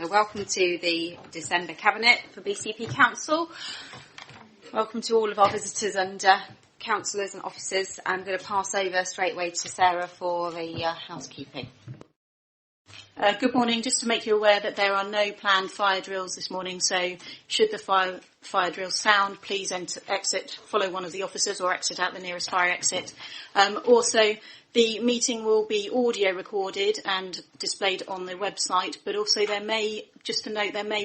Welcome to the December Cabinet for BCP Council. Welcome to all of our visitors and councillors and officers. I'm going to pass over straight away to Sarah for the housekeeping. Good morning. Just to make you aware that there are no planned fire drills this morning, so should the fire drill sound, please exit, follow one of the officers or exit out the nearest fire exit. Also, the meeting will be audio recorded and displayed on the website, but also there may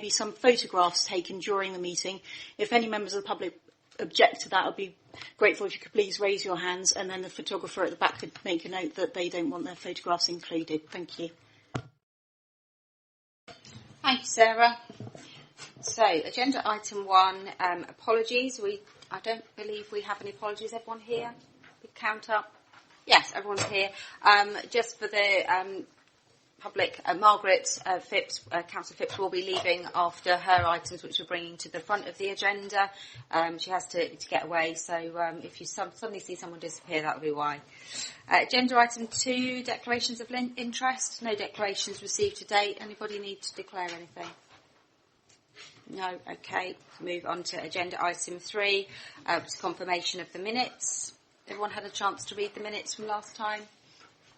be some photographs taken during the meeting. If any members of the public object to that, I'd be grateful if you could please raise your hands, and then the photographer at the back could make a note that they don't want their photographs included. Thank you. Thank you, Sarah. So, agenda item 1, apologies. I don't believe we have any apologies. Everyone here? Big count up. Yes, everyone's here. Just for the public, Margaret Phipps, Councillor Phipps, will be leaving after her items, which we're bringing to the front of the agenda. She has to get away, so if you suddenly see someone disappear, that will be why. Agenda item 2, declarations of interest. No declarations received to date. Anybody need to declare anything? No? Okay. Move on to agenda item 3, which is confirmation of the minutes. Everyone had a chance to read the minutes from last time?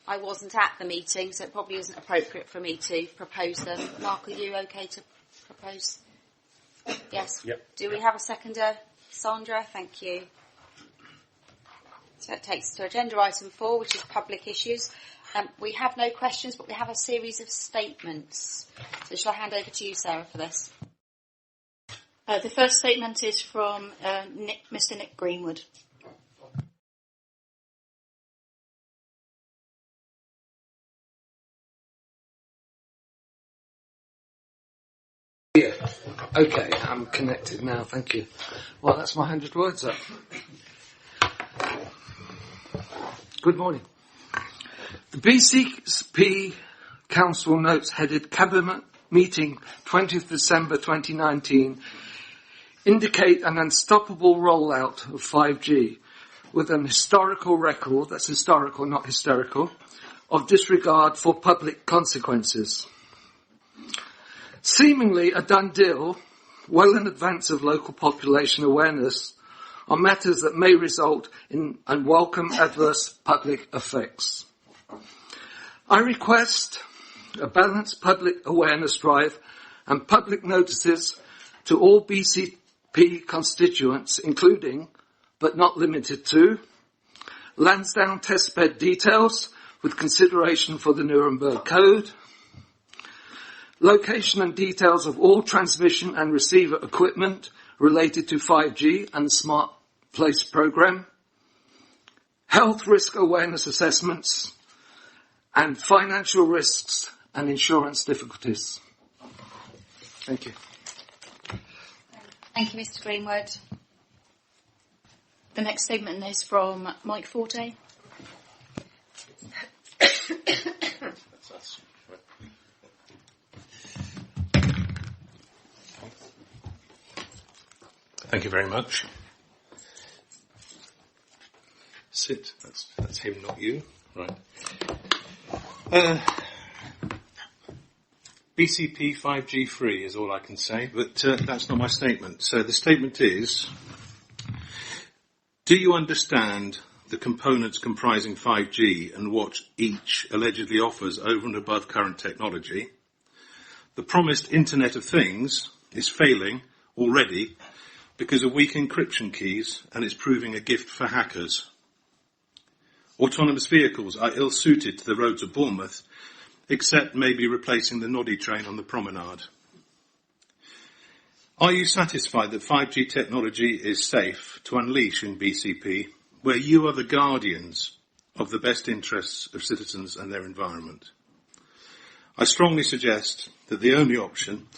I wasn't at the meeting, so it probably isn't appropriate for me to propose them. Mark, are you okay to propose? Yes? Yep. Do we have a seconder? Sandra, thank you. So that takes us to agenda item 4, which is public issues. We have no questions, but we have a series of statements. So shall I hand over to you, Sarah, for this? The first statement is from Mr. Nick Greenwood. Yeah. Okay, I'm connected now, thank you. Well, that's my 100 words up. Good morning. The BCP Council notes headed Cabinet Meeting 20th December 2019 indicate an unstoppable rollout of 5G with an historical record, that's historical, not hysterical, of disregard for public consequences. Seemingly a done deal, well in advance of local population awareness on matters that may result in unwelcome adverse public effects. I request a balanced public awareness drive and public notices to all BCP constituents, including, but not limited to, Lansdowne testbed details with consideration for the Nuremberg Code, location and details of all transmission and receiver equipment related to 5G and the Smart Place programme, health risk awareness assessments, and financial risks and insurance difficulties. Thank you. Thank you, Mr. Greenwood. The next statement is from Mike Forte. Thank you very much. Sit. That's him, not you. Right. BCP 5G free is all I can say, but that's not my statement. So the statement is, do you understand the components comprising 5G and what each allegedly offers over and above current technology? The promised Internet of Things is failing already because of weak encryption keys, and it's proving a gift for hackers. Autonomous vehicles are ill-suited to the roads of Bournemouth, except maybe replacing the noddy train on the promenade. Are you satisfied that 5G technology is safe to unleash in BCP, where you are the guardians of the best interests of citizens and their environment? I strongly suggest that the only option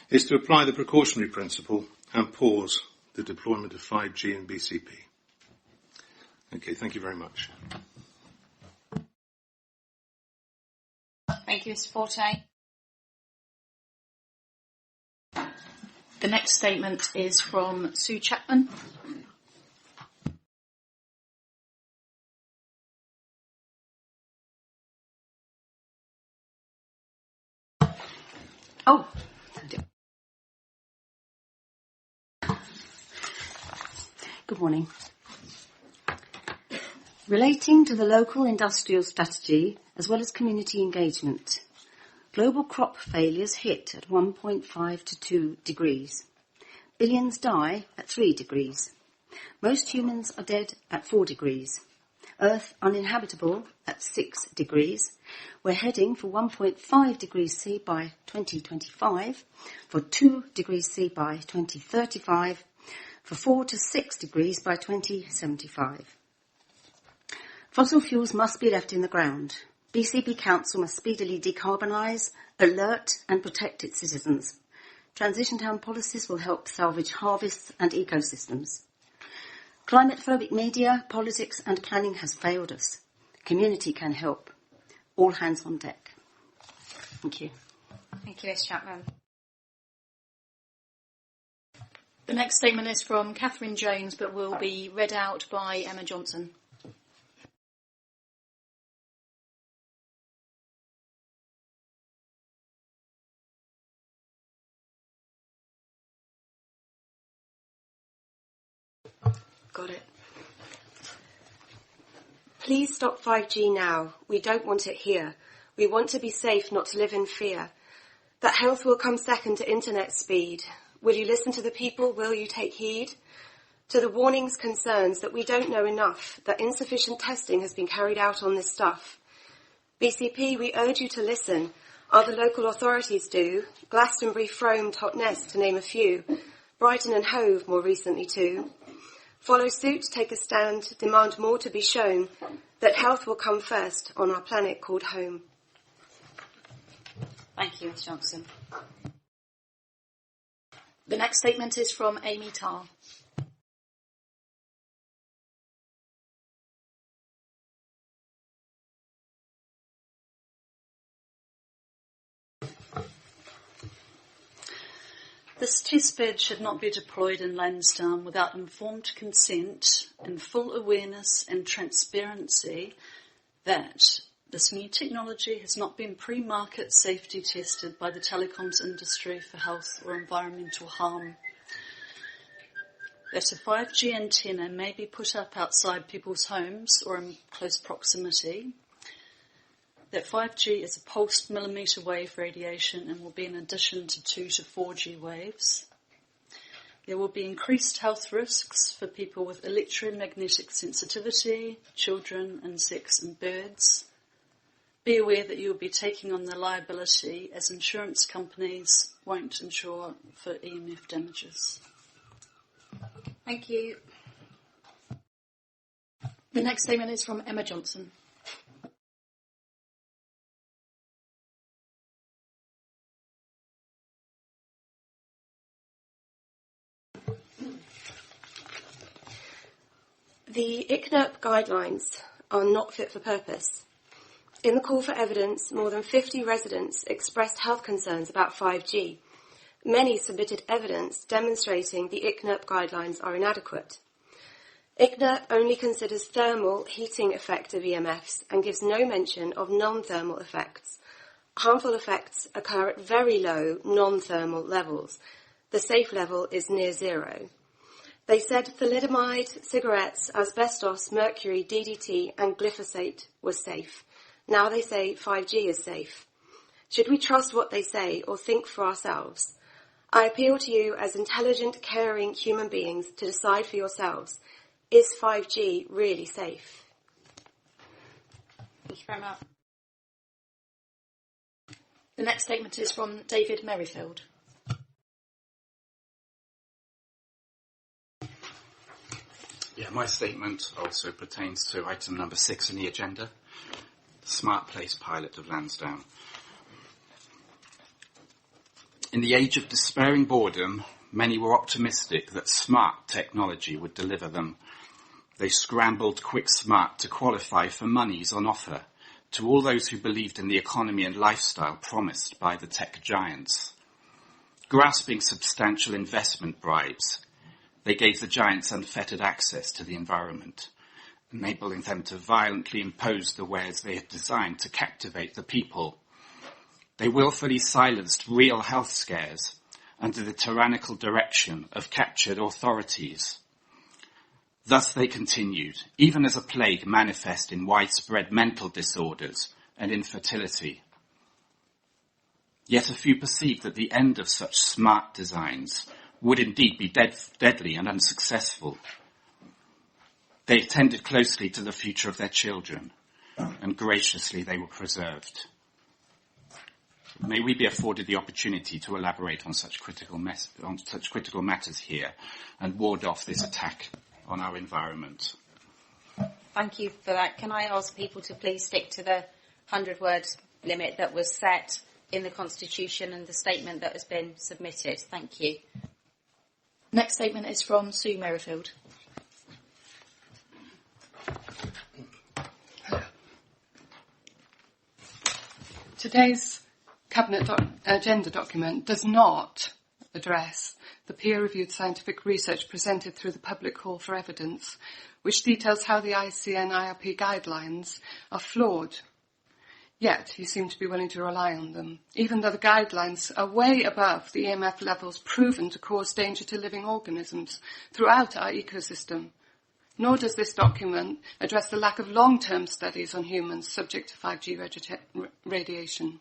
is to apply the precautionary principle and pause the deployment of 5G in BCP. Okay, thank you very much. Thank you, Mr. Forte. The next statement is from Sue Chapman. Oh, Good morning. Relating to the local industrial strategy as well as community engagement, global crop failures hit at 1.5 to 2 degrees. Billions die at 3 degrees. Most humans are dead at 4 degrees. Earth uninhabitable at 6 degrees. We're heading for 1.5 degrees C by 2025, for 2 degrees C by 2035, for 4 to 6 degrees by 2075. Fossil fuels must be left in the ground. BCP Council must speedily decarbonise, alert and protect its citizens. Transition town policies will help salvage harvests and ecosystems. Climate-phobic media, politics and planning has failed us. Community can help. All hands on deck. Thank you. Thank you, Ms. Chapman. The next statement is from Catherine Jones, but will be read out by Emma Johnson. Got it. Please stop 5G now. We don't want it here. We want to be safe, not to live in fear. That health will come second to internet speed. Will you listen to the people? Will you take heed? To the warnings, concerns that we don't know enough, that insufficient testing has been carried out on this stuff. BCP, we urge you to listen. Other local authorities do. Glastonbury, Frome, Totnes, to name a few. Brighton and Hove, more recently too. Follow suit, take a stand, demand more to be shown, that health will come first on our planet called home. Thank you, Ms. Johnson. The next statement is from Amy Tarr. This test bed should not be deployed in Lansdowne without informed consent and full awareness and transparency that this new technology has not been pre-market safety tested by the telecoms industry for health or environmental harm. That a 5G antenna may be put up outside people's homes or in close proximity. That 5G is a pulsed millimetre wave radiation and will be in addition to 2 to 4G waves. There will be increased health risks for people with electromagnetic sensitivity, children, insects and birds. Be aware that you will be taking on the liability as insurance companies won't insure for EMF damages. Thank you. The next statement is from Emma Johnson. The ICNIRP guidelines are not fit for purpose. In the call for evidence, more than 50 residents expressed health concerns about 5G. Many submitted evidence demonstrating the ICNIRP guidelines are inadequate. ICNIRP only considers thermal heating effect of EMFs and gives no mention of non-thermal effects. Harmful effects occur at very low non-thermal levels. The safe level is near zero. They said thalidomide, cigarettes, asbestos, mercury, DDT and glyphosate were safe. Now they say 5G is safe. Should we trust what they say or think for ourselves? I appeal to you as intelligent, caring human beings to decide for yourselves. Is 5G really safe? Thank you very much. The next statement is from David Merrifield. Yeah, my statement also pertains to item number 6 in the agenda, the Smart Place pilot of Lansdowne. In the age of despairing boredom, many were optimistic that smart technology would deliver them. They scrambled quick smart to qualify for monies on offer to all those who believed in the economy and lifestyle promised by the tech giants. Grasping substantial investment bribes, they gave the giants unfettered access to the environment, enabling them to violently impose the wares they had designed to captivate the people. They willfully silenced real health scares under the tyrannical direction of captured authorities. Thus they continued, even as a plague manifest in widespread mental disorders and infertility. Yet a few perceived that the end of such smart designs would indeed be deadly and unsuccessful. They attended closely to the future of their children, and graciously they were preserved. May we be afforded the opportunity to elaborate on such critical matters here and ward off this attack on our environment. Thank you for that. Can I ask people to please stick to the 100-word limit that was set in the Constitution and the statement that has been submitted? Thank you. Next statement is from Sue Merrifield. Today's Cabinet agenda document does not address the peer-reviewed scientific research presented through the public call for evidence, which details how the ICN IRP guidelines are flawed. Yet you seem to be willing to rely on them, even though the guidelines are way above the EMF levels proven to cause danger to living organisms throughout our ecosystem. Nor does this document address the lack of long-term studies on humans subject to 5G radiation.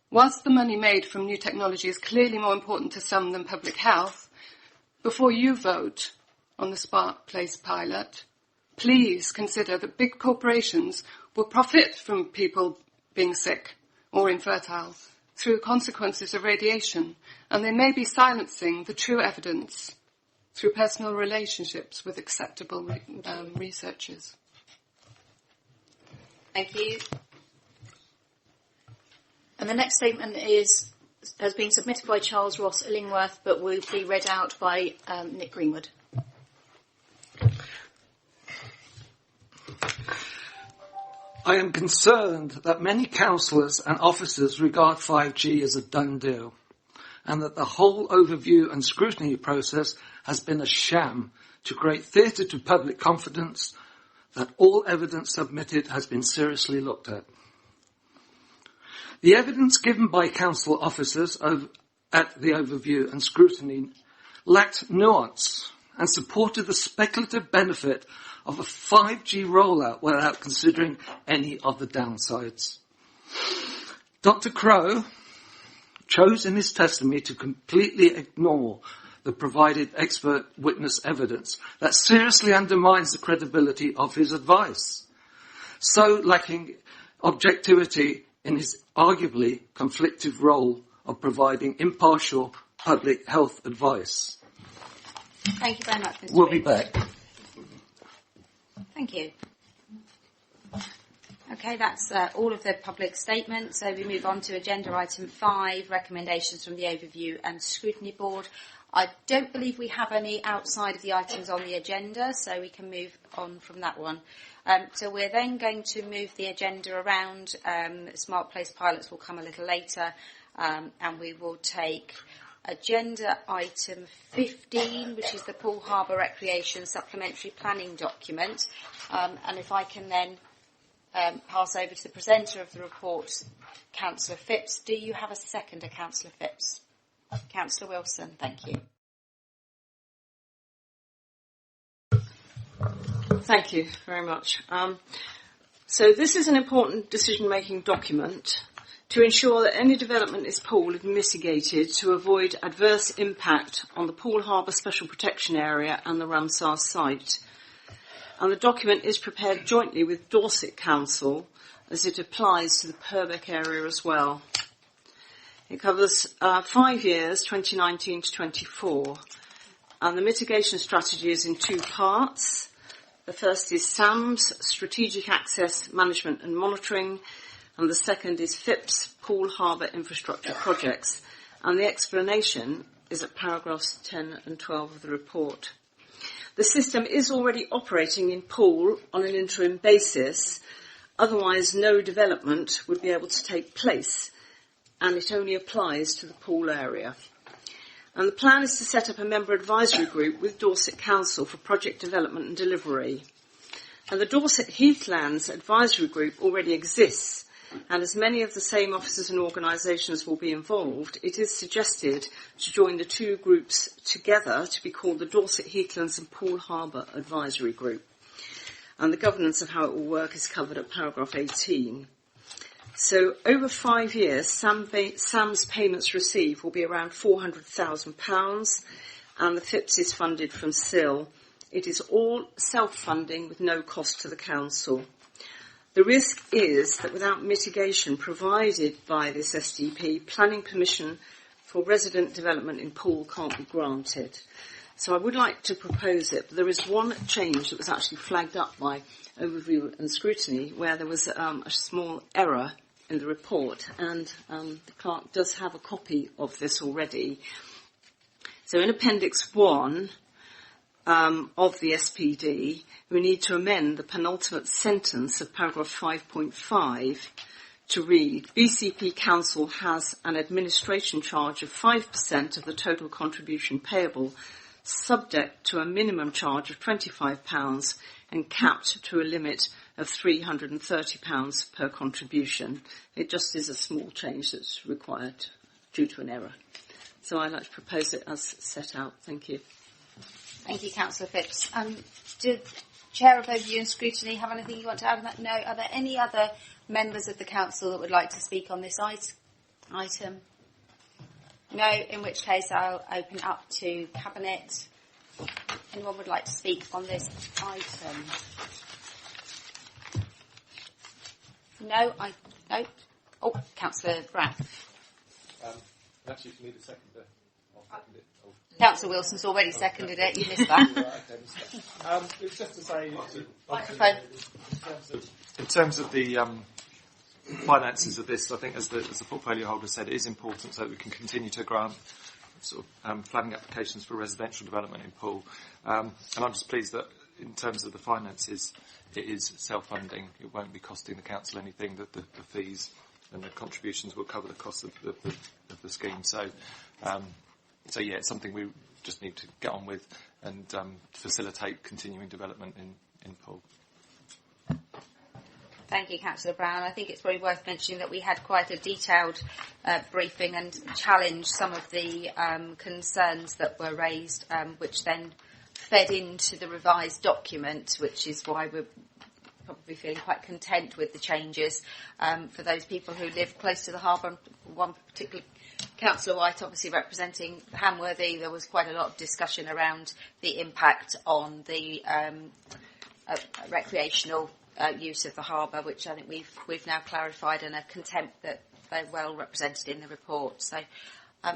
Whilst the money made from new technology is clearly more important to some than public health, before you vote on the Spark Place pilot, please consider that big corporations will profit from people being sick or infertile through consequences of radiation, and they may be silencing the true evidence through personal relationships with acceptable researchers. Thank you. And the next statement has been submitted by Charles Ross Illingworth, but will be read out by Nick Greenwood. I am concerned that many councillors and officers regard 5G as a done deal, and that the whole overview and scrutiny process has been a sham to create theatre to public confidence that all evidence submitted has been seriously looked at. The evidence given by council officers at the overview and scrutiny lacked nuance and supported the speculative benefit of a 5G rollout without considering any of the downsides. Dr. Crowe chose in his testimony to completely ignore the provided expert witness evidence that seriously undermines the credibility of his advice, so lacking objectivity in his arguably conflictive role of providing impartial public health advice. Thank you very much, Mr. We'll be back. Thank you. Okay, that's all of the public statements. So we move on to agenda item 5, recommendations from the Overview and Scrutiny Board. I don't believe we have any outside of the items on the agenda, so we can move on from that one. So we're then going to move the agenda around. Smart Place pilots will come a little later, and we will take agenda item 15, which is the Poole Harbour Recreation Supplementary Planning Document. And if I can then pass over to the presenter of the report, Councillor Phipps. Do you have a seconder, Councillor Phipps? Councillor Wilson, thank you. Thank you very much. So this is an important decision-making document to ensure that any development is pooled and mitigated to avoid adverse impact on the Poole Harbour Special Protection Area and the Ramsar site. And the document is prepared jointly with Dorset Council as it applies to the Purbeck area as well. It covers 5 years, 2019 to 24, and the mitigation strategy is in 2 parts. The first is SAMS, Strategic Access Management and Monitoring, and the second is Phipps, Poole Harbour Infrastructure Projects, and the explanation is at paragraphs 10 and 12 of the report. The system is already operating in Poole on an interim basis, otherwise no development would be able to take place, and it only applies to the Poole area. And the plan is to set up a member advisory group with Dorset Council for project development and delivery. And the Dorset Heathlands Advisory Group already exists, And as many of the same officers and organisations will be involved, it is suggested to join the two groups together to be called the Dorset Heathlands and Poole Harbour Advisory Group. And the governance of how it will work is covered at paragraph 18. So over 5 years, SAM's payments received will be around £400,000, and the FIPS is funded from SIL. It is all self-funding with no cost to the council. The risk is that without mitigation provided by this SDP, planning permission for resident development in Poole can't be granted. So I would like to propose it, but there is one change that was actually flagged up by overview and scrutiny where there was a small error in the report, and the clerk does have a copy of this already. So in Appendix 1 of the SPD, we need to amend the penultimate sentence of paragraph 5.5 to read, BCP Council has an administration charge of 5% of the total contribution payable, subject to a minimum charge of £25 and capped to a limit of £330 per contribution. It just is a small change that's required due to an error. So I'd like to propose it as set out. Thank you. Thank you, Councillor Phipps. Did Chair of Overview and Scrutiny have anything you want to add on that? No. Are there any other members of the Council that would like to speak on this item? No, in which case I'll open up to Cabinet. Anyone would like to speak on this item? No. No. Oh, Councillor Brown. Actually, if you need a second, I'll second it. Councillor Wilson's already seconded it. You missed that. It's just to say, Microphone. in terms of the finances of this, I think as the portfolio holder said, it is important so that we can continue to grant sort of planning applications for residential development in Poole. And I'm just pleased that in terms of the finances, it is self-funding. It won't be costing the council anything. That the fees and the contributions will cover the cost of the scheme. So yeah, it's something we just need to get on with and facilitate continuing development in Poole. Thank you, Councillor Brown. I think it's probably worth mentioning that we had quite a detailed briefing and challenged some of the concerns that were raised, which then fed into the revised document, which is why we're probably feeling quite content with the changes. For those people who live close to the harbour, one particular Councillor White obviously representing Hamworthy, there was quite a lot of discussion around the impact on the recreational use of the harbour, which I think we've now clarified and are content that they're well represented in the report. So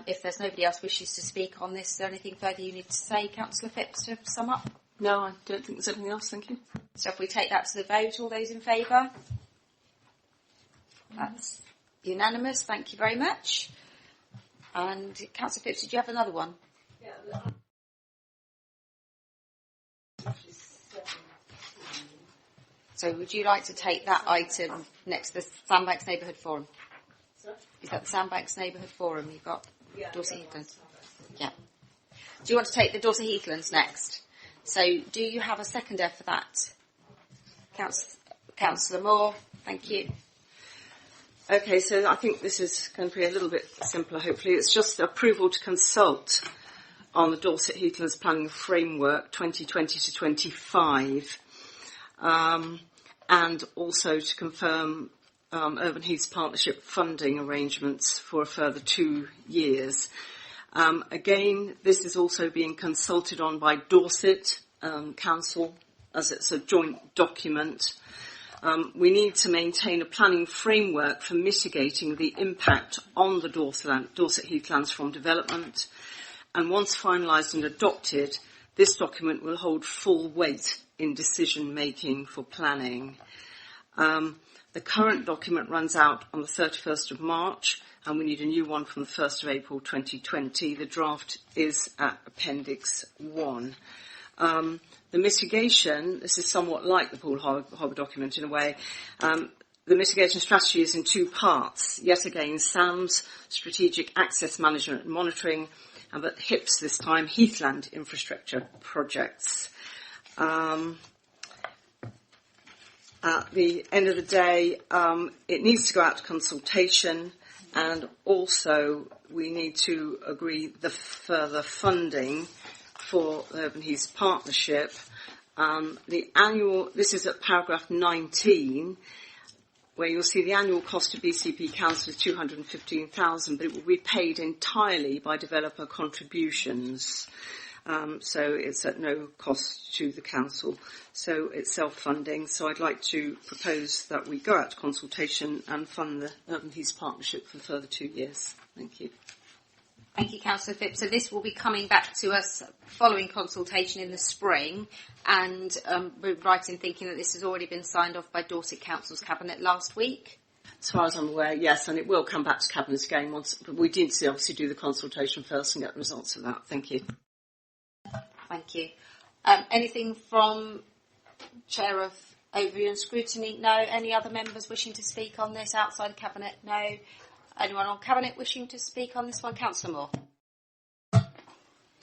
if there's nobody else wishes to speak on this, is there anything further you need to say, Councillor Phipps, to sum up? No, I don't think there's anything else. Thank you. So if we take that to the vote, all those in favour? That's unanimous. Thank you very much. And Councillor Phipps, did you have another one? Yeah. So would you like to take that item next to the Sandbanks Neighbourhood Forum? Sorry? Is that the Sandbanks Neighbourhood Forum you've got? Yeah. Dorset Heathlands? Yeah. Do you want to take the Dorset Heathlands next? So do you have a seconder for that? Councillor Moore, thank you. Okay, so I think this is going to be a little bit simpler, hopefully. It's just approval to consult on the Dorset Heathlands Planning Framework 2020 to 25. And also to confirm Urban Heath's Partnership funding arrangements for a further 2 years. Again, this is also being consulted on by Dorset Council as it's a joint document. We need to maintain a planning framework for mitigating the impact on the Dorset Heathlands from development. And once finalised and adopted, this document will hold full weight in decision making for planning. The current document runs out on the 31st of March and we need a new one from the 1st of April 2020. The draft is at Appendix 1. The mitigation, this is somewhat like the Poole Harbour document in a way. The mitigation strategy is in 2 parts. Yet again, SAM's strategic access management and monitoring, and but HIPS this time, Heathland infrastructure projects. at the end of the day, it needs to go out to consultation, and also we need to agree the further funding for the Urban Heath Partnership. This is at paragraph 19, where you'll see the annual cost of BCP Council is $215,000, but it will be paid entirely by developer contributions. So it's at no cost to the council. So it's self-funding. So I'd like to propose that we go out to consultation and fund the Urban Heath Partnership for a further 2 years. Thank you. Thank you, Councillor Phipps. So this will be coming back to us following consultation in the spring, and we're right in thinking that this has already been signed off by Dorset Council's Cabinet last week. As far as I'm aware, yes, and it will come back to Cabinet again once, but we need to obviously do the consultation first and get the results of that. Thank you. Thank you. Anything from Chair of Overview and Scrutiny? No. Any other members wishing to speak on this outside Cabinet? No. Anyone on Cabinet wishing to speak on this one? Councillor Moore.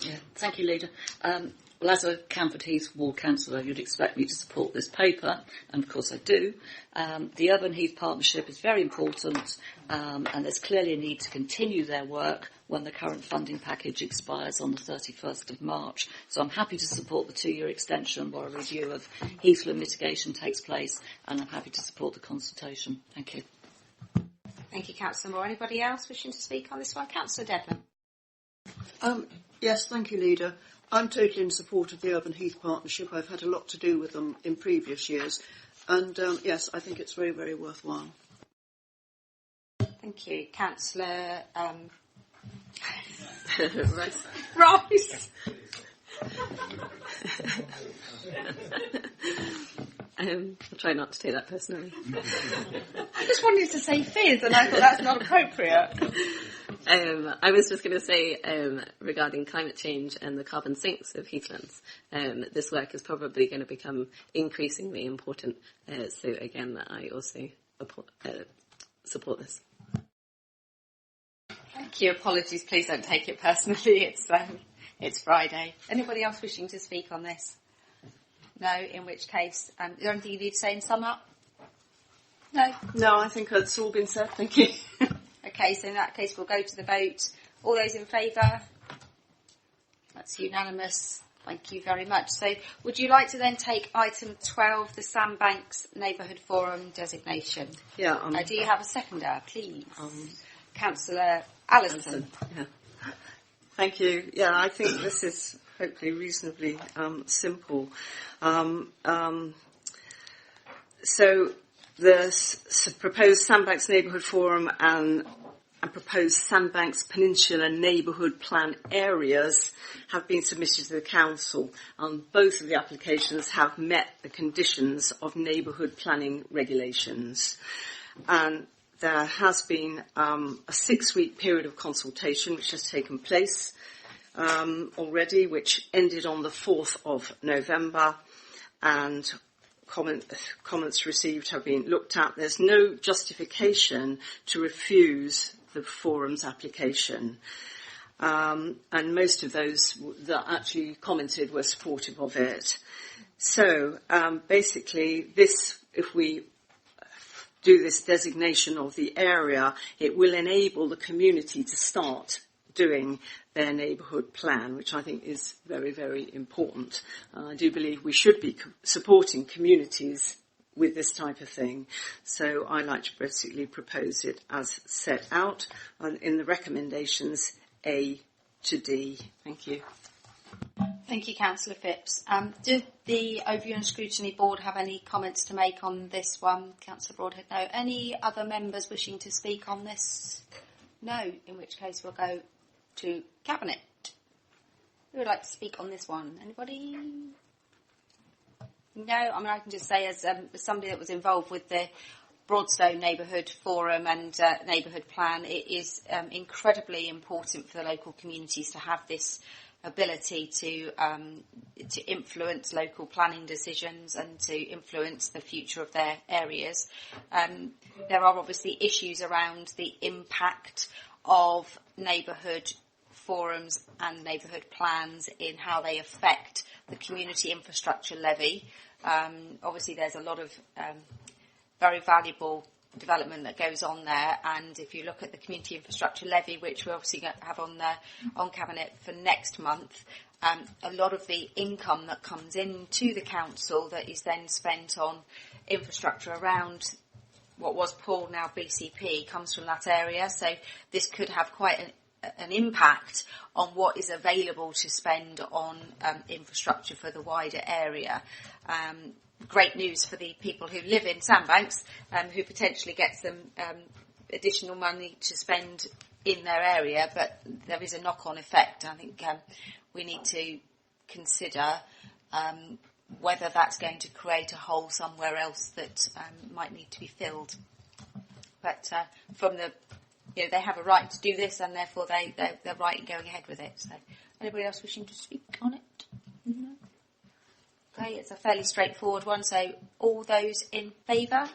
Yeah, thank you, Leader. Well, as a Camford Heath Ward Councillor, you'd expect me to support this paper, and of course I do. The Urban Heath Partnership is very important, and there's clearly a need to continue their work when the current funding package expires on the 31st of March. So I'm happy to support the 2-year extension while a review of heathland mitigation takes place, and I'm happy to support the consultation. Thank you. Thank you, Councillor Moore. Anybody else wishing to speak on this one? Councillor Devlin. Yes, thank you, Leader. I'm totally in support of the Urban Heath Partnership. I've had a lot to do with them in previous years. And yes, I think it's very, very worthwhile. Thank you. Councillor Rice. Rice. I'll try not to take that personally. I just wanted to say fizz, and I thought that's not appropriate. I was just going to say, regarding climate change and the carbon sinks of heathlands, this work is probably going to become increasingly important. So again, I also support this. Thank you. Apologies, please don't take it personally. It's Friday. Anybody else wishing to speak on this? No, in which case, is there anything you need to say in sum up? No? No, I think that's all been said. Thank you. Okay, so in that case, we'll go to the vote. All those in favour? That's unanimous. Thank you very much. So would you like to then take item 12, the Sandbanks Neighbourhood Forum designation? Yeah. Do you have a seconder, please? Councillor Allison. Yeah. Thank you. Yeah, I think this is hopefully reasonably simple. So the proposed Sandbanks Neighbourhood Forum and proposed Sandbanks Peninsula Neighbourhood Plan areas have been submitted to the Council, and both of the applications have met the conditions of neighbourhood planning regulations. And there has been a 6-week period of consultation which has taken place already, which ended on the 4th of November, and comments received have been looked at. There's no justification to refuse the forum's application, and most of those that actually commented were supportive of it. So basically, if we do this designation of the area, it will enable the community to start doing their neighbourhood plan, which I think is very, very important. I do believe we should be supporting communities with this type of thing. So I like to basically propose it as set out in the recommendations A to D. Thank you. Thank you, Councillor Phipps. Did the Overview and Scrutiny Board have any comments to make on this one? Councillor Broadhead, no. Any other members wishing to speak on this? No, in which case we'll go to Cabinet. Who would like to speak on this one? Anybody? No, I mean, I can just say as somebody that was involved with the Broadstone Neighbourhood Forum and Neighbourhood Plan, it is incredibly important for the local communities to have this ability to influence local planning decisions and to influence the future of their areas. There are obviously issues around the impact of neighbourhood forums and neighbourhood plans in how they affect the community infrastructure levy. Obviously, there's a lot of very valuable development that goes on there, and if you look at the community infrastructure levy, which we're obviously going to have on Cabinet for next month, a lot of the income that comes into the council that is then spent on infrastructure around what was Paul, now BCP, comes from that area. So this could have quite an impact on what is available to spend on infrastructure for the wider area. Great news for the people who live in Sandbanks, who potentially gets them additional money to spend in their area, but there is a knock-on effect. I think we need to consider whether that's going to create a hole somewhere else that might need to be filled. But from the, they have a right to do this, and therefore they're right in going ahead with it. So, anybody else wishing to speak on it? No? Okay, it's a fairly straightforward one. So, all those in favour?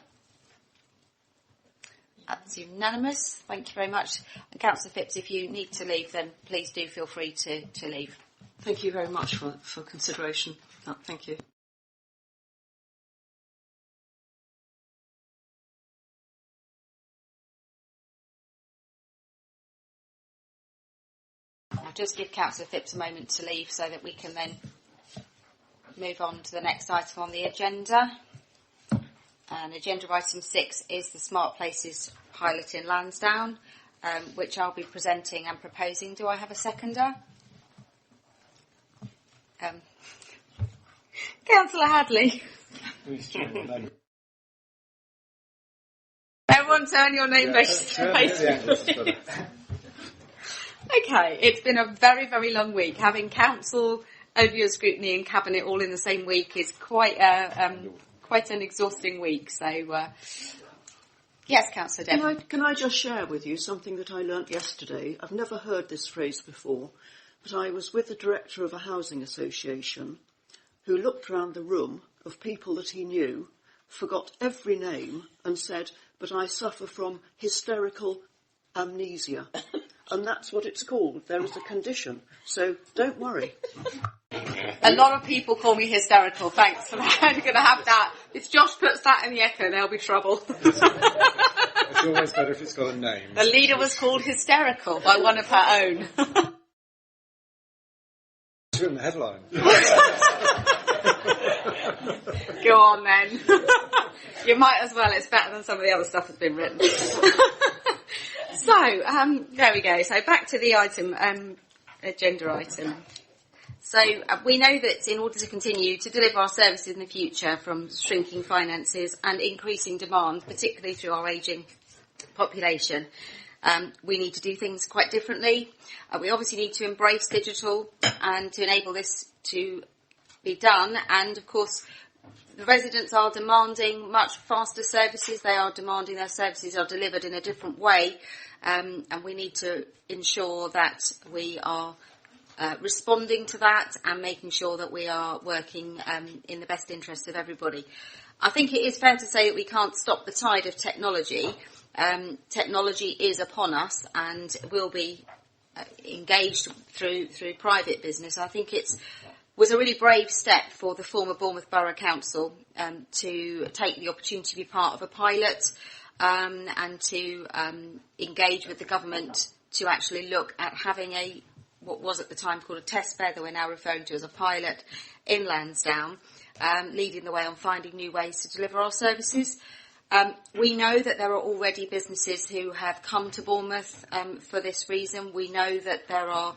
That's unanimous. Thank you very much. And Councillor Phipps, if you need to leave, then please do feel free to leave. Thank you very much for consideration. Thank you. I'll just give Councillor Phipps a moment to leave so that we can then move on to the next item on the agenda. And agenda item 6 is the Smart Places pilot in Lansdowne, which I'll be presenting and proposing. Do I have a seconder? Councillor Hadley. Everyone turn your name basically. Okay, it's been a very, very long week. Having council, overview scrutiny and cabinet all in the same week is quite an exhausting week. So, yes, Councillor Devon. Can I just share with you something that I learnt yesterday? I've never heard this phrase before, but I was with the director of a housing association who looked around the room of people that he knew, forgot every name and said, "But I suffer from hysterical amnesia." And that's what it's called. There is a condition. So don't worry. A lot of people call me hysterical. Thanks for that. I'm going to have that. If Josh puts that in the echo, there'll be trouble. It's always better if it's got a name. The leader was called hysterical by one of her own. It's in the headline. Go on then. You might as well. It's better than some of the other stuff that's been written. So, there we go. So back to the item, agenda item. So we know that in order to continue to deliver our services in the future from shrinking finances and increasing demand, particularly through our ageing population, we need to do things quite differently. We obviously need to embrace digital and to enable this to be done. And of course, the residents are demanding much faster services. They are demanding their services are delivered in a different way. And we need to ensure that we are responding to that and making sure that we are working in the best interest of everybody. I think it is fair to say that we can't stop the tide of technology. Technology is upon us and will be engaged through private business. I think was a really brave step for the former Bournemouth Borough Council to take the opportunity to be part of a pilot and to engage with the government to actually look at having what was at the time called a test bed that we're now referring to as a pilot in Lansdowne, leading the way on finding new ways to deliver our services. We know that there are already businesses who have come to Bournemouth for this reason. We know that there are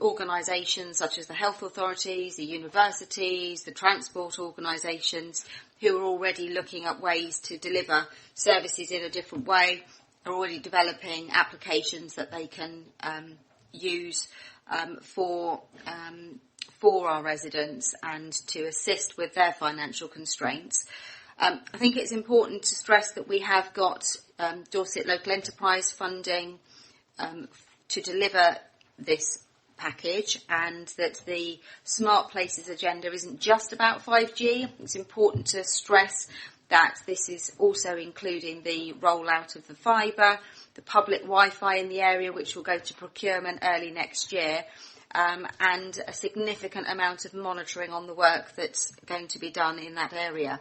organisations such as the health authorities, the universities, the transport organisations who are already looking at ways to deliver services in a different way, are already developing applications that they can use for our residents and to assist with their financial constraints. I think it's important to stress that we have got Dorset Local Enterprise funding to deliver this package, and that the Smart Places agenda isn't just about 5G. It's important to stress that this is also including the rollout of the fibre, the public Wi-Fi in the area, which will go to procurement early next year, and a significant amount of monitoring on the work that's going to be done in that area.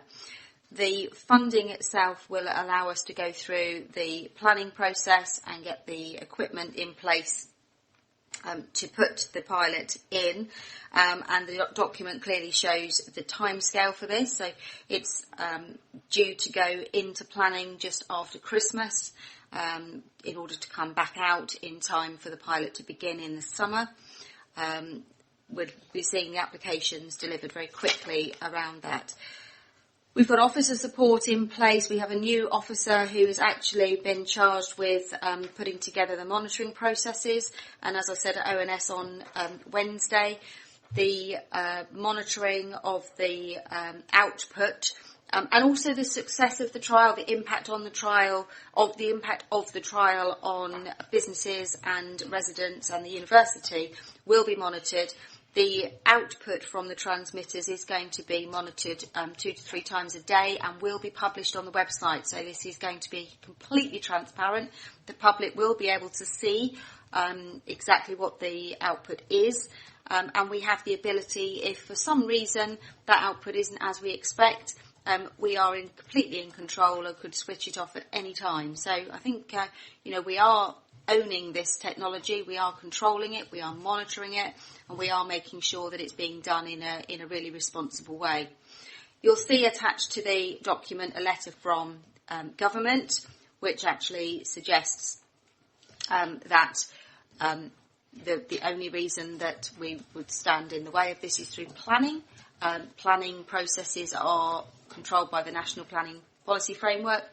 The funding itself will allow us to go through the planning process and get the equipment in place to put the pilot in, and the document clearly shows the timescale for this. So it's due to go into planning just after Christmas in order to come back out in time for the pilot to begin in the summer. We'll be seeing the applications delivered very quickly around that. We've got officer support in place. We have a new officer who has actually been charged with putting together the monitoring processes. And as I said at ONS on Wednesday, the monitoring of the output and also the success of the trial, the impact on the trial, of the impact of the trial on businesses and residents and the university will be monitored. The output from the transmitters is going to be monitored 2 to 3 times a day and will be published on the website. So this is going to be completely transparent. The public will be able to see exactly what the output is. And we have the ability, if for some reason that output isn't as we expect, we are completely in control and could switch it off at any time. So I think, we are owning this technology, we are controlling it, we are monitoring it, and we are making sure that it's being done in a really responsible way. You'll see attached to the document a letter from government, which actually suggests that the only reason that we would stand in the way of this is through planning. Planning processes are controlled by the National Planning Policy Framework,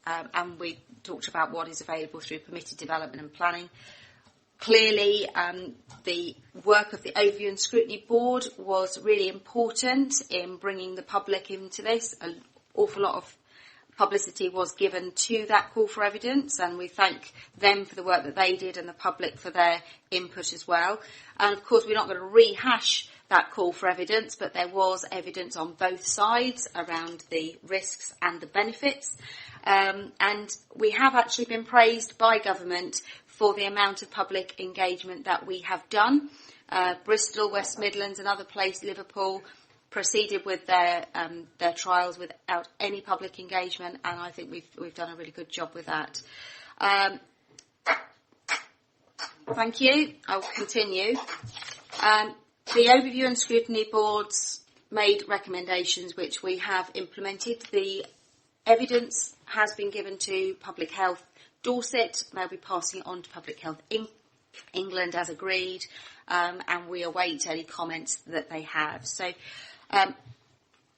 and we talked about what is available through permitted development and planning. Clearly, the work of the Overview and Scrutiny Board was really important in bringing the public into this. An awful lot of publicity was given to that call for evidence, and we thank them for the work that they did and the public for their input as well. And of course, we're not going to rehash that call for evidence, but there was evidence on both sides around the risks and the benefits. And we have actually been praised by government for the amount of public engagement that we have done. Bristol, West Midlands and other places, Liverpool, proceeded with their trials without any public engagement, and I think we've done a really good job with that. Thank you. I will continue. The Overview and Scrutiny Boards made recommendations which we have implemented. The evidence has been given to Public Health Dorset. They'll be passing it on to Public Health England as agreed, and we await any comments that they have. So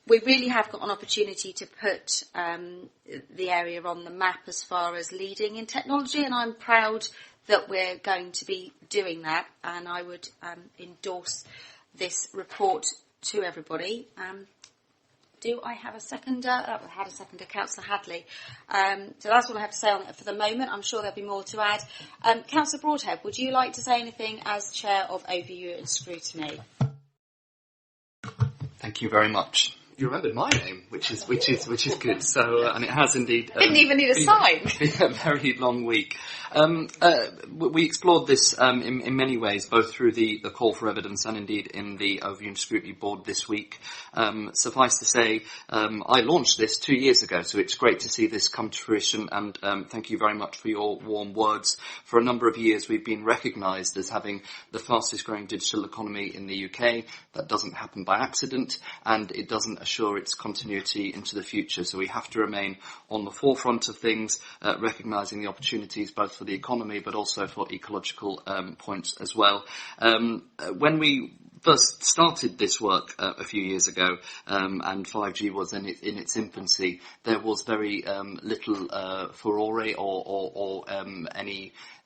we really have got an opportunity to put the area on the map as far as leading in technology, and I'm proud that we're going to be doing that, and I would endorse this report to everybody. Do I have a seconder? I had a seconder, Councillor Hadley. So that's what I have to say on it for the moment. I'm sure there'll be more to add. Councillor Broadhead, would you like to say anything as Chair of Overview and Scrutiny? Thank you very much. You remembered my name, which is good. So, and it has indeed. Didn't even need a sign. Been a very long week. We explored this in many ways, both through the call for evidence and indeed in the Overview and Scrutiny Board this week. Suffice to say, I launched this 2 years ago, so it's great to see this come to fruition. And thank you very much for your warm words. For a number of years, we've been recognised as having the fastest growing digital economy in the UK. That doesn't happen by accident, and it doesn't assure its continuity into the future. So we have to remain on the forefront of things, recognising the opportunities both for the economy but also for ecological points as well. When we first started this work a few years ago, and 5G was in its infancy, there was very little furore or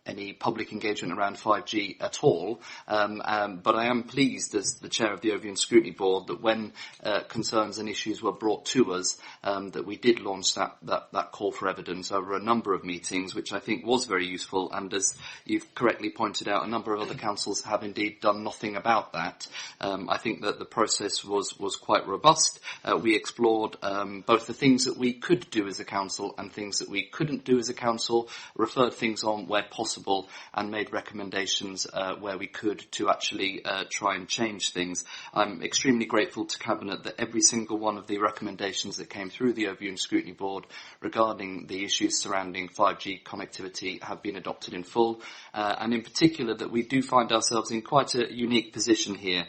any public engagement around 5G at all, but I am pleased as the chair of the Overview and Scrutiny Board that when concerns and issues were brought to us, that we did launch that call for evidence over a number of meetings, which I think was very useful, and as you've correctly pointed out, a number of other councils have indeed done nothing about that. I think that the process was quite robust. We explored both the things that we could do as a council and things that we couldn't do as a council, referred things on where possible possible and made recommendations where we could to actually try and change things. I'm extremely grateful to Cabinet that every single one of the recommendations that came through the Overview and Scrutiny Board regarding the issues surrounding 5G connectivity have been adopted in full, and in particular that we do find ourselves in quite a unique position here.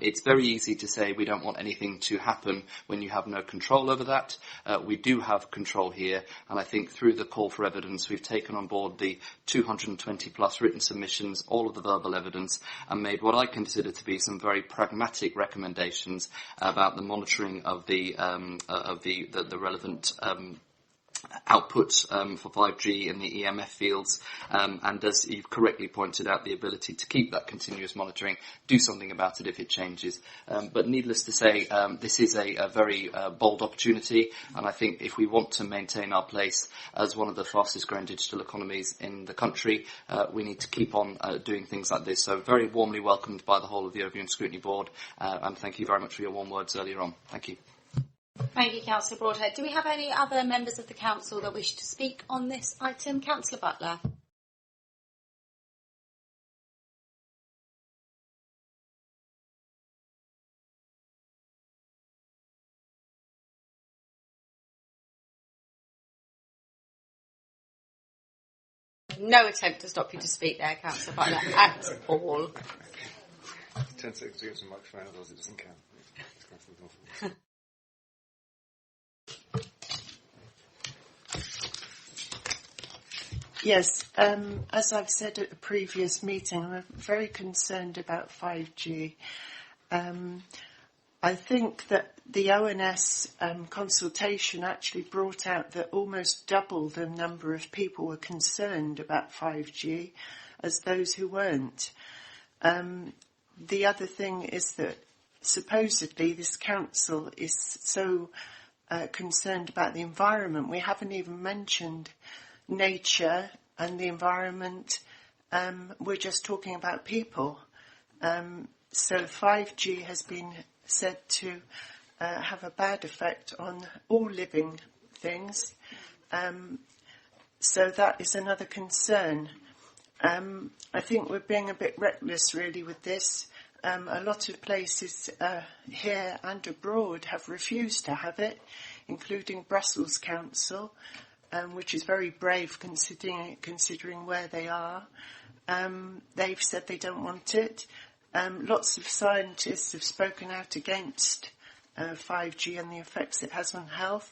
It's very easy to say we don't want anything to happen when you have no control over that. We do have control here, and I think through the call for evidence we've taken on board the 220 plus written submissions, all of the verbal evidence, and made what I consider to be some very pragmatic recommendations about the monitoring of the relevant outputs for 5G in the EMF fields, and as you've correctly pointed out, the ability to keep that continuous monitoring, do something about it if it changes. But needless to say, this is a very bold opportunity, and I think if we want to maintain our place as one of the fastest growing digital economies in the country, we need to keep on doing things like this. So very warmly welcomed by the whole of the Overview and Scrutiny Board, and thank you very much for your warm words earlier on. Thank you. Thank you, Councillor Broadhead. Do we have any other members of the Council that wish to speak on this item? Councillor Butler. No attempt to stop you to speak there, Councillor Butler, at all. 10 seconds to get some microphone, otherwise it doesn't count. Yes, as I've said at a previous meeting, I'm very concerned about 5G. I think that the ONS consultation actually brought out that almost double the number of people were concerned about 5G as those who weren't. The other thing is that supposedly this council is so concerned about the environment. We haven't even mentioned nature and the environment. We're just talking about people. So 5G has been said to have a bad effect on all living things. So that is another concern. I think we're being a bit reckless really with this. A lot of places here and abroad have refused to have it, including Brussels Council, which is very brave considering where they are. They've said they don't want it. Lots of scientists have spoken out against 5G and the effects it has on health.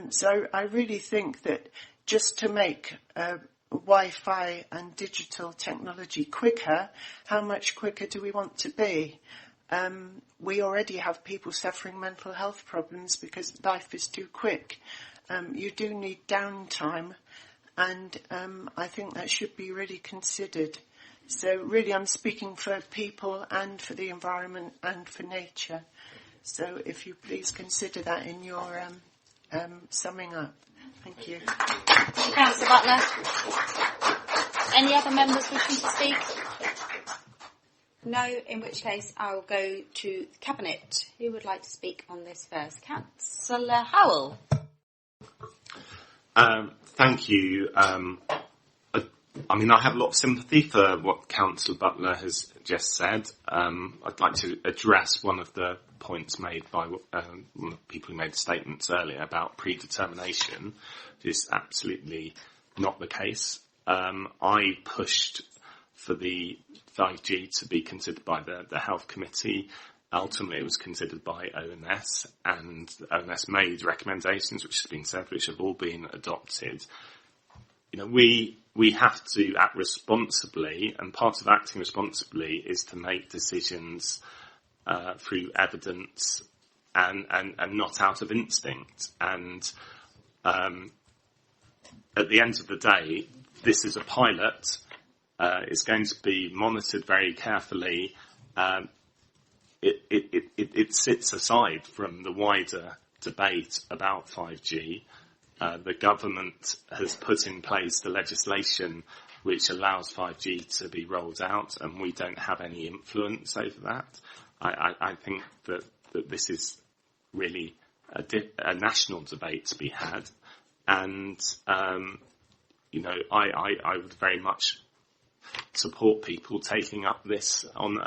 So I really think that just to make Wi-Fi and digital technology quicker, how much quicker do we want to be? We already have people suffering mental health problems because life is too quick. You do need downtime, and I think that should be really considered. So really I'm speaking for people and for the environment and for nature. So if you please consider that in your summing up. Thank you. Councillor Butler. Any other members wishing to speak? No, in which case I'll go to the Cabinet. Who would like to speak on this first? Councillor Howell. Thank you. I mean, I have a lot of sympathy for what Councillor Butler has just said. I'd like to address one of the points made by one of the people who made statements earlier about predetermination. It is absolutely not the case. I pushed for the 5G to be considered by the Health Committee. Ultimately, it was considered by ONS, and ONS made recommendations, which has been said, which have all been adopted. You know, we have to act responsibly, and part of acting responsibly is to make decisions through evidence and not out of instinct. And at the end of the day, this is a pilot. It's going to be monitored very carefully. It sits aside from the wider debate about 5G. The government has put in place the legislation which allows 5G to be rolled out, and we don't have any influence over that. I think that this is really a national debate to be had, and I would very much support people taking up this on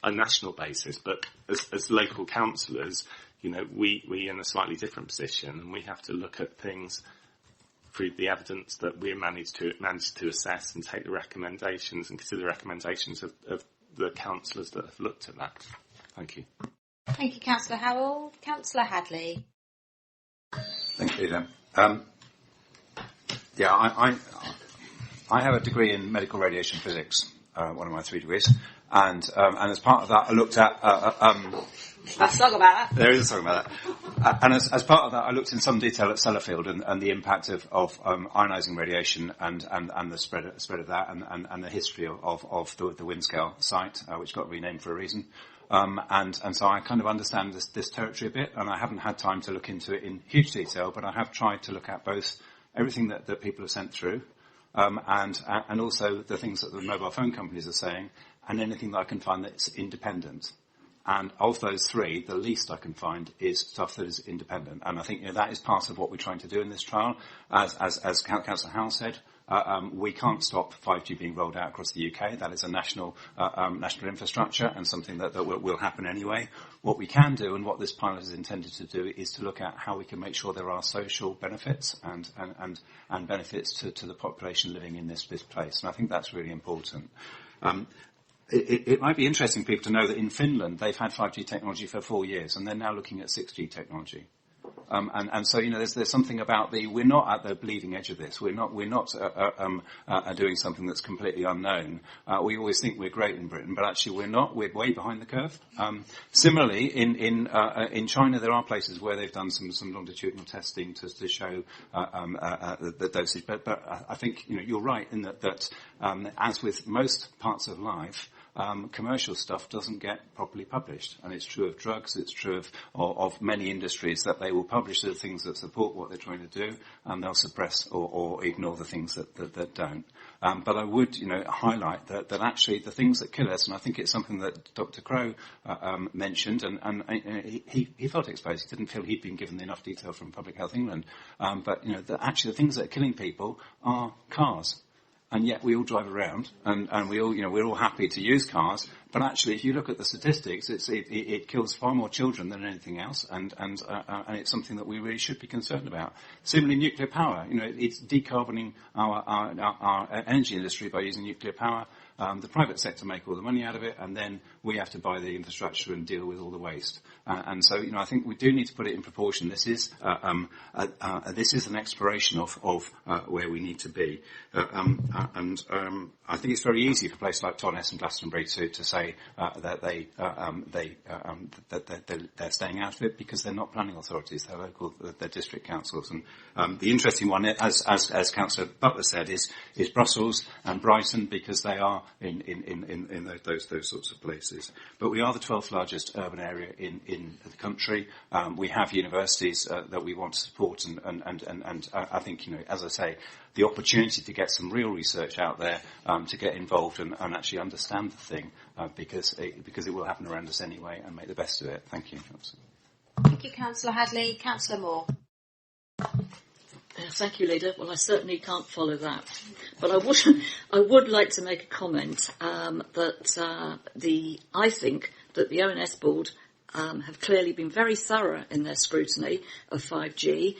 a national basis, but as local councillors, we in a slightly different position, and we have to look at things through the evidence that we managed to assess and take the recommendations and consider the recommendations of the councillors that have looked at that. Thank you. Thank you, Councillor Howell. Councillor Hadley. Thank you, Leader. I have a degree in medical radiation physics, one of my 3 degrees, and as part of that, I looked at. A song about that. There is a song about that. And as part of that, I looked in some detail at Sellafield and the impact of ionising radiation and the spread of that and the history of the Windscale site, which got renamed for a reason. And so I kind of understand this territory a bit, and I haven't had time to look into it in huge detail, but I have tried to look at both everything that people have sent through, and also the things that the mobile phone companies are saying, and anything that I can find that's independent. And of those 3, the least I can find is stuff that is independent. And I think that is part of what we're trying to do in this trial. As Councillor Howell said, we can't stop 5G being rolled out across the UK. That is a national infrastructure and something that will happen anyway. What we can do, and what this pilot is intended to do, is to look at how we can make sure there are social benefits and benefits to the population living in this place. And I think that's really important. It might be interesting for people to know that in Finland they've had 5G technology for 4 years, and they're now looking at 6G technology. And so there's something about we're not at the bleeding edge of this. We're not doing something that's completely unknown. We always think we're great in Britain, but actually we're not. We're way behind the curve. Similarly, in China there are places where they've done some longitudinal testing to show the dosage. But I think you're right in that as with most parts of life, commercial stuff doesn't get properly published, and it's true of drugs, it's true of many industries, that they will publish the things that support what they're trying to do, and they'll suppress or ignore the things that don't. But I would, highlight that actually the things that kill us, and I think it's something that Dr. Crowe mentioned, and he felt exposed. He didn't feel he'd been given enough detail from Public Health England. But actually the things that are killing people are cars. And yet we all drive around, and we all, we're all happy to use cars. But actually, if you look at the statistics, it kills far more children than anything else, and it's something that we really should be concerned about. Similarly, nuclear power, it's decarboning our energy industry by using nuclear power. The private sector make all the money out of it, and then we have to buy the infrastructure and deal with all the waste. And so, I think we do need to put it in proportion. This is an exploration of where we need to be. And I think it's very easy for places like Tonnes and Glastonbury to say that they're staying out of it because they're not planning authorities, they're district councils. And the interesting one, as Councillor Butler said, is Brussels and Brighton, because they are in those sorts of places. But we are the 12th largest urban area in the country. We have universities that we want to support, and I think, as I say, the opportunity to get some real research out there, to get involved and actually understand the thing, because it will happen around us anyway, and make the best of it. Thank you. Thank you, Councillor Hadley. Councillor Moore. Thank you, Leader. Well, I certainly can't follow that, but I would like to make a comment that I think that the ONS board have clearly been very thorough in their scrutiny of 5G,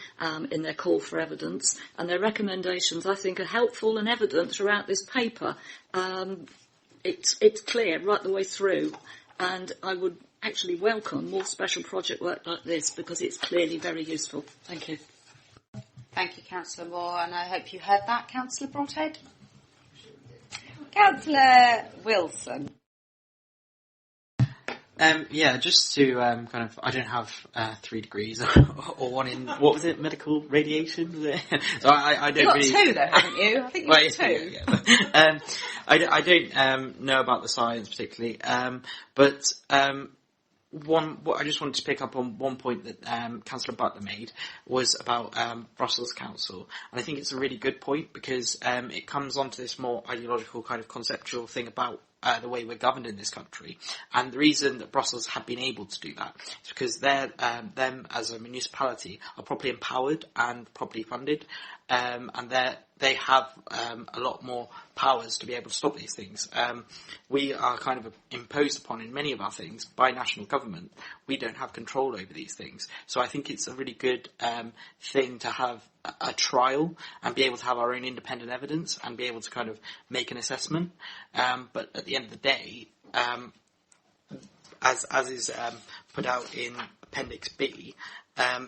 in their call for evidence, and their recommendations, I think, are helpful and evident throughout this paper. It's clear right the way through, and I would actually welcome more special project work like this, because it's clearly very useful. Thank you. Thank you, Councillor Moore, and I hope you heard that, Councillor Broadhead. Councillor Wilson. Just to I don't have 3 degrees or one in, what was it, medical radiation? Was it? So I don't You've really... got 2 though, haven't you? I think you've got 2. Yeah. I don't know about the science particularly, but what I just wanted to pick up on one point that Councillor Butler made was about Brussels Council, and I think it's a really good point, because it comes onto this more ideological kind of conceptual thing about the way we're governed in this country. And the reason that Brussels have been able to do that is because them as a municipality are properly empowered and properly funded, and they have a lot more powers to be able to stop these things. We are kind of imposed upon in many of our things by national government. We don't have control over these things. So I think it's a really good thing to have a trial and be able to have our own independent evidence and be able to kind of make an assessment. But at the end of the day, as is put out in Appendix B,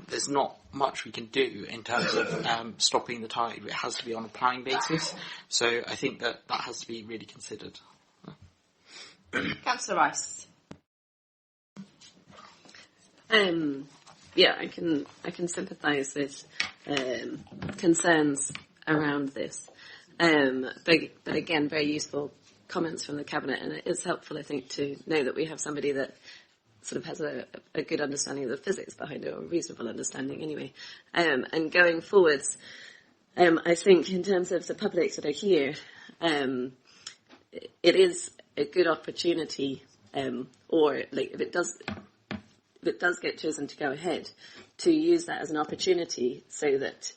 there's not much we can do in terms of stopping the tide. It has to be on a planning basis. So I think that has to be really considered. Councillor Rice. Yeah, I can sympathise with concerns around this, but again, very useful comments from the Cabinet, and it is helpful, I think, to know that we have somebody that sort of has a good understanding of the physics behind it, or a reasonable understanding anyway. And going forwards, I think in terms of the public that are here, it is a good opportunity, or like if it does get chosen to go ahead, to use that as an opportunity so that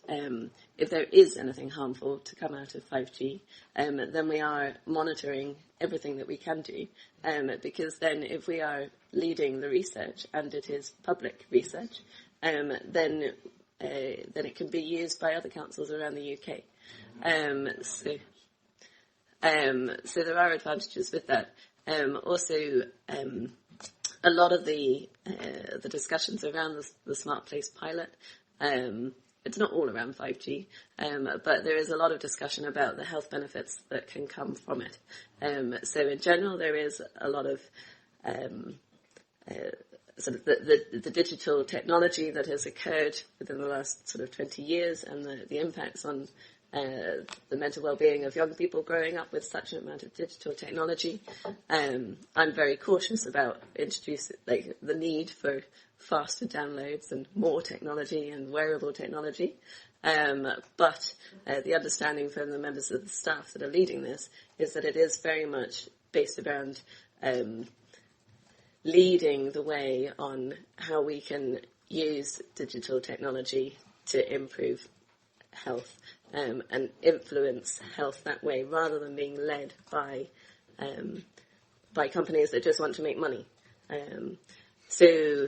if there is anything harmful to come out of 5G, then we are monitoring everything that we can do, because then if we are leading the research and it is public research, then it can be used by other councils around the UK. So there are advantages with that. Also, a lot of the discussions around the Smart Place pilot, it's not all around 5G, but there is a lot of discussion about the health benefits that can come from it. So in general, there is a lot of sort of the digital technology that has occurred within the last sort of 20 years, and the impacts on the mental well-being of young people growing up with such an amount of digital technology. I'm very cautious about introducing the need for faster downloads and more technology and wearable technology. But the understanding from the members of the staff that are leading this is that it is very much based around leading the way on how we can use digital technology to improve health and influence health that way, rather than being led by companies that just want to make money. So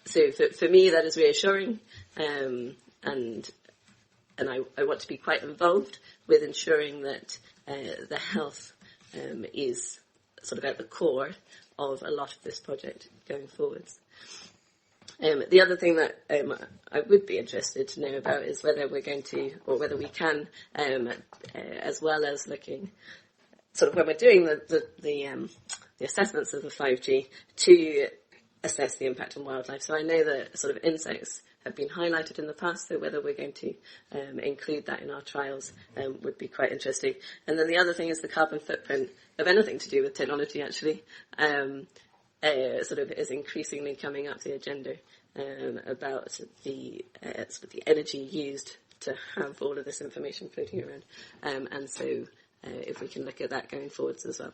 for me, that is reassuring, and I want to be quite involved with ensuring that the health is sort of at the core of a lot of this project going forwards. The other thing that I would be interested to know about is whether we're going to, or whether we can, as well as looking, sort of when we're doing the assessments of the 5G, to assess the impact on wildlife. So I know that sort of insects have been highlighted in the past, so whether we're going to include that in our trials would be quite interesting. And then the other thing is the carbon footprint of anything to do with technology, actually. Sort of is increasingly coming up the agenda about the sort of the energy used to have all of this information floating around, and so if we can look at that going forwards as well.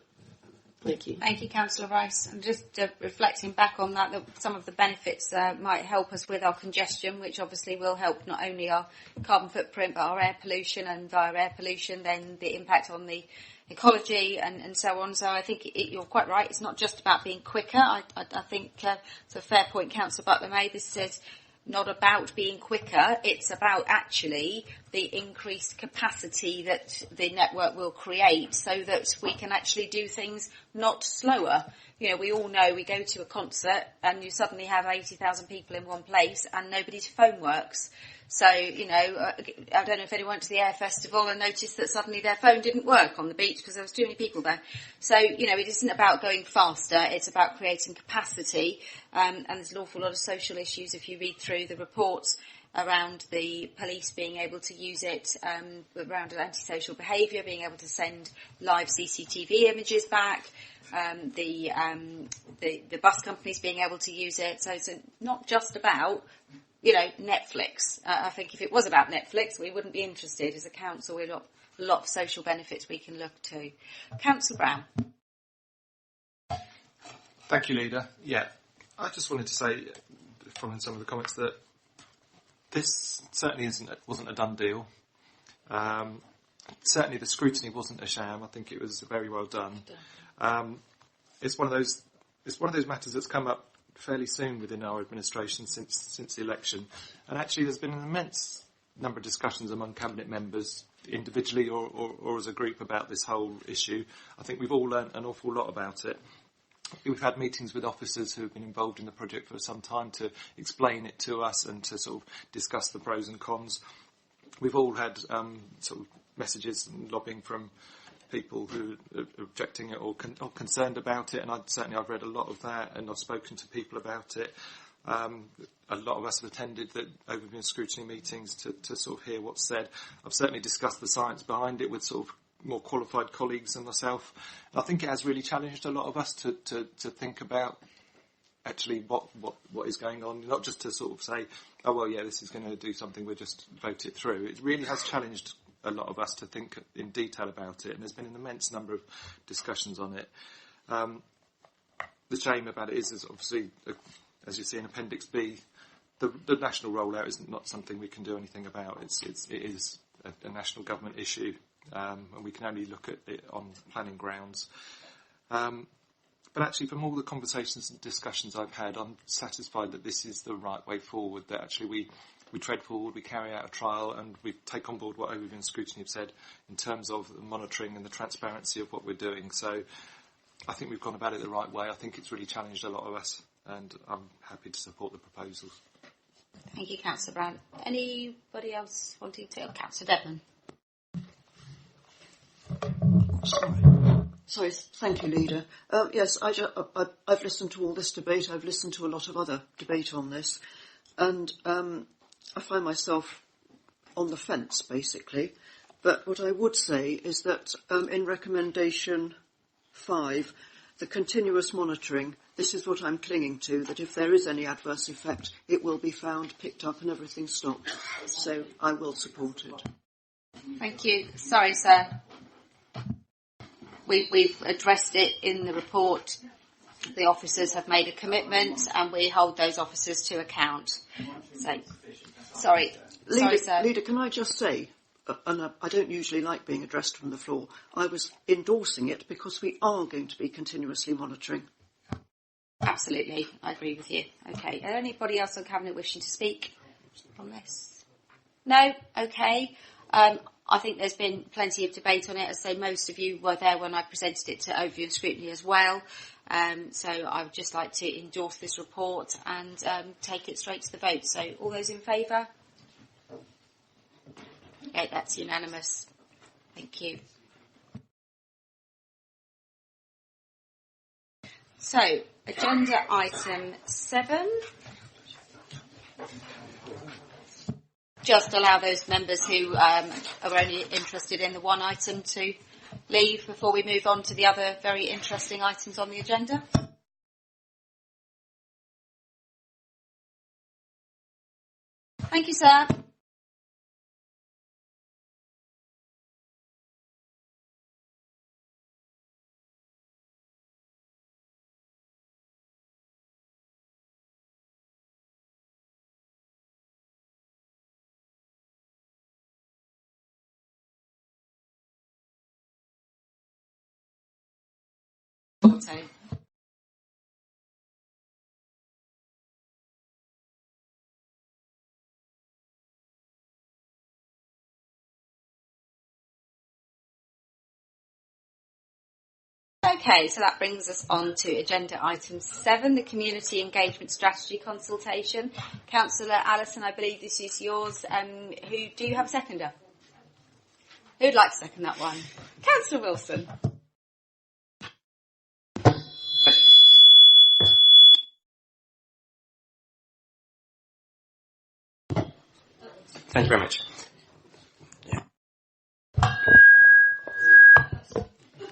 Thank you. Thank you, Councillor Rice. And just reflecting back on that, some of the benefits might help us with our congestion, which obviously will help not only our carbon footprint but our air pollution, and via air pollution then the impact on the ecology and so on. So I think you're quite right. It's not just about being quicker. I think it's a fair point Councillor Butler made. This is not about being quicker. It's about actually the increased capacity that the network will create so that we can actually do things not slower. You know, we all know we go to a concert and you suddenly have 80,000 people in one place and nobody's phone works. So, you know, I don't know if anyone went to the Air Festival and noticed that suddenly their phone didn't work on the beach because there was too many people there. So, you know, it isn't about going faster, it's about creating capacity. And there's an awful lot of social issues if you read through the reports around the police being able to use it, around antisocial behaviour, being able to send live CCTV images back, the bus companies being able to use it. So it's not just about, you know, Netflix. I think if it was about Netflix, we wouldn't be interested. As a council, we're not a lot of social benefits we can look to. Councillor Brown. Thank you, Leader. Yeah, I just wanted to say, following some of the comments, that this certainly wasn't a done deal. Certainly the scrutiny wasn't a sham. I think it was very well done. It's one of those matters that's come up fairly soon within our administration since the election, and actually there's been an immense number of discussions among cabinet members, individually or as a group, about this whole issue. I think we've all learnt an awful lot about it. We've had meetings with officers who have been involved in the project for some time to explain it to us and to sort of discuss the pros and cons. We've all had sort of messages and lobbying from people who are objecting it or concerned about it, and I've read a lot of that, and I've spoken to people about it. A lot of us have attended the overview scrutiny meetings to sort of hear what's said. I've certainly discussed the science behind it with sort of more qualified colleagues than myself. And I think it has really challenged a lot of us to think about actually what is going on, not just to sort of say, oh, well, yeah, this is going to do something, we'll just vote it through. It really has challenged a lot of us to think in detail about it, and there's been an immense number of discussions on it. The shame about it is obviously, as you see in Appendix B, the national rollout is not something we can do anything about. It is a national government issue, and we can only look at it on planning grounds. But actually, from all the conversations and discussions I've had, I'm satisfied that this is the right way forward, that actually we tread forward, we carry out a trial, and we take on board what Overview and Scrutiny have said in terms of the monitoring and the transparency of what we're doing. So I think we've gone about it the right way. I think it's really challenged a lot of us, and I'm happy to support the proposals. Thank you, Councillor Brown. Anybody else wanting to? Councillor Devlin. Sorry, thank you, Leader. Yes, I've listened to all this debate. I've listened to a lot of other debate on this, and I find myself on the fence, basically. But what I would say is that in recommendation 5, the continuous monitoring, this is what I'm clinging to, that if there is any adverse effect, it will be found, picked up, and everything stopped. So I will support it. Thank you. Sorry, sir. We've addressed it in the report. The officers have made a commitment, and we hold those officers to account. So, sorry, sir. Leader, can I just say, and I don't usually like being addressed from the floor, I was endorsing it because we are going to be continuously monitoring. Absolutely, I agree with you. Okay, anybody else on Cabinet wishing to speak on this? No? Okay. I think there's been plenty of debate on it. As I say, most of you were there when I presented it to Overview and Scrutiny as well. So I would just like to endorse this report and take it straight to the vote. So all those in favour? Okay, that's unanimous. Thank you. So, agenda item 7. Just allow those members who are only interested in the one item to leave before we move on to the other very interesting items on the agenda. Thank you, sir. Okay, so that brings us on to agenda item 7, the Community Engagement Strategy Consultation. Councillor Allison, I believe this is yours. Do you have a seconder? Who'd like to second that one? Councillor Wilson. Thank you very much.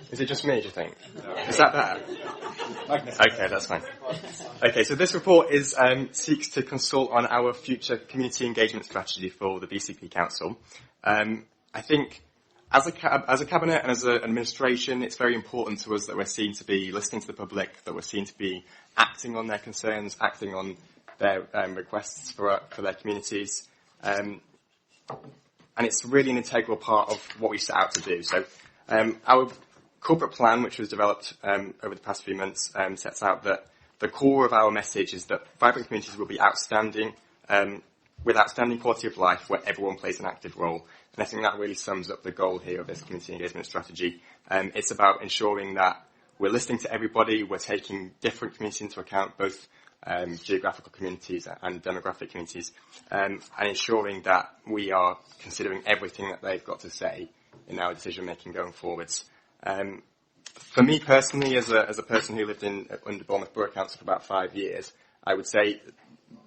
Is it just me, do you think? Is that better? Okay, that's fine. Okay, so this report seeks to consult on our future community engagement strategy for the BCP Council. I think As a cabinet and as an administration, it's very important to us that we're seen to be listening to the public, that we're seen to be acting on their concerns, acting on their requests for their communities. And it's really an integral part of what we set out to do. So our corporate plan, which was developed over the past few months, sets out that the core of our message is that vibrant communities will be outstanding, with outstanding quality of life where everyone plays an active role. And I think that really sums up the goal here of this community engagement strategy. It's about ensuring that we're listening to everybody, we're taking different communities into account, both geographical communities and demographic communities, and ensuring that we are considering everything that they've got to say in our decision making going forwards. For me personally, as a person who lived under Bournemouth Borough Council for about 5 years, I would say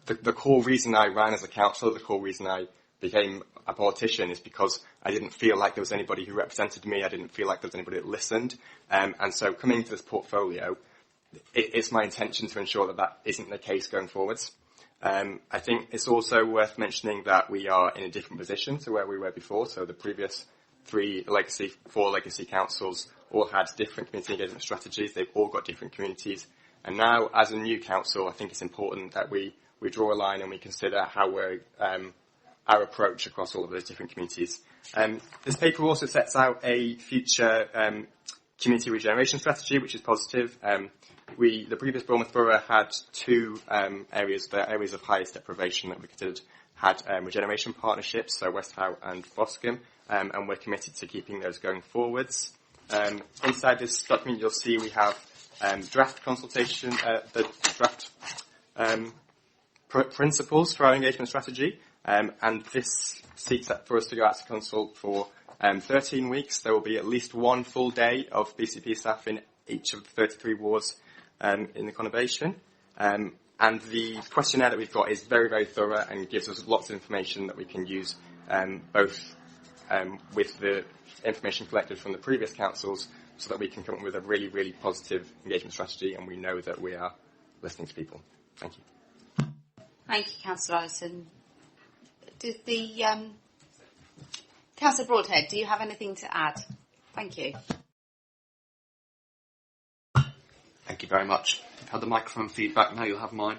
the core reason I ran as a councillor, the core reason I became a politician is because I didn't feel like there was anybody who represented me, I didn't feel like there was anybody that listened, and so coming into this portfolio, it's my intention to ensure that that isn't the case going forwards. I think it's also worth mentioning that we are in a different position to where we were before, so the previous four legacy councils all had different community engagement strategies, they've all got different communities, and now as a new council I think it's important that we draw a line and we consider how we're our approach across all of those different communities. This paper also sets out a future community regeneration strategy, which is positive. The previous Bournemouth Borough had two areas of highest deprivation that we considered had regeneration partnerships, so West Howe and Boscombe, and we're committed to keeping those going forwards. Inside this document you'll see we have draft consultation, the draft principles for our engagement strategy, and this seeks for us to go out to consult for 13 weeks. There will be at least one full day of BCP staff in each of the 33 wards in the conurbation. And the questionnaire that we've got is very, very thorough and gives us lots of information that we can use, both with the information collected from the previous councils, so that we can come up with a really, really positive engagement strategy, and we know that we are listening to people. Thank you. Thank you, Councillor Allison. Did the Councillor Broadhead, do you have anything to add? Thank you. Thank you very much. You've had the microphone feedback, now you'll have mine.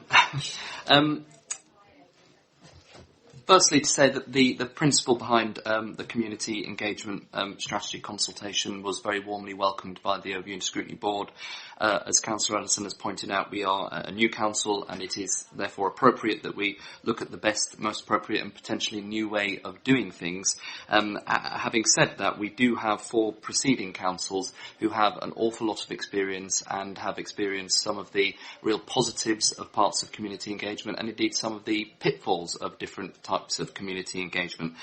Firstly, to say that the principle behind the community engagement strategy consultation was very warmly welcomed by the Overview Scrutiny Board. As Councillor Ellison has pointed out, we are a new council, and it is therefore appropriate that we look at the best, most appropriate and potentially new way of doing things. Having said that, we do have 4 preceding councils who have an awful lot of experience and have experienced some of the real positives of parts of community engagement, and indeed some of the pitfalls of different types of community engagement.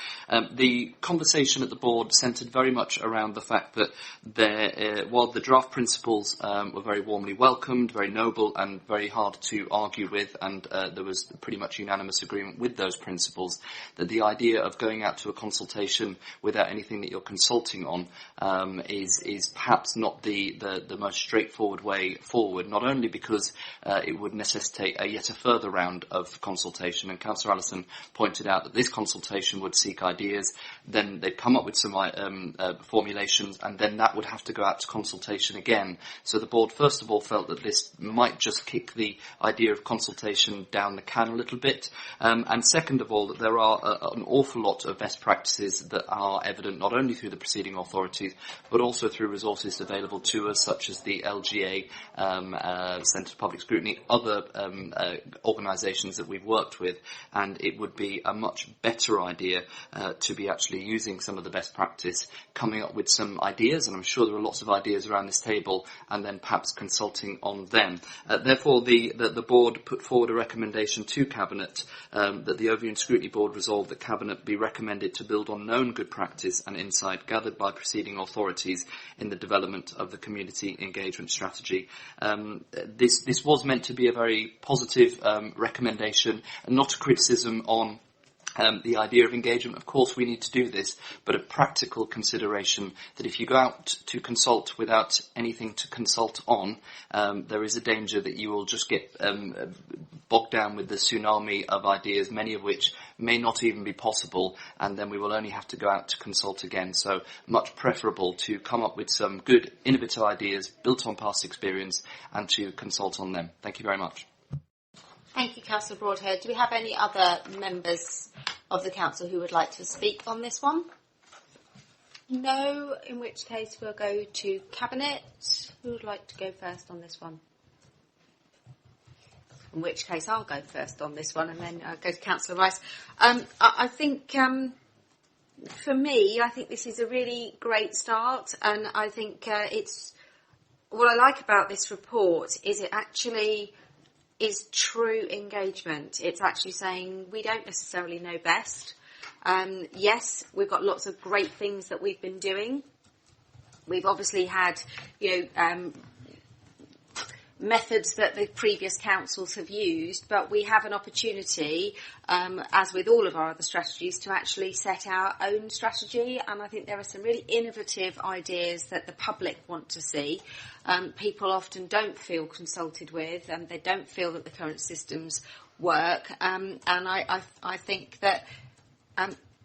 The conversation at the board centred very much around the fact that while the draft principles were very warmly welcomed, very noble and very hard to argue with, and there was pretty much unanimous agreement with those principles, that the idea of going out to a consultation without anything that you're consulting on is perhaps not the most straightforward way forward, not only because it would necessitate yet a further round of consultation, and Councillor Allison pointed out that this consultation would seek ideas, then they'd come up with some formulations, and then that would have to go out to consultation again. So the board first of all felt that this might just kick the idea of consultation down the can a little bit, and second of all that there are an awful lot of best practices that are evident not only through the preceding authorities but also through resources available to us, such as the LGA, Centre for Public Scrutiny, other organisations that we've worked with, and it would be a much better idea to be actually using some of the best practice, coming up with some ideas, and I'm sure there are lots of ideas around this table, and then perhaps consulting on them. Therefore, the board put forward a recommendation to Cabinet that the Overview and Scrutiny Board resolve that Cabinet be recommended to build on known good practice and insight gathered by preceding authorities in the development of the community engagement strategy. This was meant to be a very positive recommendation, and not a criticism on the idea of engagement. Of course, we need to do this, but a practical consideration that if you go out to consult without anything to consult on, there is a danger that you will just get bogged down with the tsunami of ideas, many of which may not even be possible, and then we will only have to go out to consult again. So much preferable to come up with some good, innovative ideas built on past experience and to consult on them. Thank you very much. Thank you, Councillor Broadhead. Do we have any other members of the council who would like to speak on this one? No, in which case we'll go to Cabinet. Who would like to go first on this one? In which case I'll go first on this one and then I'll go to Councillor Rice. I think, for me, I think this is a really great start, and I think it's what I like about this report is it actually is true engagement. It's actually saying we don't necessarily know best. Yes, we've got lots of great things that we've been doing. We've obviously had, methods that the previous councils have used, but we have an opportunity, as with all of our other strategies, to actually set our own strategy. And I think there are some really innovative ideas that the public want to see. People often don't feel consulted with, and they don't feel that the current systems work. And I think that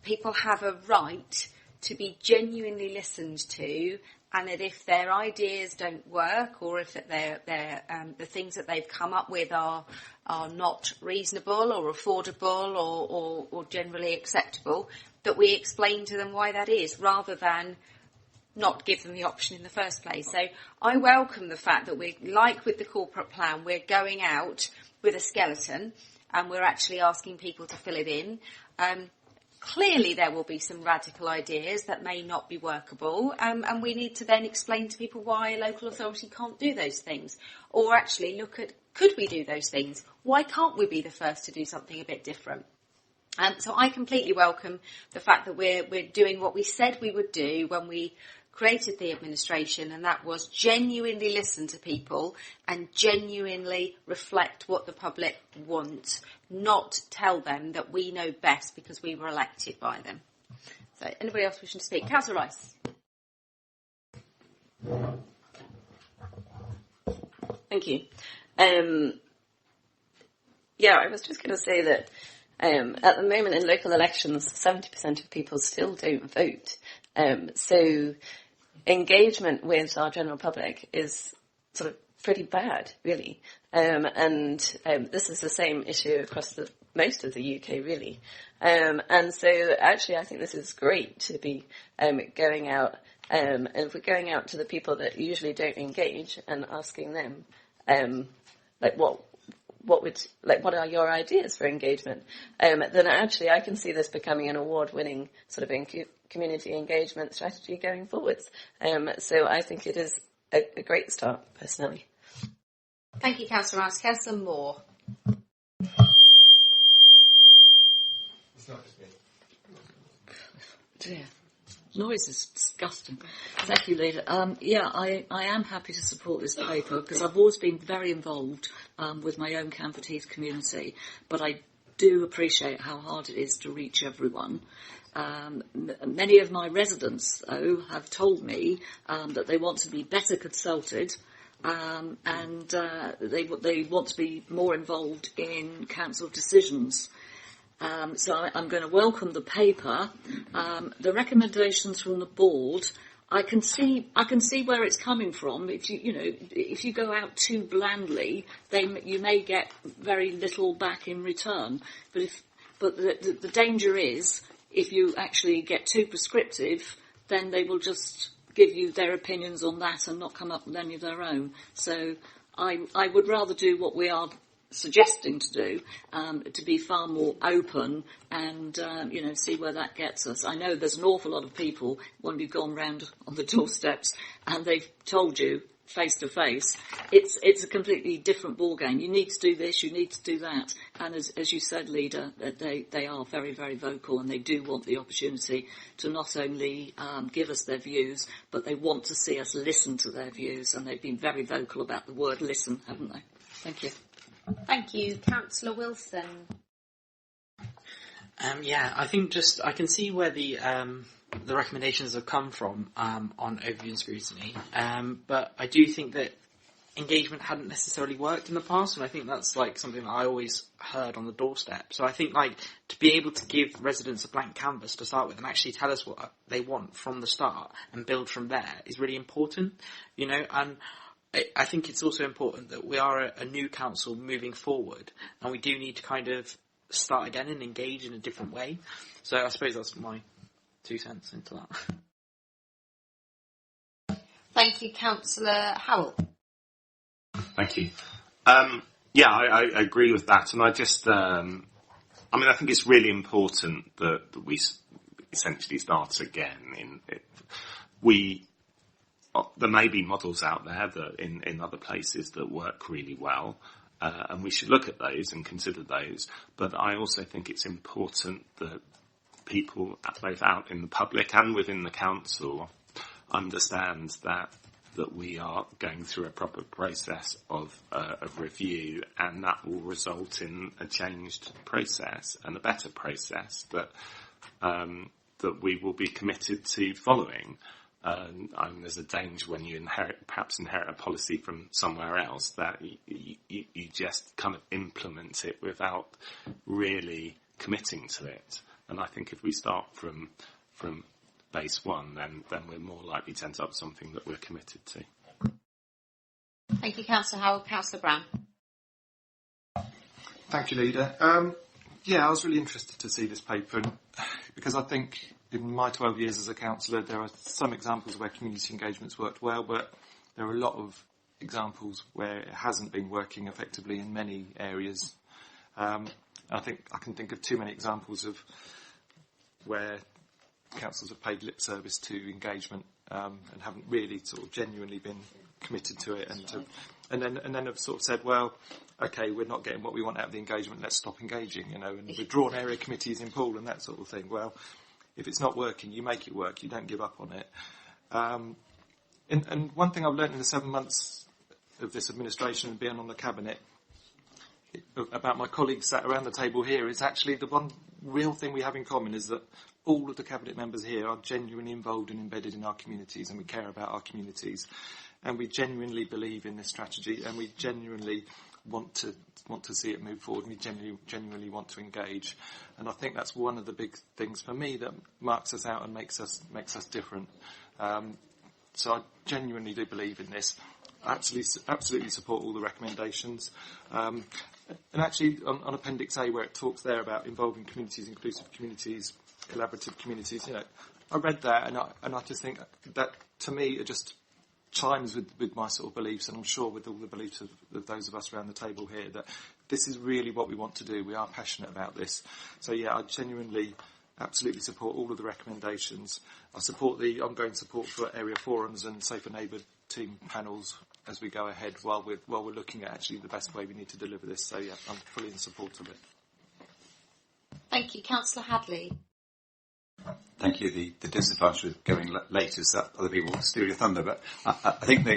people have a right to be genuinely listened to, and that if their ideas don't work, or if the things that they've come up with are not reasonable or affordable or generally acceptable, that we explain to them why that is, rather than not give them the option in the first place. So I welcome the fact that we're, like with the corporate plan, we're going out with a skeleton and we're actually asking people to fill it in. Clearly there will be some radical ideas that may not be workable, and we need to then explain to people why a local authority can't do those things. Or actually look at, could we do those things? Why can't we be the first to do something a bit different? So I completely welcome the fact that we're doing what we said we would do when we created the administration, and that was genuinely listen to people and genuinely reflect what the public want, not tell them that we know best because we were elected by them. So anybody else wishing to speak? Councillor Rice. Thank you. I was just going to say that at the moment in local elections, 70% of people still don't vote. So engagement with our general public is sort of pretty bad, really. And this is the same issue across most of the UK, really. And so actually I think this is great to be going out, and if we're going out to the people that usually don't engage and asking them, what are your ideas for engagement? Then actually I can see this becoming an award-winning sort of community engagement strategy going forwards. So I think it is a great start, personally. Thank you, Councillor Rice. Councillor Moore. Dear. Noise is disgusting. Thank you, Leader. I am happy to support this paper because I've always been very involved with my own Camford Heath community, but I do appreciate how hard it is to reach everyone. Many of my residents, though, have told me that they want to be better consulted and they want to be more involved in council decisions. So I'm going to welcome the paper. The recommendations from the board, I can see where it's coming from. If you go out too blandly, you may get very little back in return. But the danger is, if you actually get too prescriptive, then they will just give you their opinions on that and not come up with any of their own. So I would rather do what we are suggesting to do, to be far more open and, see where that gets us. I know there's an awful lot of people, when we've gone round on the doorsteps and they've told you face to face, it's a completely different ballgame. You need to do this, you need to do that. And as you said, Leader, they are very, very vocal, and they do want the opportunity to not only give us their views, but they want to see us listen to their views. And they've been very vocal about the word listen, haven't they? Thank you. Thank you. Councillor Wilson. I think I can see where the recommendations have come from on overview and scrutiny, but I do think that engagement hadn't necessarily worked in the past, and I think that's something that I always heard on the doorstep. So I think to be able to give residents a blank canvas to start with and actually tell us what they want from the start and build from there is really important, and I think it's also important that we are a new council moving forward, and we do need to kind of start again and engage in a different way. So I suppose that's my 2 cents into that. Thank you, Councillor Howell. Thank you. I agree with that, and I just, I think it's really important that we essentially start again. There may be models out there that in other places that work really well, and we should look at those and consider those. But I also think it's important that people, both out in the public and within the council, understand that we are going through a proper process of review, and that will result in a changed process and a better process that we will be committed to following. There's a danger when you perhaps inherit a policy from somewhere else that you just kind of implement it without really committing to it. And I think if we start from base one, then we're more likely to end up something that we're committed to. Thank you, Councillor Howell. Councillor Brown. Thank you, Leader. I was really interested to see this paper because I think in my 12 years as a councillor, there are some examples where community engagement's worked well, but there are a lot of examples where it hasn't been working effectively in many areas. I think I can think of too many examples of where councils have paid lip service to engagement and haven't really sort of genuinely been committed to it, and then have sort of said, well, okay, we're not getting what we want out of the engagement, let's stop engaging, and we've drawn area committees in pool and that sort of thing. Well, if it's not working, you make it work, you don't give up on it. And one thing I've learned in the 7 months of this administration and being on the Cabinet about my colleagues sat around the table here is actually the one real thing we have in common is that all of the Cabinet members here are genuinely involved and embedded in our communities, and we care about our communities, and we genuinely believe in this strategy, and we genuinely want to see it move forward, and we genuinely want to engage. And I think that's one of the big things for me that marks us out and makes us different. So I genuinely do believe in this. I absolutely support all the recommendations. And actually, on Appendix A, where it talks there about involving communities, inclusive communities, collaborative communities, I read that and I just think that, to me, it just chimes with my sort of beliefs, and I'm sure with all the beliefs of those of us around the table here, that this is really what we want to do. We are passionate about this. So, I genuinely, absolutely support all of the recommendations. I support the ongoing support for area forums and Safer Neighbour team panels as we go ahead while we're looking at actually the best way we need to deliver this. So, I'm fully in support of it. Thank you. Councillor Hadley. Thank you. The disadvantage with going late is that other people will steal your thunder. But I think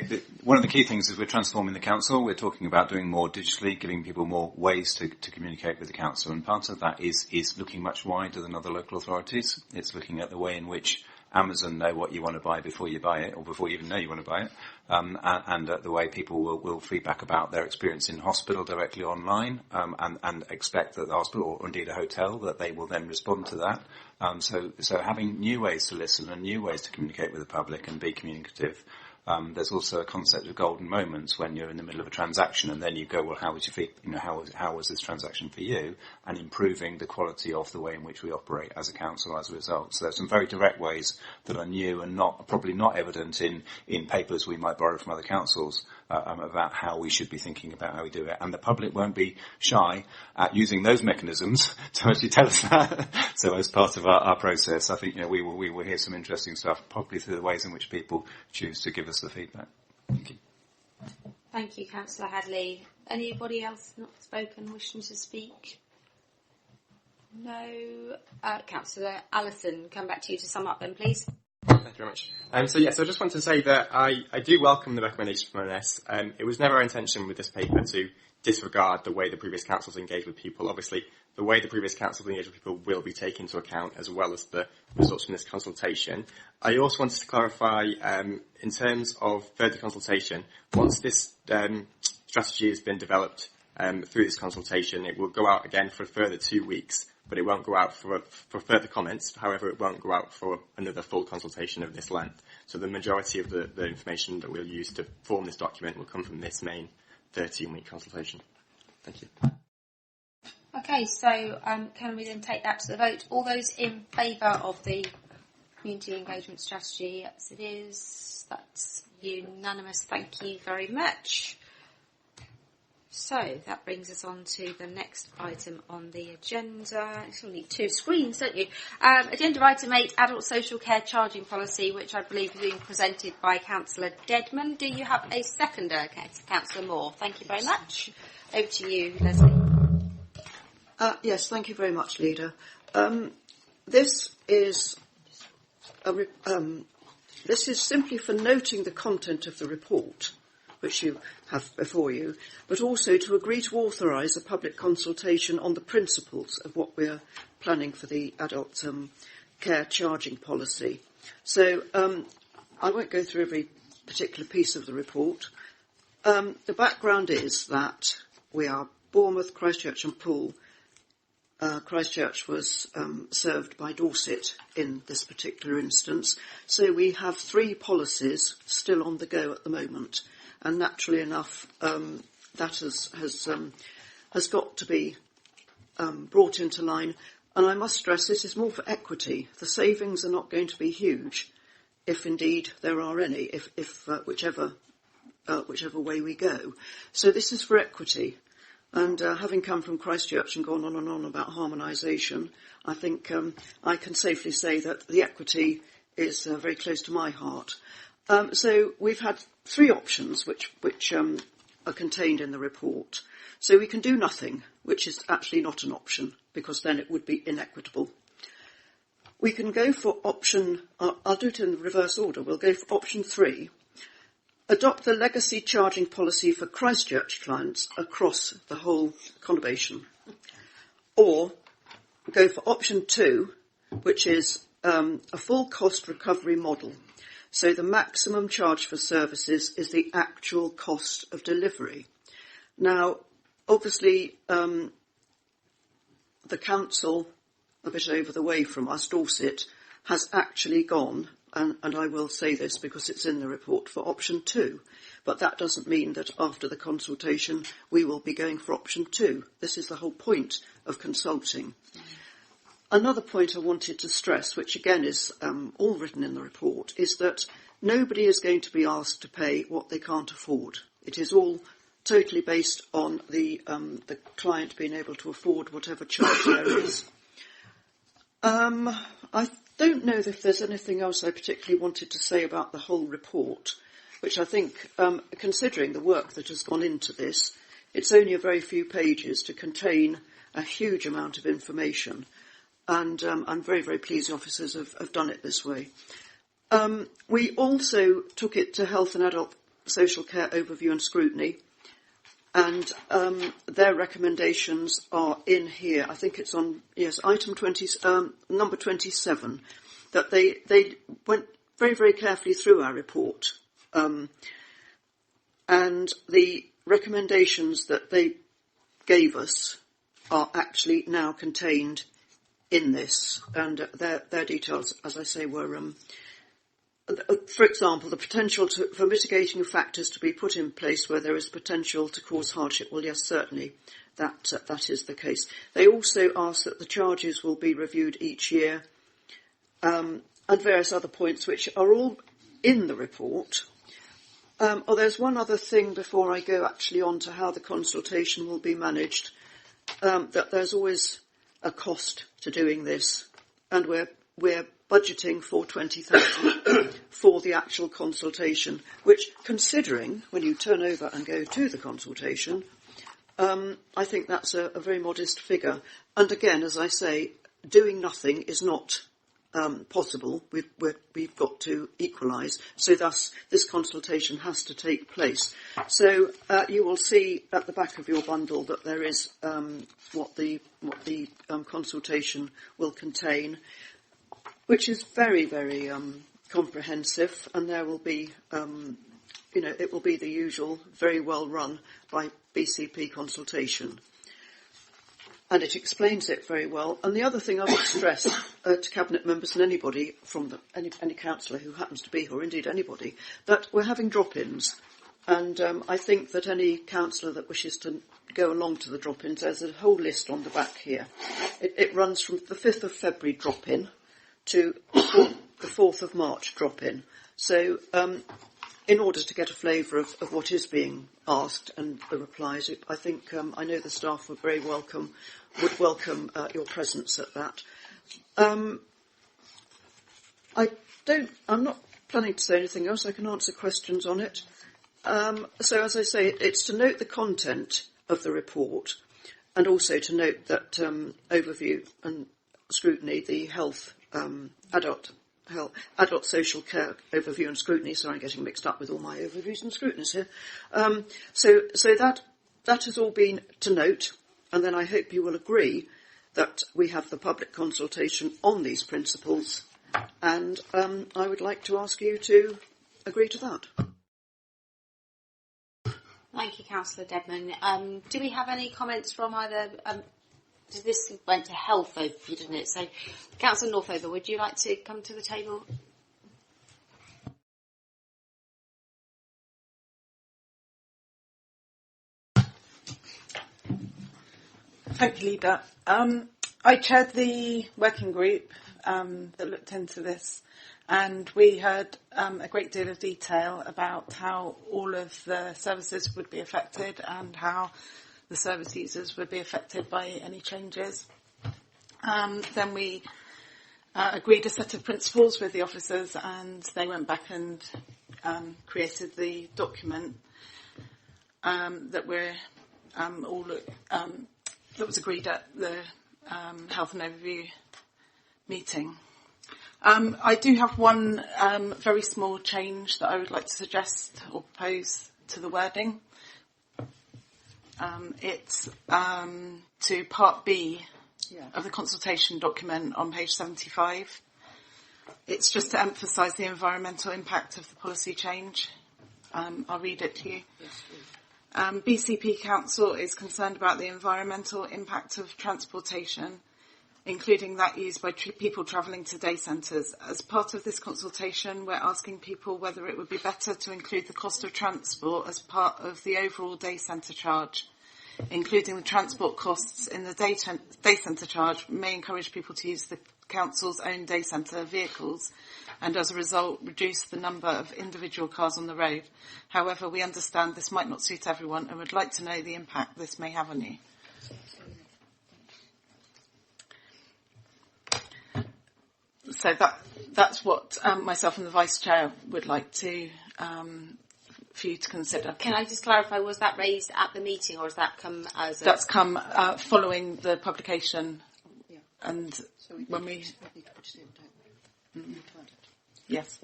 one of the key things is we're transforming the council. We're talking about doing more digitally, giving people more ways to communicate with the council. And part of that is looking much wider than other local authorities. It's looking at the way in which Amazon know what you want to buy before you buy it, or before you even know you want to buy it, and the way people will feedback about their experience in hospital directly online, and expect that the hospital, or indeed a hotel, that they will then respond to that. So having new ways to listen and new ways to communicate with the public and be communicative. There's also a concept of golden moments when you're in the middle of a transaction and then you go, well, how was your feed, how was this transaction for you? And improving the quality of the way in which we operate as a council as a result. So there's some very direct ways that are new and probably not evident in papers we might borrow from other councils about how we should be thinking about how we do it. And the public won't be shy at using those mechanisms to actually tell us that. So as part of our process, I think we will hear some interesting stuff, probably through the ways in which people choose to give us the feedback. Thank you. Thank you, Councillor Hadley. Anybody else not spoken wishing to speak? No. Councillor Allison, come back to you to sum up then, please. Thank you very much. So I just want to say that I do welcome the recommendation from ONS. It was never our intention with this paper to disregard the way the previous councils engage with people. Obviously, the way the previous councils engage with people will be taken into account, as well as the results from this consultation. I also wanted to clarify, in terms of further consultation, once this strategy has been developed through this consultation, it will go out again for a further 2 weeks, but it won't go out for further comments. However, it won't go out for another full consultation of this length. So the majority of the information that we'll use to form this document will come from this main 13-week consultation. Thank you. Okay, so can we then take that to the vote? All those in favour of the community engagement strategy? Yes, it is. That's unanimous. Thank you very much. So that brings us on to the next item on the agenda. You still need 2 screens, don't you? Agenda item 8, adult social care charging policy, which I believe is being presented by Councillor Deadman. Do you have a seconder, Councillor Moore? Thank you very much. Over to you, Leslie. Yes, thank you very much, Leader. This is simply for noting the content of the report, which you have before you, but also to agree to authorise a public consultation on the principles of what we're planning for the adult care charging policy. So I won't go through every particular piece of the report. The background is that we are Bournemouth, Christchurch and Poole. Christchurch was served by Dorset in this particular instance. So we have 3 policies still on the go at the moment. And naturally enough, that has got to be brought into line. And I must stress this is more for equity. The savings are not going to be huge, if indeed there are any, whichever way we go. So this is for equity. And having come from Christchurch and gone on and on about harmonisation, I think I can safely say that the equity is very close to my heart. So we've had 3 options which are contained in the report. So we can do nothing, which is actually not an option, because then it would be inequitable. We can go for option, I'll do it in the reverse order, we'll go for option 3, adopt the legacy charging policy for Christchurch clients across the whole conurbation. Or go for option 2, which is a full cost recovery model. So the maximum charge for services is the actual cost of delivery. Now, obviously, the council, a bit over the way from us, Dorset, has actually gone, and I will say this because it's in the report, for option 2. But that doesn't mean that after the consultation we will be going for option 2. This is the whole point of consulting. Another point I wanted to stress, which again is all written in the report, is that nobody is going to be asked to pay what they can't afford. It is all totally based on the client being able to afford whatever charge there is. I don't know if there's anything else I particularly wanted to say about the whole report, which I think, considering the work that has gone into this, it's only a very few pages to contain a huge amount of information. And I'm very, very pleased the officers have done it this way. We also took it to Health and Adult Social Care Overview and Scrutiny, and their recommendations are in here. I think it's on, item 20, number 27, that they went very, very carefully through our report. And the recommendations that they gave us are actually now contained in this, and their details, as I say, were, for example, the potential for mitigating factors to be put in place where there is potential to cause hardship. Well, yes, certainly, that is the case. They also ask that the charges will be reviewed each year, and various other points which are all in the report. There's one other thing before I go actually on to how the consultation will be managed, that there's always a cost to doing this, and we're budgeting for 20,000 for the actual consultation, which, considering when you turn over and go to the consultation, I think that's a very modest figure. And again, as I say, doing nothing is not possible, we've got to equalise. So thus, this consultation has to take place. So you will see at the back of your bundle that there is what the consultation will contain, which is very, very comprehensive, and there will be, it will be the usual, very well run by BCP consultation. And it explains it very well. And the other thing I would stress to Cabinet members and anybody from any councillor who happens to be here, or indeed anybody, that we're having drop-ins. And I think that any councillor that wishes to go along to the drop-ins, there's a whole list on the back here. It runs from the 5th of February drop-in to the 4th of March drop-in. So in order to get a flavour of what is being asked and the replies, I think I know the staff would welcome your presence at that. I'm not planning to say anything else. I can answer questions on it. So as I say, it's to note the content of the report, and also to note that overview and scrutiny, the health, adult social care overview and scrutiny. Sorry, I'm getting mixed up with all my overviews and scrutinies here. So that has all been to note, and then I hope you will agree that we have the public consultation on these principles, and I would like to ask you to agree to that. Thank you, Councillor Dedman. Do we have any comments from either? This went to health overview, didn't it? So, Councillor Northover, would you like to come to the table? Thank you, Leader. I chaired the working group that looked into this, and we heard a great deal of detail about how all of the services would be affected and how the service users would be affected by any changes. Then we agreed a set of principles with the officers, and they went back and created the document that we're that was agreed at the Health and Overview meeting. I do have one very small change that I would like to suggest or propose to the wording. It's to Part B of the consultation document on page 75. It's just to emphasise the environmental impact of the policy change. I'll read it to you. BCP Council is concerned about the environmental impact of transportation, including that used by people travelling to day centres. As part of this consultation, we're asking people whether it would be better to include the cost of transport as part of the overall day centre charge. Including the transport costs in the day centre charge may encourage people to use the Council's own day centre vehicles and as a result reduce the number of individual cars on the road. However, we understand this might not suit everyone and would like to know the impact this may have on you. So that's what myself and the Vice Chair would like to for you to consider. Can I just clarify, was that raised at the meeting or has that come as a... That's come following the publication. Yeah. And so when we... Yes.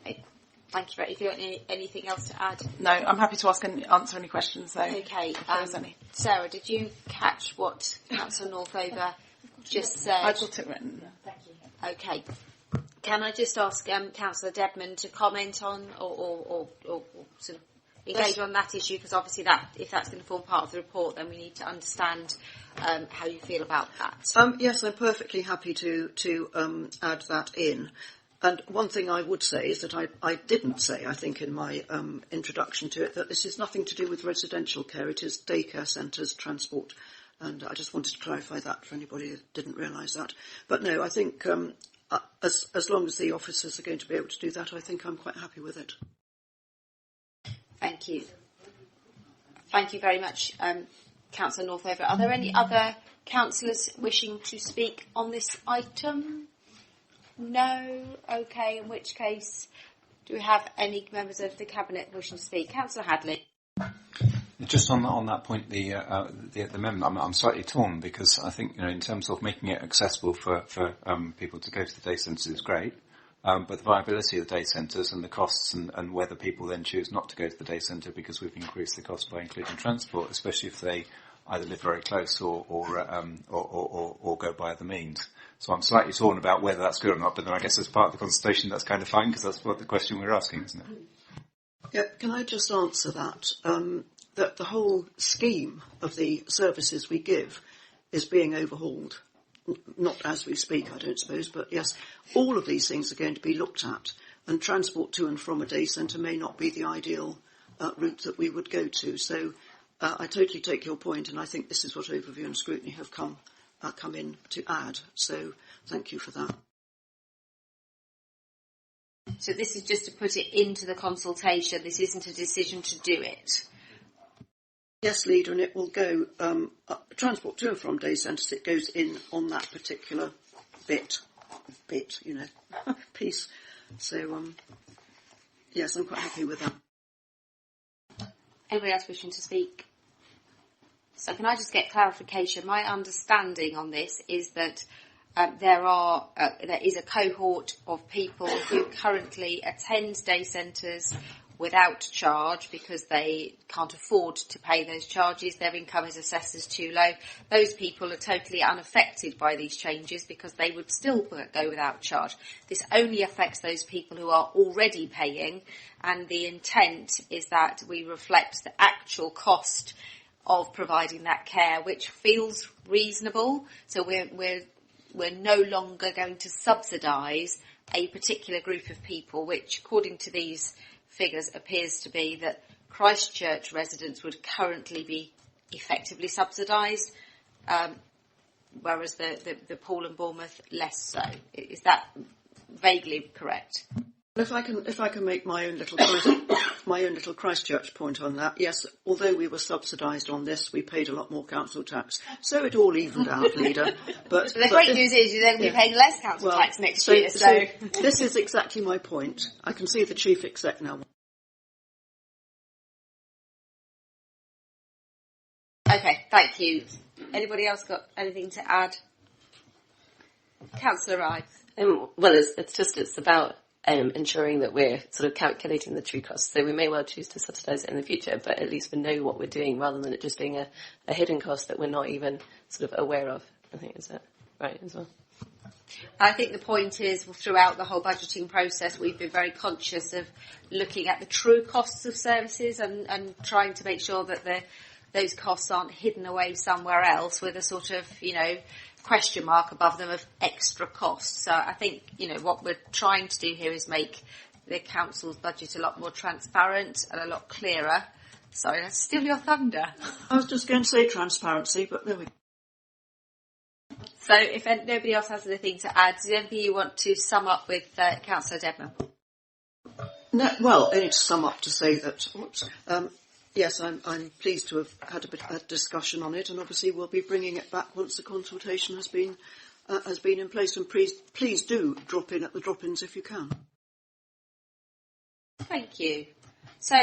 Okay. Thank you very much. If you got anything else to add? No, I'm happy to answer any questions though. Okay. If there is any. Sarah, did you catch what Councillor Northover just said? I've got it written. Thank you. Okay. Can I just ask Councillor Dedman to comment on or sort of engage on that issue? Because obviously if that's going to form part of the report, then we need to understand how you feel about that. Yes, I'm perfectly happy to add that in. And one thing I would say is that I didn't say, I think, in my introduction to it, that this is nothing to do with residential care. It is daycare centres, transport. And I just wanted to clarify that for anybody who didn't realise that. But no, I think... As long as the officers are going to be able to do that, I think I'm quite happy with it. Thank you. Thank you very much, Councillor Northover. Are there any other councillors wishing to speak on this item? No? Okay, in which case, do we have any members of the Cabinet wishing to speak? Councillor Hadley. Just on that point, the amendment, I'm slightly torn because I think, in terms of making it accessible for people to go to the day centres is great, but the viability of the day centres and the costs and whether people then choose not to go to the day centre because we've increased the cost by including transport, especially if they either live very close or go by other means. So I'm slightly torn about whether that's good or not, but then I guess as part of the consultation that's kind of fine because that's what the question we're asking, isn't it? Yeah, can I just answer that? That the whole scheme of the services we give is being overhauled. Not as we speak, I don't suppose, but yes, all of these things are going to be looked at, and transport to and from a day centre may not be the ideal route that we would go to. So I totally take your point, and I think this is what Overview and Scrutiny have come in to add. So thank you for that. So this is just to put it into the consultation. This isn't a decision to do it. Yes, Leader, and it will go, transport to and from day centres, it goes in on that particular bit, piece. So, yes, I'm quite happy with that. Anybody else wishing to speak? So can I just get clarification? My understanding on this is that there is a cohort of people who currently attend day centres without charge because they can't afford to pay those charges. Their income is assessed as too low. Those people are totally unaffected by these changes because they would still go without charge. This only affects those people who are already paying, and the intent is that we reflect the actual cost of providing that care, which feels reasonable. So we're no longer going to subsidise a particular group of people, which, according to these figures, appears to be that Christchurch residents would currently be effectively subsidised, whereas the Poole and Bournemouth less so. Is that vaguely correct? If I can make my own little Christchurch point on that, yes, although we were subsidised on this, we paid a lot more council tax, so it all evened out, Leader. But the great news is you're going to be paying less council tax next year. So this is exactly my point. I can see the chief exec now. Okay, thank you. Anybody else got anything to add? Councillor Wright. Well, it's about ensuring that we're sort of calculating the true costs. So we may well choose to subsidise it in the future, but at least we know what we're doing rather than it just being a hidden cost that we're not even sort of aware of. I think is that right as well. I think the point is, throughout the whole budgeting process, we've been very conscious of looking at the true costs of services and trying to make sure that those costs aren't hidden away somewhere else with a sort of, question mark above them of extra costs. So I think, what we're trying to do here is make the council's budget a lot more transparent and a lot clearer. Sorry, that's still your thunder. I was just going to say transparency, but there we go. So if nobody else has anything to add, is there anything you want to sum up with Councillor Dedman? No, well, only to sum up to say that, yes, I'm pleased to have had a discussion on it, and obviously we'll be bringing it back once the consultation has been in place. And please do drop in at the drop-ins if you can. Thank you. So,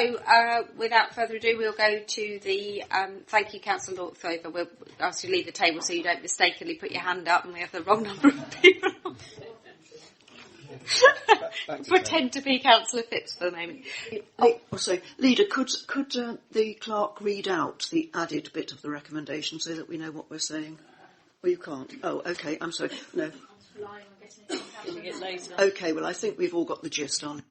without further ado, we'll go to the thank you, Councillor Northover. We'll ask you to leave the table so you don't mistakenly put your hand up and we have the wrong number of people. Pretend to be Councillor Phipps for the moment. So, Leader, could the clerk read out the added bit of the recommendation so that we know what we're saying? Well, you can't. Oh, okay. I'm sorry. No. Okay. Well, I think we've all got the gist on.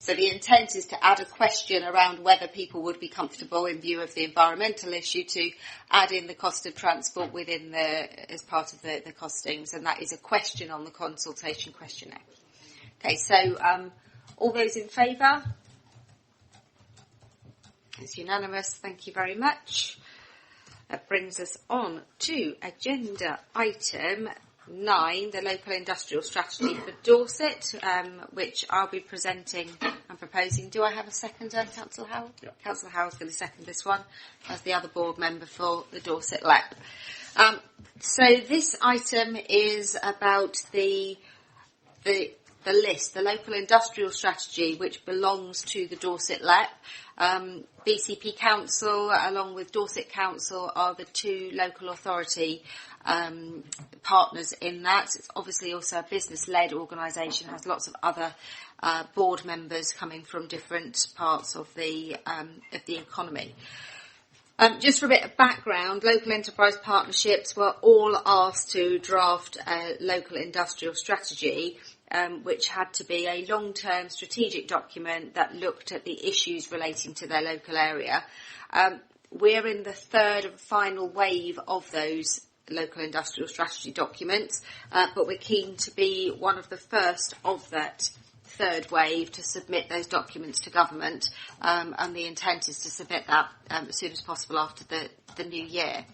So the intent is to add a question around whether people would be comfortable, in view of the environmental issue, to add in the cost of transport within as part of the costings, and that is a question on the consultation questionnaire. Okay, so all those in favour? It's unanimous. Thank you very much. That brings us on to agenda item 9, the local industrial strategy for Dorset, which I'll be presenting and proposing. Do I have a seconder, Councillor Howell? Yeah. Councillor Howell's going to second this one as the other board member for the Dorset LEP. So this item is about the list, the local industrial strategy, which belongs to the Dorset LEP. BCP Council, along with Dorset Council, are the two local authority partners in that. It's obviously also a business-led organisation, has lots of other board members coming from different parts of the economy. Just for a bit of background, local enterprise partnerships were all asked to draft a local industrial strategy, which had to be a long-term strategic document that looked at the issues relating to their local area. We're in the third and final wave of those local industrial strategy documents, but we're keen to be one of the first of that third wave to submit those documents to government, and the intent is to submit that as soon as possible after the new year.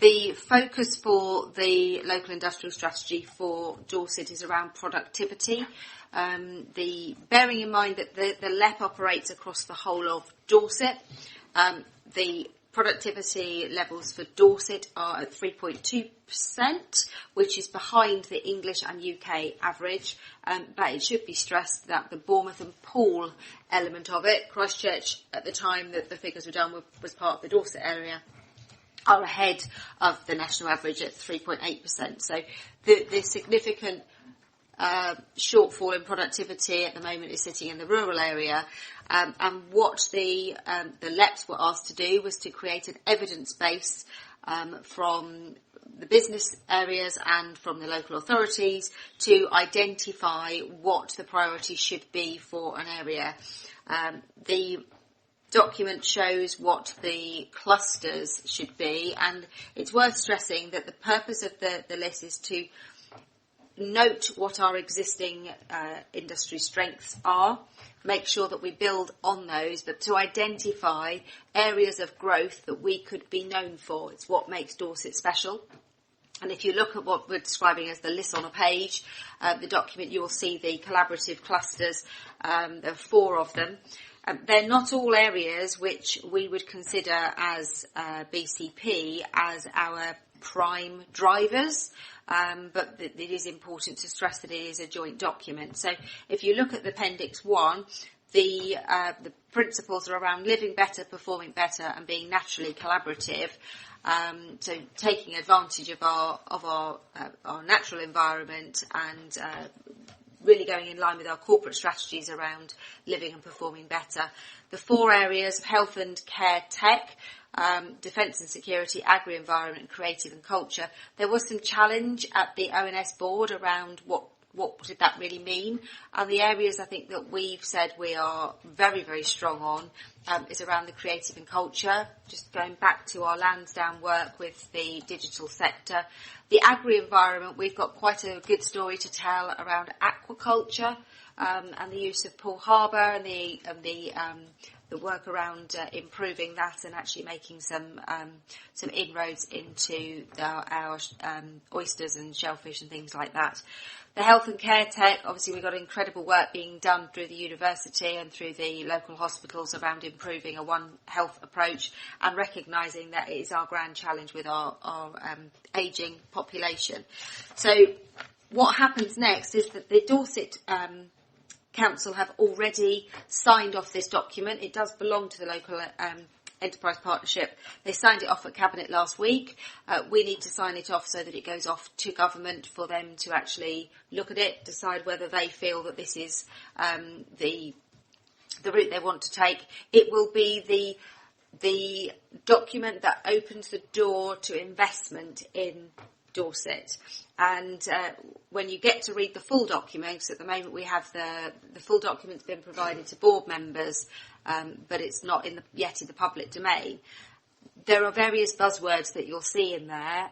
The focus for the local industrial strategy for Dorset is around productivity. Bearing in mind that the LEP operates across the whole of Dorset, the productivity levels for Dorset are at 3.2%, which is behind the English and UK average. But it should be stressed that the Bournemouth and Poole element of it, Christchurch at the time that the figures were done was part of the Dorset area, are ahead of the national average at 3.8%. So the significant shortfall in productivity at the moment is sitting in the rural area. And what the LEPs were asked to do was to create an evidence base from the business areas and from the local authorities to identify what the priorities should be for an area. The document shows what the clusters should be, and it's worth stressing that the purpose of the list is to note what our existing industry strengths are, make sure that we build on those, but to identify areas of growth that we could be known for. It's what makes Dorset special. And if you look at what we're describing as the list on a page, the document, you will see the collaborative clusters. There are 4 of them. They're not all areas which we would consider as BCP as our prime drivers, but it is important to stress that it is a joint document. So if you look at the Appendix 1, the principles are around living better, performing better, and being naturally collaborative. So taking advantage of our natural environment and really going in line with our corporate strategies around living and performing better. The 4 areas of health and care tech, defence and security, agri-environment, creative and culture. There was some challenge at the ONS board around what did that really mean. And the areas I think that we've said we are very, very strong on is around the creative and culture, just going back to our Lansdowne work with the digital sector. The agri-environment, we've got quite a good story to tell around aquaculture and the use of Poole Harbour and the work around improving that and actually making some inroads into our oysters and shellfish and things like that. The health and care tech, obviously we've got incredible work being done through the university and through the local hospitals around improving a One Health approach and recognising that it is our grand challenge with our ageing population. So what happens next is that the Dorset Council have already signed off this document. It does belong to the local enterprise partnership. They signed it off at Cabinet last week. We need to sign it off so that it goes off to government for them to actually look at it, decide whether they feel that this is the route they want to take. It will be the document that opens the door to investment in Dorset. And when you get to read the full documents, at the moment we have the full document's been provided to board members, but it's not yet in the public domain. There are various buzzwords that you'll see in there.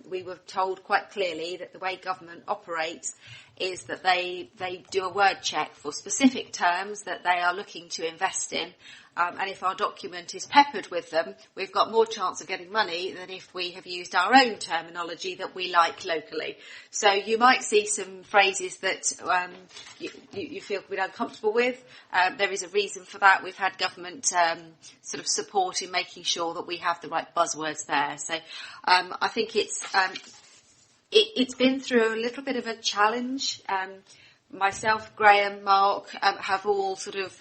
We were told quite clearly that the way government operates is that they do a word check for specific terms that they are looking to invest in. And if our document is peppered with them, we've got more chance of getting money than if we have used our own terminology that we like locally. So you might see some phrases that you feel a bit uncomfortable with. There is a reason for that. We've had government sort of support in making sure that we have the right buzzwords there. So I think it's been through a little bit of a challenge. myself, Graham, Mark, have all sort of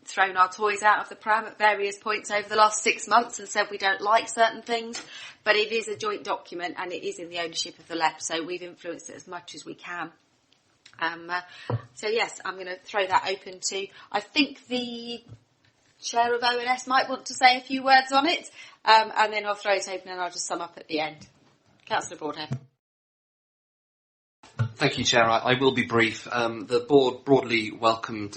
thrown our toys out of the pram at various points over the last 6 months and said we don't like certain things, but it is a joint document and it is in the ownership of the LEP, so we've influenced it as much as we can. So yes, I'm going to throw that open to, I think the Chair of ONS might want to say a few words on it, and then I'll throw it open and I'll just sum up at the end. Councillor Broadhead. Thank you, Chair. I will be brief. The board broadly welcomed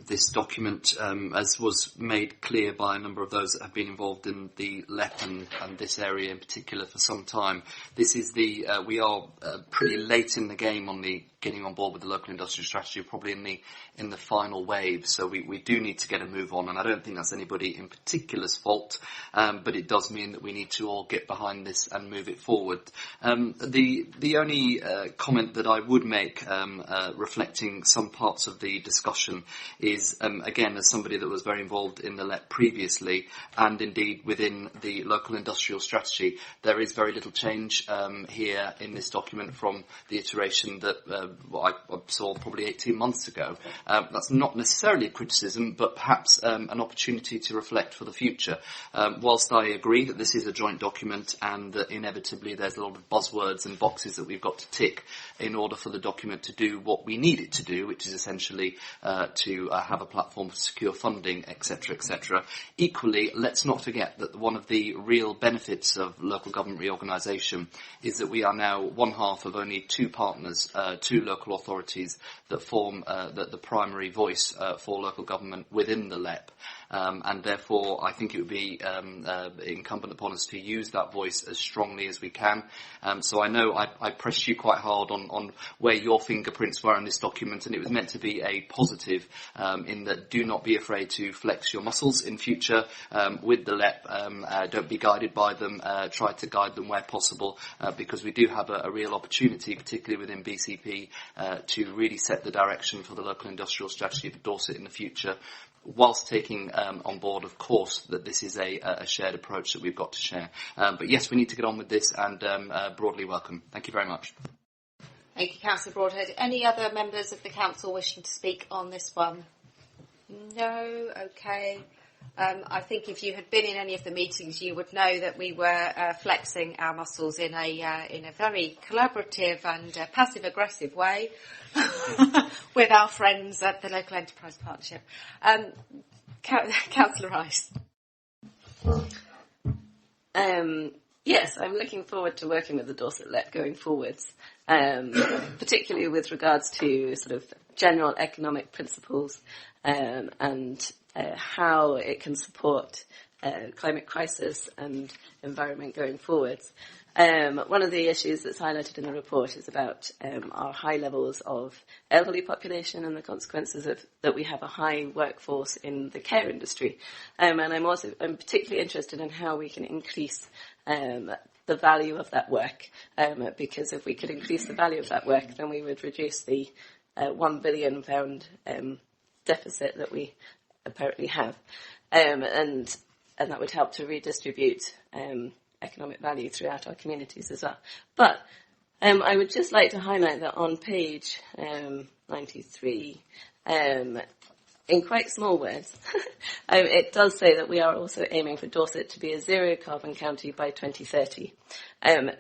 this document, as was made clear by a number of those that have been involved in the LEP and this area in particular for some time. This is we are pretty late in the game on the getting on board with the local industrial strategy, probably in the final wave. So we do need to get a move on, and I don't think that's anybody in particular's fault, but it does mean that we need to all get behind this and move it forward. The only comment that I would make, reflecting some parts of the discussion, is again, as somebody that was very involved in the LEP previously, and indeed within the local industrial strategy, there is very little change here in this document from the iteration that I saw probably 18 months ago. That's not necessarily a criticism, but perhaps an opportunity to reflect for the future. Whilst I agree that this is a joint document and that inevitably there's a lot of buzzwords and boxes that we've got to tick in order for the document to do what we need it to do, which is essentially to have a platform for secure funding, etc., etc. Equally, let's not forget that one of the real benefits of local government reorganisation is that we are now one half of only two partners, two local authorities that form the primary voice for local government within the LEP. And therefore, I think it would be incumbent upon us to use that voice as strongly as we can. So I know I pressed you quite hard on where your fingerprints were in this document, and it was meant to be a positive in that do not be afraid to flex your muscles in future with the LEP. Don't be guided by them. Try to guide them where possible, because we do have a real opportunity, particularly within BCP, to really set the direction for the local industrial strategy for Dorset in the future, whilst taking on board, of course, that this is a shared approach that we've got to share. But yes, we need to get on with this, and broadly welcome. Thank you very much. Thank you, Councillor Broadhead. Any other members of the council wishing to speak on this one? No? Okay. I think if you had been in any of the meetings, you would know that we were flexing our muscles in a very collaborative and passive-aggressive way with our friends at the Local Enterprise Partnership. Councillor Rice. Yes, I'm looking forward to working with the Dorset LEP going forwards, particularly with regards to sort of general economic principles and how it can support climate crisis and environment going forwards. One of the issues that's highlighted in the report is about our high levels of elderly population and the consequences of that we have a high workforce in the care industry. And I'm particularly interested in how we can increase the value of that work, because if we could increase the value of that work, then we would reduce the £1 billion deficit that we apparently have, and that would help to redistribute economic value throughout our communities as well. But I would just like to highlight that on page 93, in quite small words, it does say that we are also aiming for Dorset to be a zero carbon county by 2030.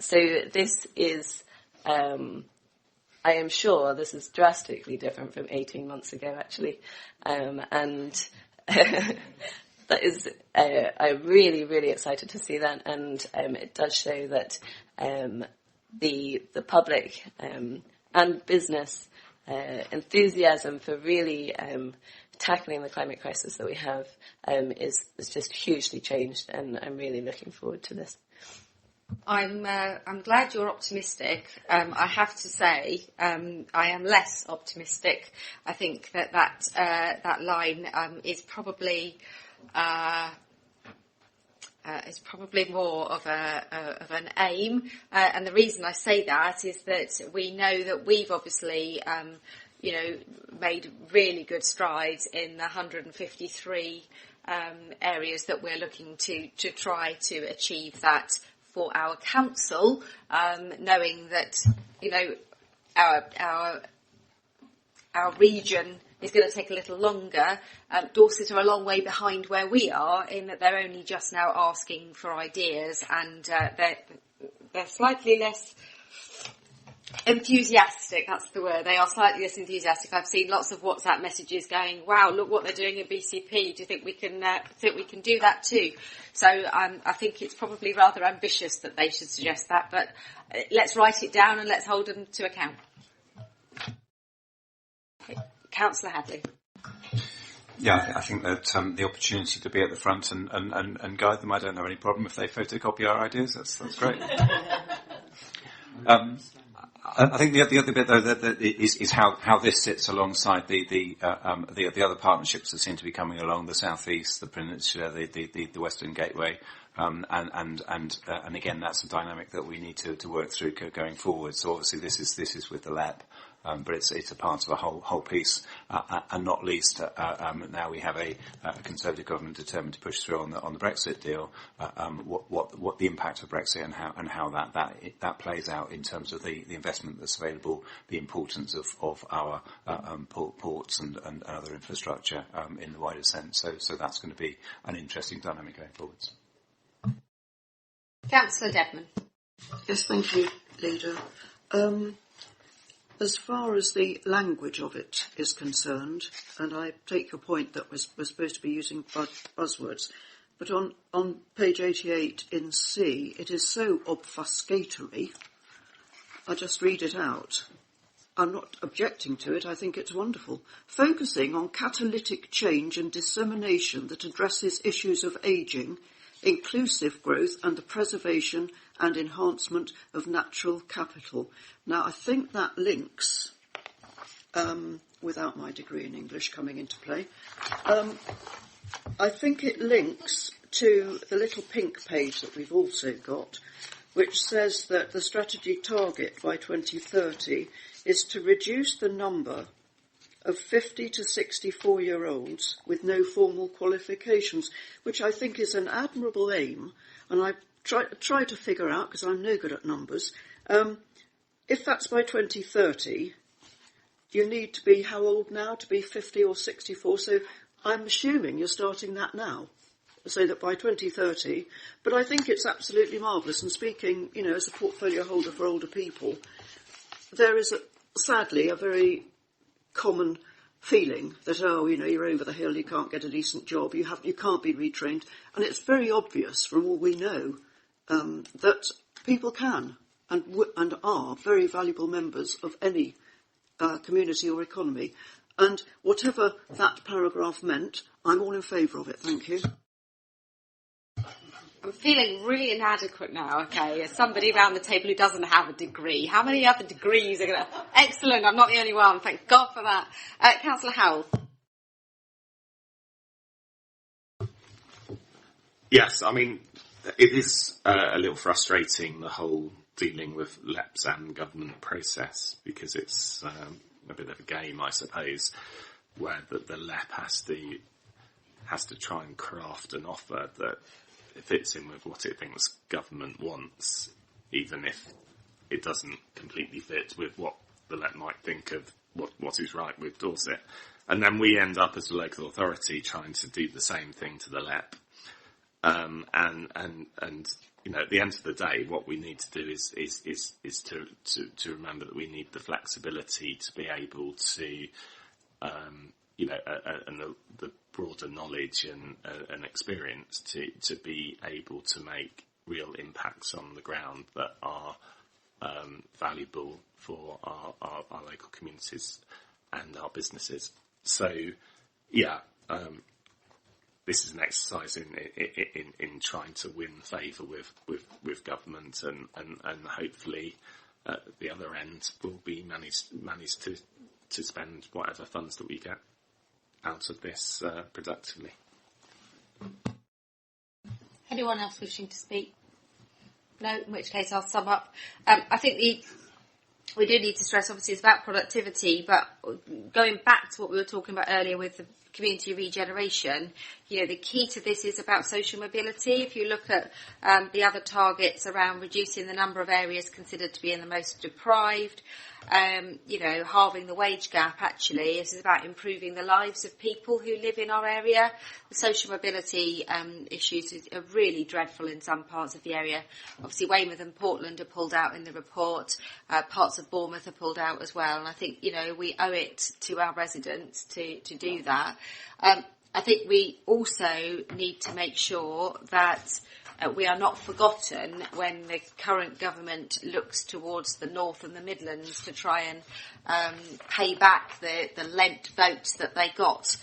So this is, I am sure this is drastically different from 18 months ago, actually. And that is, I'm really, really excited to see that. And it does show that the public and business enthusiasm for really tackling the climate crisis that we have is just hugely changed, and I'm really looking forward to this. I'm glad you're optimistic. I have to say, I am less optimistic. I think that line is probably more of an aim, and the reason I say that is that we know that we've obviously made really good strides in the 153 areas that we're looking to try to achieve that for our council, knowing that our our region is going to take a little longer. Dorset are a long way behind where we are in that they're only just now asking for ideas, and they're slightly less enthusiastic. That's the word. They are slightly less enthusiastic. I've seen lots of WhatsApp messages going, "Wow, look what they're doing at BCP. Do you think we can do that too?" So I think it's probably rather ambitious that they should suggest that. But let's write it down and let's hold them to account. Okay. Councillor Hadley. Yeah, I think that the opportunity to be at the front and guide them, I don't have any problem if they photocopy our ideas. That's great. I think the other bit though that is how this sits alongside the other partnerships that seem to be coming along: the South East, the Peninsula, the Western Gateway, and again that's a dynamic that we need to work through going forward. So obviously this is with the LEP. But it's a part of a whole piece, and not least now we have a Conservative government determined to push through on the Brexit deal. What the impact of Brexit and how that plays out in terms of the investment that's available, the importance of our ports and other infrastructure in the wider sense. So that's going to be an interesting dynamic going forwards. Councillor Dedman. Yes, thank you, Leader. As far as the language of it is concerned, and I take your point that we're supposed to be using buzzwords, but on page 88 in C, it is so obfuscatory, I just read it out. I'm not objecting to it, I think it's wonderful. Focusing on catalytic change and dissemination that addresses issues of ageing, inclusive growth and the preservation and enhancement of natural capital. Now, I think that links, without my degree in English coming into play, I think it links to the little pink page that we've also got, which says that the strategy target by 2030 is to reduce the number of 50 to 64-year-olds with no formal qualifications, which I think is an admirable aim, and I try to figure out, because I'm no good at numbers, if that's by 2030, you need to be how old now to be 50 or 64? So I'm assuming you're starting that now, so that by 2030, but I think it's absolutely marvellous, and speaking, as a portfolio holder for older people, there is, sadly, a very common feeling that, you're over the hill, you can't get a decent job, you can't be retrained, and it's very obvious from all we know that people can and are very valuable members of any community or economy. And whatever that paragraph meant, I'm all in favour of it. Thank you. I'm feeling really inadequate now, okay, as somebody around the table who doesn't have a degree. How many other degrees are going to... Excellent, I'm not the only one. Thank God for that. Councillor Howell. Yes, I mean, it is a little frustrating, the whole dealing with LEPs and government process, because it's a bit of a game, I suppose, where the LEP has to try and craft an offer that fits in with what it thinks government wants, even if it doesn't completely fit with what the LEP might think of what is right with Dorset. And then we end up as a local authority trying to do the same thing to the LEP. And at the end of the day, what we need to do is to remember that we need the flexibility to be able to, and the broader knowledge and experience to be able to make real impacts on the ground that are valuable for our local communities and our businesses. So, this is an exercise in trying to win favour with government, and hopefully at the other end we'll be managed to spend whatever funds that we get out of this productively. Anyone else wishing to speak? No, in which case I'll sum up. I think we do need to stress, obviously, it's about productivity, but going back to what we were talking about earlier with the community regeneration, the key to this is about social mobility. If you look at the other targets around reducing the number of areas considered to be in the most deprived, halving the wage gap, actually, this is about improving the lives of people who live in our area. The social mobility issues are really dreadful in some parts of the area. Obviously, Weymouth and Portland are pulled out in the report. Parts of Bournemouth are pulled out as well. And I think, we owe it to our residents to do that. I think we also need to make sure that we are not forgotten when the current government looks towards the North and the Midlands to try and pay back the lent votes that they got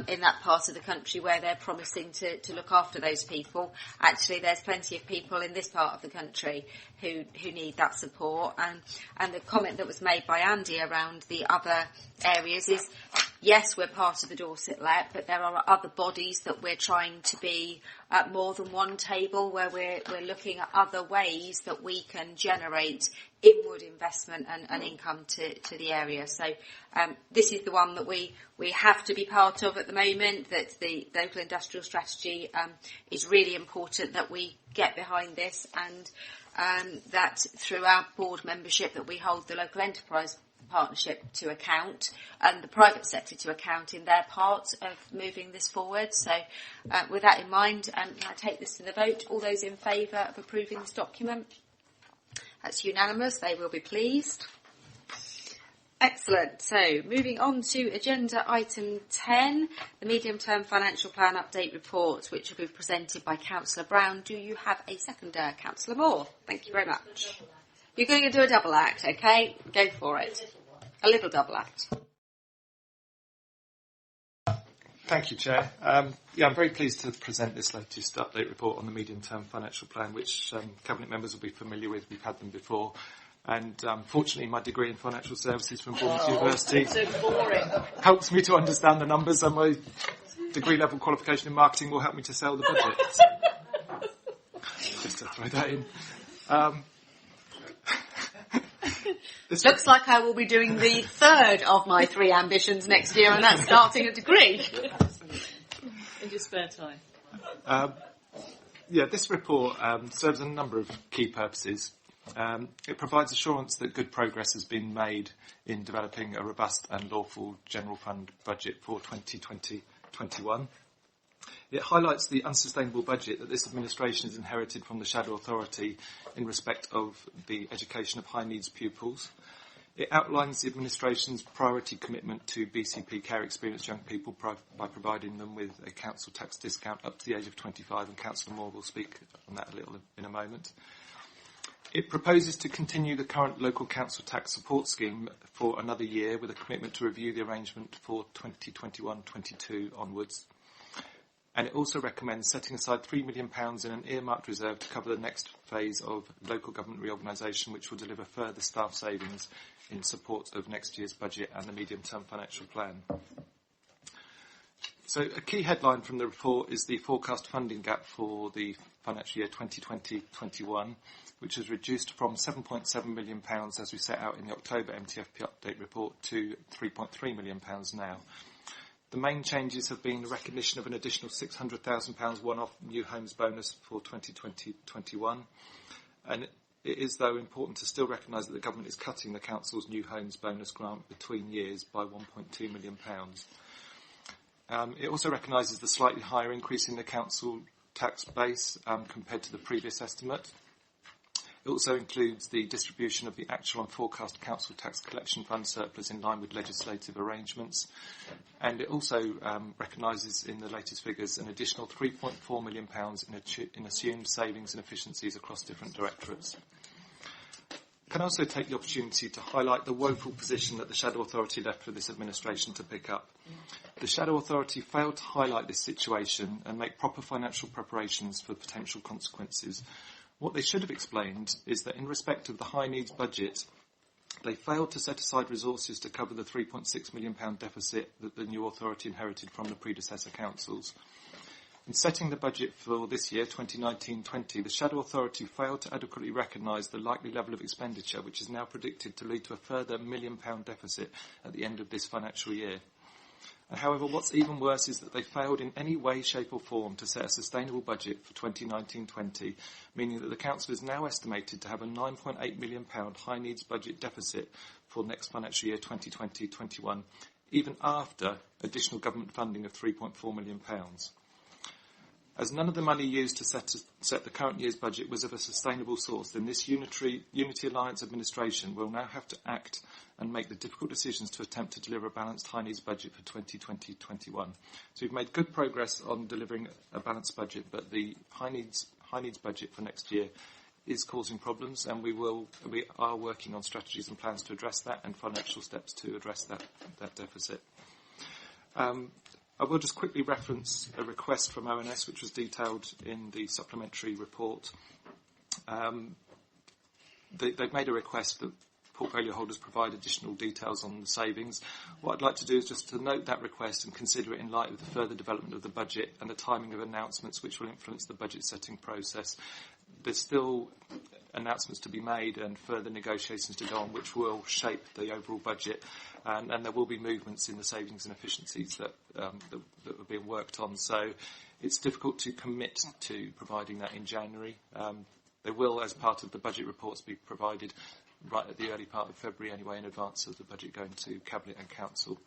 in that part of the country where they're promising to look after those people. Actually, there's plenty of people in this part of the country who need that support. And the comment that was made by Andy around the other areas is, yes, we're part of the Dorset Let, but there are other bodies that we're trying to be at more than one table, where we're looking at other ways that we can generate inward investment and income to the area. So this is the one that we have to be part of at the moment, that the local industrial strategy is really important that we get behind this, and that through our board membership that we hold the local enterprise partnership to account and the private sector to account in their part of moving this forward. So with that in mind, I take this to the vote. All those in favour of approving this document? That's unanimous. They will be pleased. Excellent. So moving on to agenda item 10, the medium-term financial plan update report, which will be presented by Councillor Brown. Do you have a seconder, Councillor Moore? Thank you very much. You're going to do a double act, okay? Go for it. A little double act. Thank you, Chair. I'm very pleased to present this latest update report on the medium-term financial plan, which Cabinet members will be familiar with. We've had them before. And fortunately, my degree in financial services from Bournemouth University helps me to understand the numbers, and my degree-level qualification in marketing will help me to sell the budget. Just to throw that in. Looks like I will be doing the third of my 3 ambitions next year, and that's starting a degree. In your spare time. This report serves a number of key purposes. It provides assurance that good progress has been made in developing a robust and lawful general fund budget for 2020-21. It highlights the unsustainable budget that this administration has inherited from the Shadow Authority in respect of the education of high needs pupils. It outlines the administration's priority commitment to BCP care experienced young people by providing them with a council tax discount up to the age of 25, and Councillor Moore will speak on that a little in a moment. It proposes to continue the current local council tax support scheme for another year, with a commitment to review the arrangement for 2021-22 onwards. And it also recommends setting aside £3 million in an earmarked reserve to cover the next phase of local government reorganisation, which will deliver further staff savings in support of next year's budget and the medium-term financial plan. So a key headline from the report is the forecast funding gap for the financial year 2020-21, which has reduced from £7.7 million as we set out in the October MTFP update report to £3.3 million now. The main changes have been the recognition of an additional £600,000 one-off new homes bonus for 2020-21. And it is, though, important to still recognise that the government is cutting the council's new homes bonus grant between years by £1.2 million. It also recognises the slightly higher increase in the council tax base compared to the previous estimate. It also includes the distribution of the actual and forecast council tax collection fund surplus in line with legislative arrangements. And it also recognises in the latest figures an additional £3.4 million in assumed savings and efficiencies across different directorates. Can I also take the opportunity to highlight the woeful position that the Shadow Authority left for this administration to pick up. The Shadow Authority failed to highlight this situation and make proper financial preparations for potential consequences. What they should have explained is that in respect of the high needs budget, they failed to set aside resources to cover the £3.6 million deficit that the new authority inherited from the predecessor councils. In setting the budget for this year, 2019-20, the Shadow Authority failed to adequately recognise the likely level of expenditure, which is now predicted to lead to a further £1 million deficit at the end of this financial year. And however, what's even worse is that they failed in any way, shape or form to set a sustainable budget for 2019-20, meaning that the Council is now estimated to have a £9.8 million high needs budget deficit for next financial year 2020-21, even after additional government funding of £3.4 million. As none of the money used to set the current year's budget was of a sustainable source, then this Unity Alliance administration will now have to act and make the difficult decisions to attempt to deliver a balanced high needs budget for 2020-21. So we've made good progress on delivering a balanced budget, but the high needs budget for next year is causing problems, and we are working on strategies and plans to address that and financial steps to address that deficit. I will just quickly reference a request from ONS, which was detailed in the supplementary report. They've made a request that portfolio holders provide additional details on the savings. What I'd like to do is just to note that request and consider it in light of the further development of the budget and the timing of announcements which will influence the budget setting process. There's still announcements to be made and further negotiations to go on which will shape the overall budget, and there will be movements in the savings and efficiencies that are being worked on. So it's difficult to commit to providing that in January. They will, as part of the budget reports, be provided right at the early part of February anyway, in advance of the budget going to Cabinet and Council.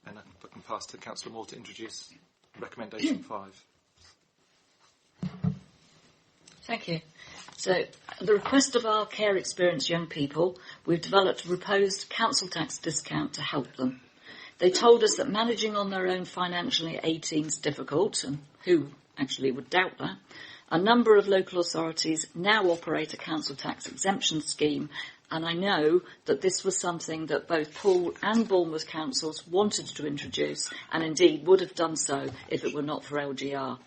And I can pass to Councillor Moore to introduce Recommendation 5. Thank you. So, at the request of our care experienced young people, we've developed a proposed council tax discount to help them. They told us that managing on their own financially at 18 is difficult, and who actually would doubt that? A number of local authorities now operate a council tax exemption scheme, and I know that this was something that both Poole and Bournemouth councils wanted to introduce, and indeed would have done so if it were not for LGR.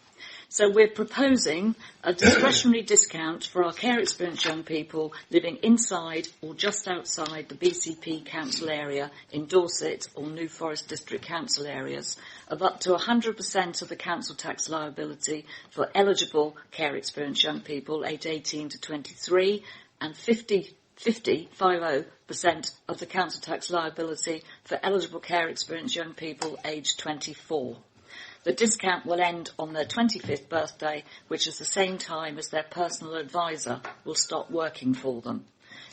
So we're proposing a discretionary discount for our care experienced young people living inside or just outside the BCP Council area in Dorset or New Forest District Council areas of up to 100% of the council tax liability for eligible care experienced young people aged 18 to 23 and 50% of the council tax liability for eligible care experienced young people aged 24. The discount will end on their 25th birthday, which is the same time as their personal advisor will stop working for them.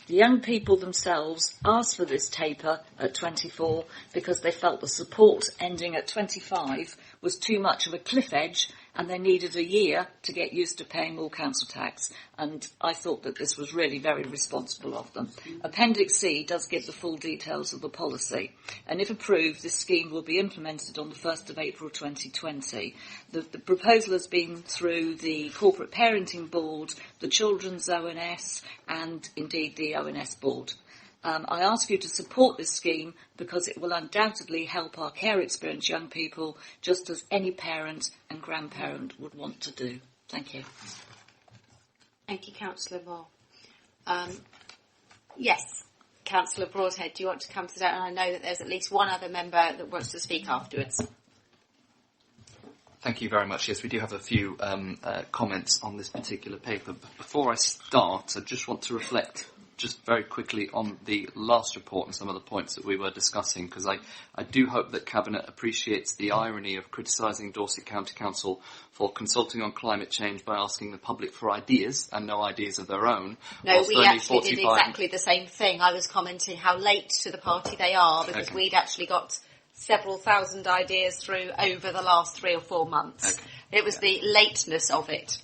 The young people themselves asked for this taper at 24 because they felt the support ending at 25 was too much of a cliff edge and they needed a year to get used to paying more council tax. And I thought that this was really very responsible of them. Appendix C does give the full details of the policy. And if approved, this scheme will be implemented on the 1st of April 2020. The proposal has been through the Corporate Parenting Board, the Children's ONS, and indeed the ONS Board. I ask you to support this scheme because it will undoubtedly help our care experienced young people just as any parent and grandparent would want to do. Thank you. Thank you, Councillor Moore. Yes, Councillor Broadhead, do you want to come to that? And I know that there's at least one other member that wants to speak afterwards. Thank you very much. Yes, we do have a few comments on this particular paper. But before I start, I just want to reflect just very quickly on the last report and some of the points that we were discussing, because I do hope that Cabinet appreciates the irony of criticising Dorset County Council for consulting on climate change by asking the public for ideas and no ideas of their own. No, we actually did exactly the same thing. I was commenting how late to the party they are because we'd actually got several thousand ideas through over the last 3 or 4 months. It was the lateness of it.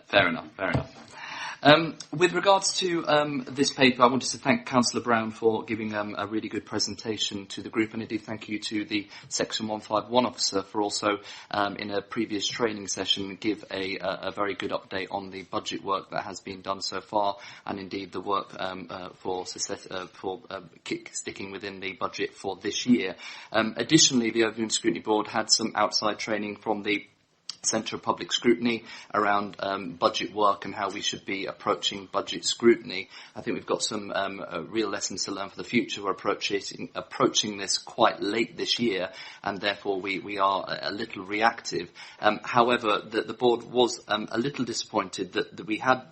Fair enough. With regards to this paper, I wanted to thank Councillor Brown for giving a really good presentation to the group, and indeed thank you to the Section 151 officer for also, in a previous training session, give a very good update on the budget work that has been done so far, and indeed the work for sticking within the budget for this year. Additionally, the Overview and Scrutiny Board had some outside training from the Centre of Public Scrutiny around budget work and how we should be approaching budget scrutiny. I think we've got some real lessons to learn for the future. We're approaching this quite late this year, and therefore we are a little reactive. However, the board was a little disappointed that we had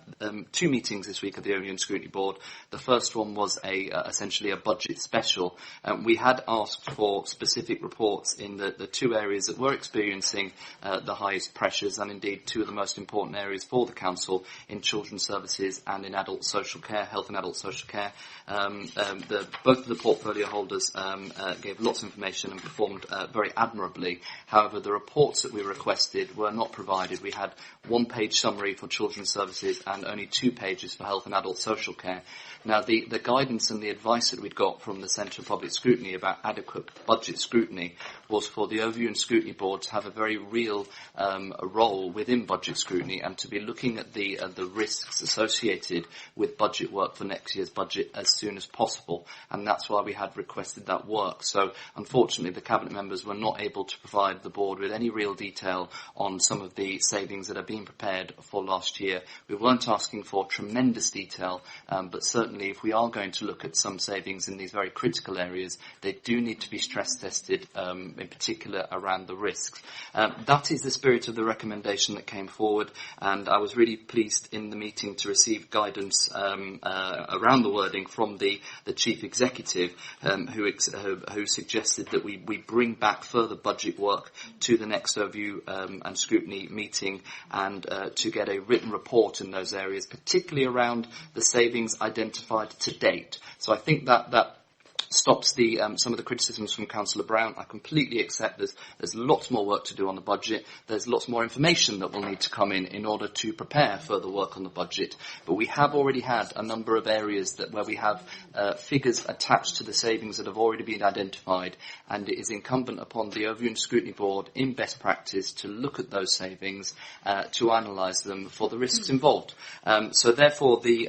2 meetings this week of the Overview and Scrutiny Board. The first one was essentially a budget special. We had asked for specific reports in the 2 areas that were experiencing the highest pressures, and indeed 2 of the most important areas for the Council, in children's services and in adult social care, health and adult social care. Both of the portfolio holders gave lots of information and performed very admirably. However, the reports that we requested were not provided. We had 1-page summary for children's services and only 2 pages for health and adult social care. Now, the guidance and the advice that we'd got from the Centre of Public Scrutiny about adequate budget scrutiny was for the Overview and Scrutiny Board to have a very real role within budget scrutiny and to be looking at the risks associated with budget work for next year's budget as soon as possible. And that's why we had requested that work. So, unfortunately, the Cabinet members were not able to provide the Board with any real detail on some of the savings that are being prepared for last year. We weren't asking for tremendous detail, but certainly if we are going to look at some savings in these very critical areas, they do need to be stress tested, in particular around the risks. That is the spirit of the recommendation that came forward, and I was really pleased in the meeting to receive guidance around the wording from the Chief Executive, who suggested that we bring back further budget work to the next Overview and Scrutiny meeting, and to get a written report in those areas, particularly around the savings identified to date. So I think that stops some of the criticisms from Councillor Brown. I completely accept there's lots more work to do on the budget. There's lots more information that will need to come in order to prepare further work on the budget. But we have already had a number of areas where we have figures attached to the savings that have already been identified, and it is incumbent upon the Overview and Scrutiny Board in best practice to look at those savings, to analyse them for the risks involved. So therefore the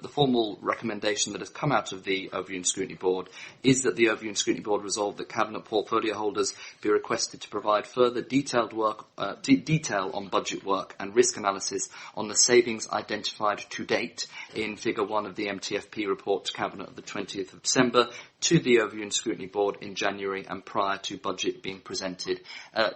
formal recommendation that has come out of the Overview and Scrutiny Board is that the Overview and Scrutiny Board resolve that Cabinet portfolio holders be requested to provide further detail on budget work and risk analysis on the savings identified to date in Figure 1 of the MTFP report to Cabinet of the 20th of December, to the Overview and Scrutiny Board in January and prior to budget being presented.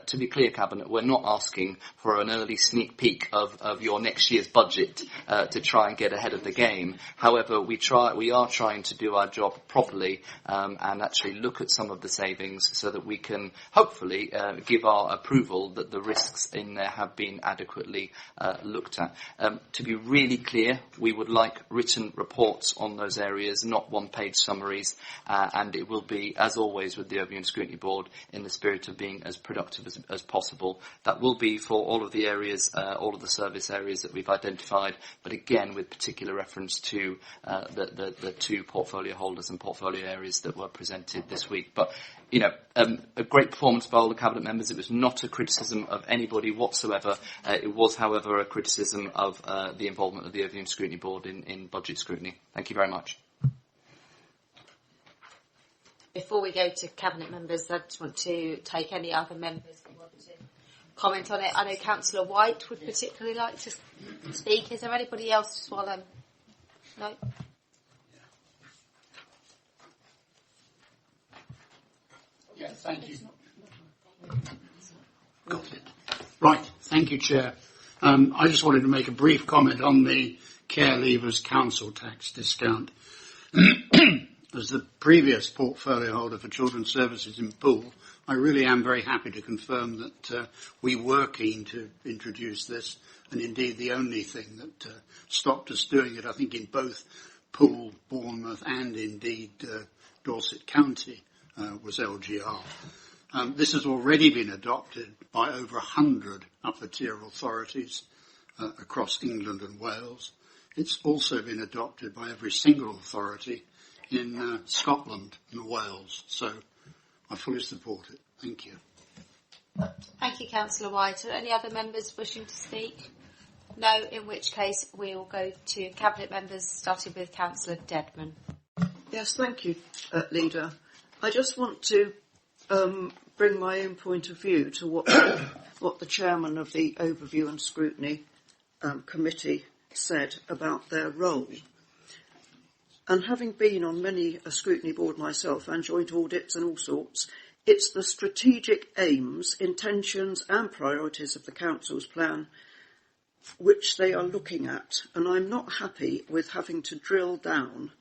To be clear, Cabinet, we're not asking for an early sneak peek of your next year's budget to try and get ahead of the game. However, we are trying to do our job properly and actually look at some of the savings so that we can hopefully give our approval that the risks in there have been adequately looked at. To be really clear, we would like written reports on those areas, not 1-page summaries, and it will be, as always with the Overview and Scrutiny Board, in the spirit of being as productive as possible. That will be for all of the areas, all of the service areas that we've identified, but again with particular reference to the 2 portfolio holders and portfolio areas that were presented this week. But, a great performance by all the Cabinet members. It was not a criticism of anybody whatsoever. It was, however, a criticism of the involvement of the Overview and Scrutiny Board in budget scrutiny. Thank you very much. Before we go to Cabinet members, I just want to take any other members who want to comment on it. I know Councillor White would particularly like to speak. Is there anybody else just while no? Yeah, thank you. Got it. Right, thank you, Chair. I just wanted to make a brief comment on the Care Leavers Council tax discount. As the previous portfolio holder for Children's Services in Poole, I really am very happy to confirm that we were keen to introduce this, and indeed the only thing that stopped us doing it, I think, in both Poole, Bournemouth and indeed Dorset County was LGR. This has already been adopted by over 100 upper tier authorities across England and Wales. It's also been adopted by every single authority in Scotland and Wales. So I fully support it. Thank you. Thank you, Councillor White. Are any other members wishing to speak? No, in which case we will go to Cabinet members, starting with Councillor Dedman. Yes, thank you, Leader. I just want to bring my own point of view to what the chairman of the Overview and Scrutiny Committee said about their role. And having been on many a scrutiny board myself and joint audits and all sorts, it's the strategic aims, intentions and priorities of the Council's plan which they are looking at. And I'm not happy with having to drill down.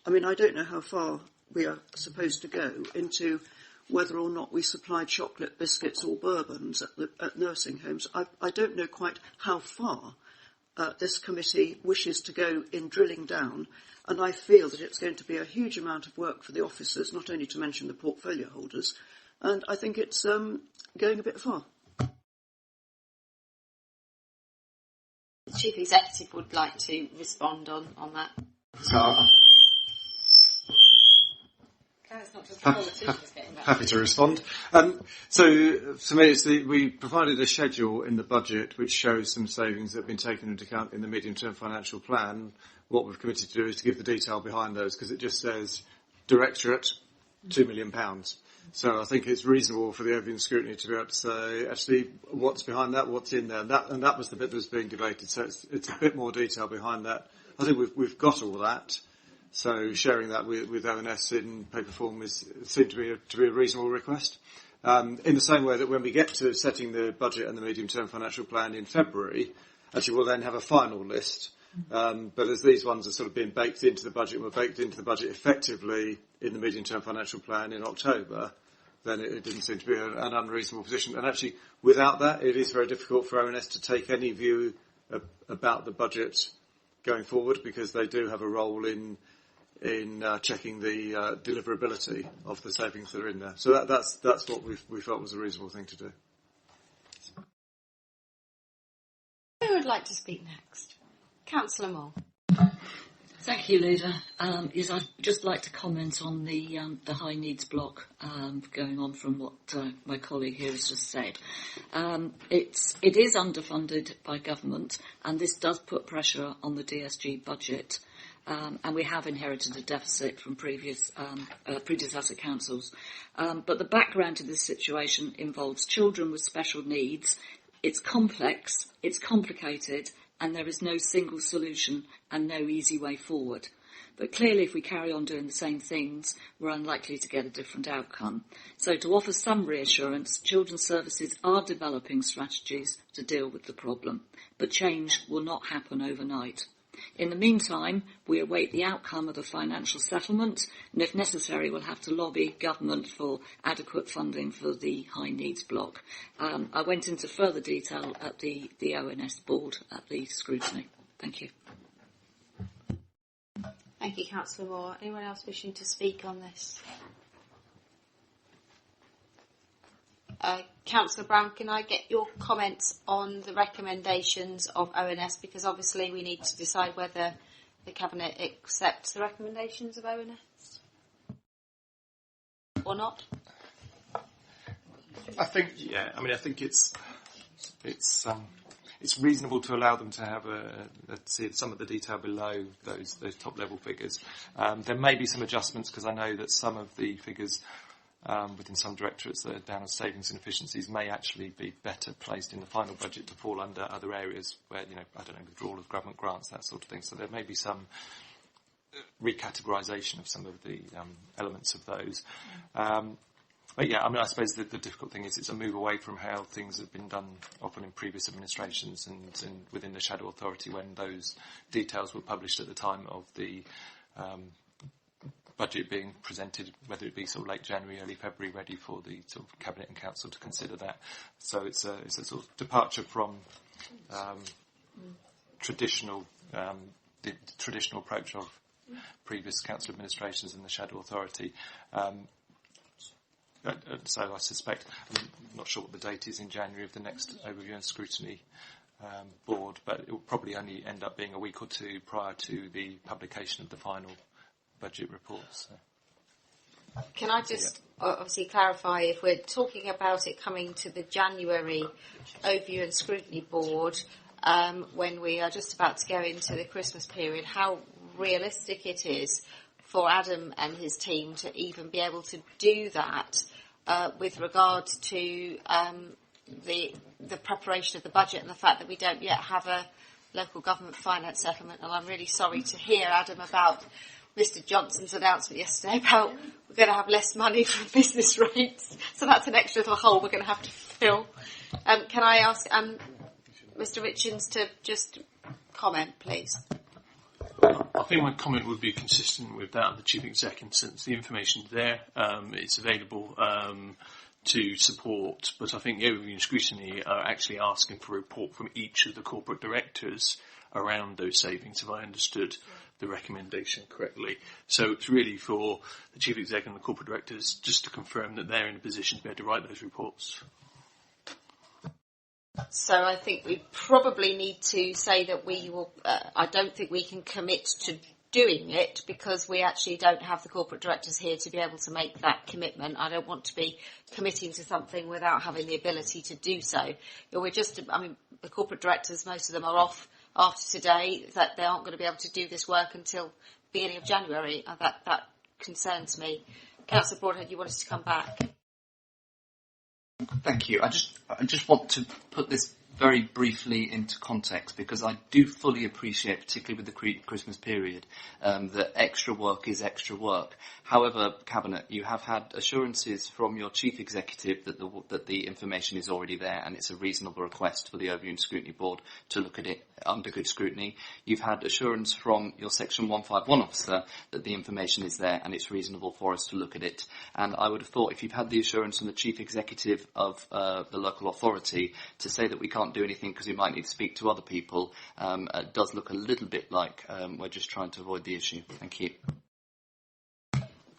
I mean, I don't know how far we are supposed to go into whether or not we supply chocolate, biscuits or bourbons at nursing homes. I don't know quite how far this committee wishes to go in drilling down. And I feel that it's going to be a huge amount of work for the officers, not only to mention the portfolio holders. And I think it's going a bit far. The Chief Executive would like to respond on that. Happy to respond. So, for me, we provided a schedule in the budget which shows some savings that have been taken into account in the medium-term financial plan. What we've committed to do is to give the detail behind those, because it just says Directorate, £2 million. So I think it's reasonable for the Overview and Scrutiny to be able to say, actually, what's behind that, what's in there. And that was the bit that was being debated. So it's a bit more detail behind that. I think we've got all that. So sharing that with ONS in paper form seemed to be a reasonable request. In the same way that when we get to setting the budget and the medium-term financial plan in February, actually we'll then have a final list. But as these ones are sort of being baked into the budget, were baked into the budget effectively in the medium-term financial plan in October, then it didn't seem to be an unreasonable position. And actually, without that, it is very difficult for ONS to take any view about the budget going forward, because they do have a role in checking the deliverability of the savings that are in there. So that's what we felt was a reasonable thing to do. Who would like to speak next? Councillor Moore. Thank you, Leader. Yes, I'd just like to comment on the high needs block going on from what my colleague here has just said. It is underfunded by government, and this does put pressure on the DSG budget. And we have inherited a deficit from predecessor councils. But the background to this situation involves children with special needs. It's complex, it's complicated, and there is no single solution and no easy way forward. But clearly, if we carry on doing the same things, we're unlikely to get a different outcome. So to offer some reassurance, Children's Services are developing strategies to deal with the problem. But change will not happen overnight. In the meantime, we await the outcome of the financial settlement, and if necessary, we'll have to lobby government for adequate funding for the high needs block. I went into further detail at the ONS board at the scrutiny. Thank you. Thank you, Councillor Moore. Anyone else wishing to speak on this? Councillor Brown, can I get your comments on the recommendations of ONS? Because obviously we need to decide whether the Cabinet accepts the recommendations of ONS or not. I think it's reasonable to allow them to have see some of the detail below those top level figures. There may be some adjustments, because I know that some of the figures within some directorates that are down as savings and efficiencies may actually be better placed in the final budget to fall under other areas where, withdrawal of government grants, that sort of thing. So there may be some recategorisation of some of the elements of those. But yeah, I suppose the difficult thing is it's a move away from how things have been done often in previous administrations and within the Shadow Authority, when those details were published at the time of the budget being presented, whether it be sort of late January, early February, ready for the sort of Cabinet and Council to consider that. So it's a sort of departure from the traditional approach of previous council administrations and the Shadow Authority. So I suspect, I'm not sure what the date is in January of the next Overview and Scrutiny board, but it will probably only end up being a week or two prior to the publication of the final budget reports. So. Can I just obviously clarify, if we're talking about it coming to the January Overview and Scrutiny board, when we are just about to go into the Christmas period, how realistic it is for Adam and his team to even be able to do that with regard to the preparation of the budget and the fact that we don't yet have a local government finance settlement. And I'm really sorry to hear, Adam, about Mr Johnson's announcement yesterday about we're going to have less money from business rates. So that's an extra little hole we're going to have to fill. Can I ask Mr Richards to just comment, please? I think my comment would be consistent with that of the Chief Exec, and since the information's there, it's available to support, but I think the overview scrutiny are actually asking for a report from each of the corporate directors around those savings, if I understood the recommendation correctly. So it's really for the Chief Exec and the corporate directors just to confirm that they're in a position to be able to write those reports. So I think we probably need to say that we will, I don't think we can commit to doing it because we actually don't have the corporate directors here to be able to make that commitment. I don't want to be committing to something without having the ability to do so. We're just, I mean, the corporate directors, most of them are off after today, that they aren't going to be able to do this work until beginning of January. That concerns me. Councillor Broadhead, you wanted to come back. Thank you. I just want to put this very briefly into context because I do fully appreciate, particularly with the Christmas period, that extra work is extra work. However, Cabinet, you have had assurances from your Chief Executive that the information is already there and it's a reasonable request for the Overview and Scrutiny Board to look at it under good scrutiny. You've had assurance from your Section 151 officer that the information is there and it's reasonable for us to look at it. And I would have thought if you've had the assurance from the Chief Executive of the local authority to say that we can't do anything because we might need to speak to other people, it does look a little bit like we're just trying to avoid the issue. Thank you.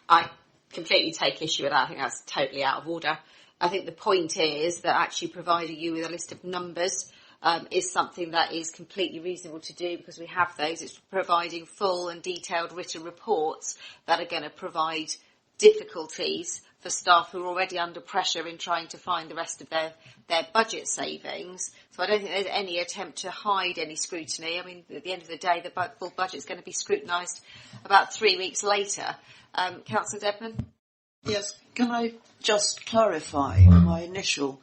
I completely take issue with that. I think that's totally out of order. I think the point is that actually providing you with a list of numbers is something that is completely reasonable to do because we have those. It's providing full and detailed written reports that are going to provide difficulties for staff who are already under pressure in trying to find the rest of their budget savings. So I don't think there's any attempt to hide any scrutiny. I mean, at the end of the day, the full budget is going to be scrutinised about 3 weeks later. Councillor Dedman? Yes, can I just clarify my initial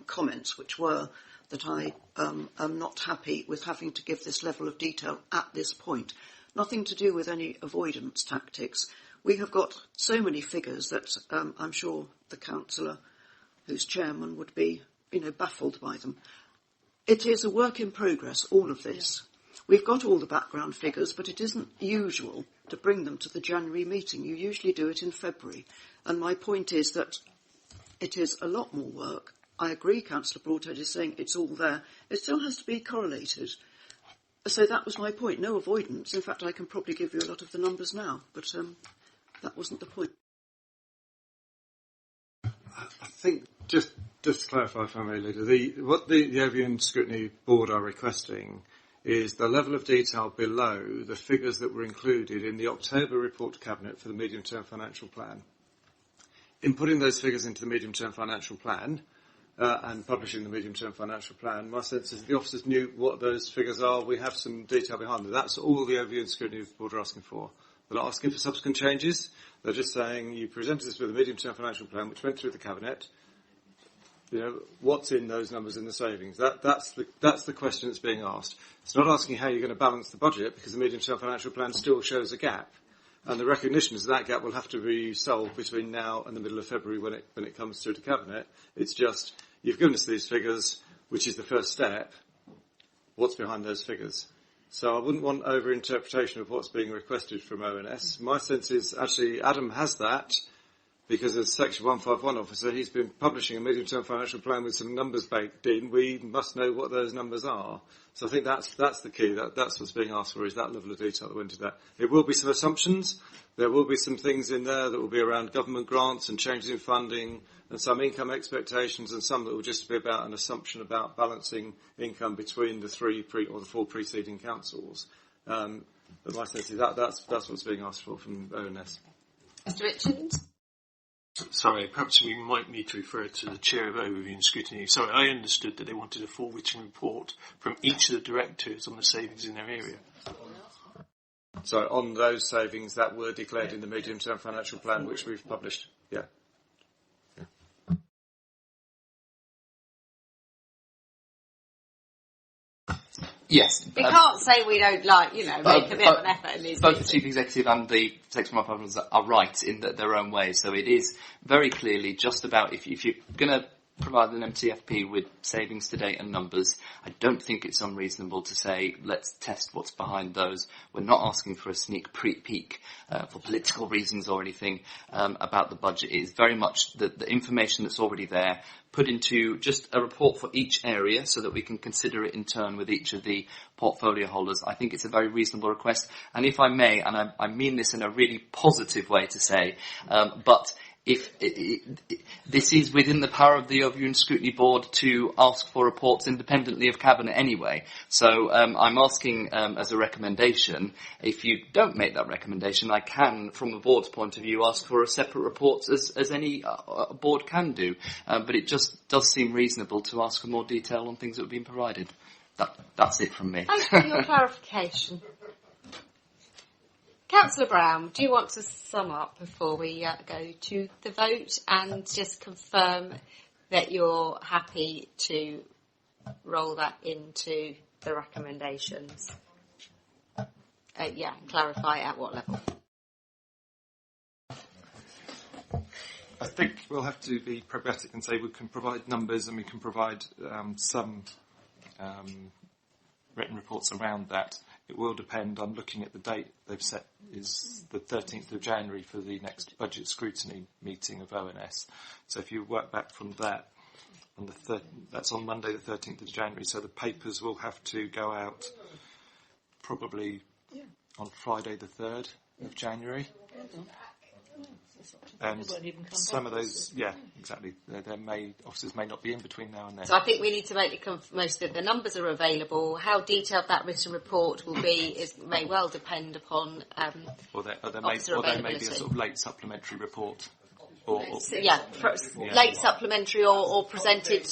comments, which were that I am not happy with having to give this level of detail at this point. Nothing to do with any avoidance tactics. We have got so many figures that I'm sure the councillor, who's chairman, would be, baffled by them. It is a work in progress, all of this. Yeah. We've got all the background figures, but it isn't usual to bring them to the January meeting. You usually do it in February. And my point is that it is a lot more work. I agree, Councillor Broadhead is saying it's all there. It still has to be correlated. So that was my point. No avoidance. In fact, I can probably give you a lot of the numbers now, but that wasn't the point. I think, just to clarify if I may, Leader, what the Overview and Scrutiny Board are requesting is the level of detail below the figures that were included in the October report to Cabinet for the medium-term financial plan. In putting those figures into the medium-term financial plan and publishing the medium-term financial plan, my sense is the officers knew what those figures are. We have some detail behind them. That's all the Overview and Scrutiny Board are asking for. They're not asking for subsequent changes. They're just saying you presented us with a medium-term financial plan which went through the Cabinet. What's in those numbers in the savings? That's the question that's being asked. It's not asking how you're going to balance the budget because the medium-term financial plan still shows a gap. And the recognition is that gap will have to be solved between now and the middle of February when it comes through to Cabinet. It's just, you've given us these figures, which is the first step. What's behind those figures? So I wouldn't want over-interpretation of what's being requested from ONS. My sense is actually Adam has that because as Section 151 officer, he's been publishing a medium-term financial plan with some numbers baked in. We must know what those numbers are. So I think that's the key. That's what's being asked for, is that level of detail that went into that. It will be some assumptions. There will be some things in there that will be around government grants and changes in funding and some income expectations and some that will just be about an assumption about balancing income between the four preceding councils. But my sense is that's what's being asked for from ONS. Mr Richards? Sorry, perhaps we might need to refer to the Chair of Overview and Scrutiny. Sorry, I understood that they wanted a full written report from each of the directors on the savings in their area. So on those savings that were declared in the medium-term financial plan which we've published, yeah. Yes. We can't say we don't make a bit of an effort in these Both meetings. the Chief Executive and the Secretary of Parliament are right in their own way. So it is very clearly just about if you're going to provide an MTFP with savings to date and numbers, I don't think it's unreasonable to say let's test what's behind those. We're not asking for a sneak peek for political reasons or anything about the budget. It is very much the information that's already there put into just a report for each area so that we can consider it in turn with each of the portfolio holders. I think it's a very reasonable request. And if I may, and I mean this in a really positive way to say, but if this is within the power of the Overview and Scrutiny Board to ask for reports independently of Cabinet anyway. So I'm asking as a recommendation, if you don't make that recommendation, I can, from the Board's point of view, ask for a separate report as any board can do. But it just does seem reasonable to ask for more detail on things that have been provided. That's it from me. Thanks for your clarification. Councillor Brown, do you want to sum up before we go to the vote and just confirm that you're happy to roll that into the recommendations? Clarify at what level. I think we'll have to be pragmatic and say we can provide numbers and we can provide some written reports around that. It will depend on looking at the date they've set is the 13th of January for the next budget scrutiny meeting of ONS. So if you work back from that, that's on Monday the 13th of January, so the papers will have to go out probably on Friday the 3rd of January. And some of those, exactly. Officers may not be in between now and then. So I think we need to make the most of the numbers are available. How detailed that written report will be may well depend upon or there may be a sort of late supplementary report. Late supplementary or presented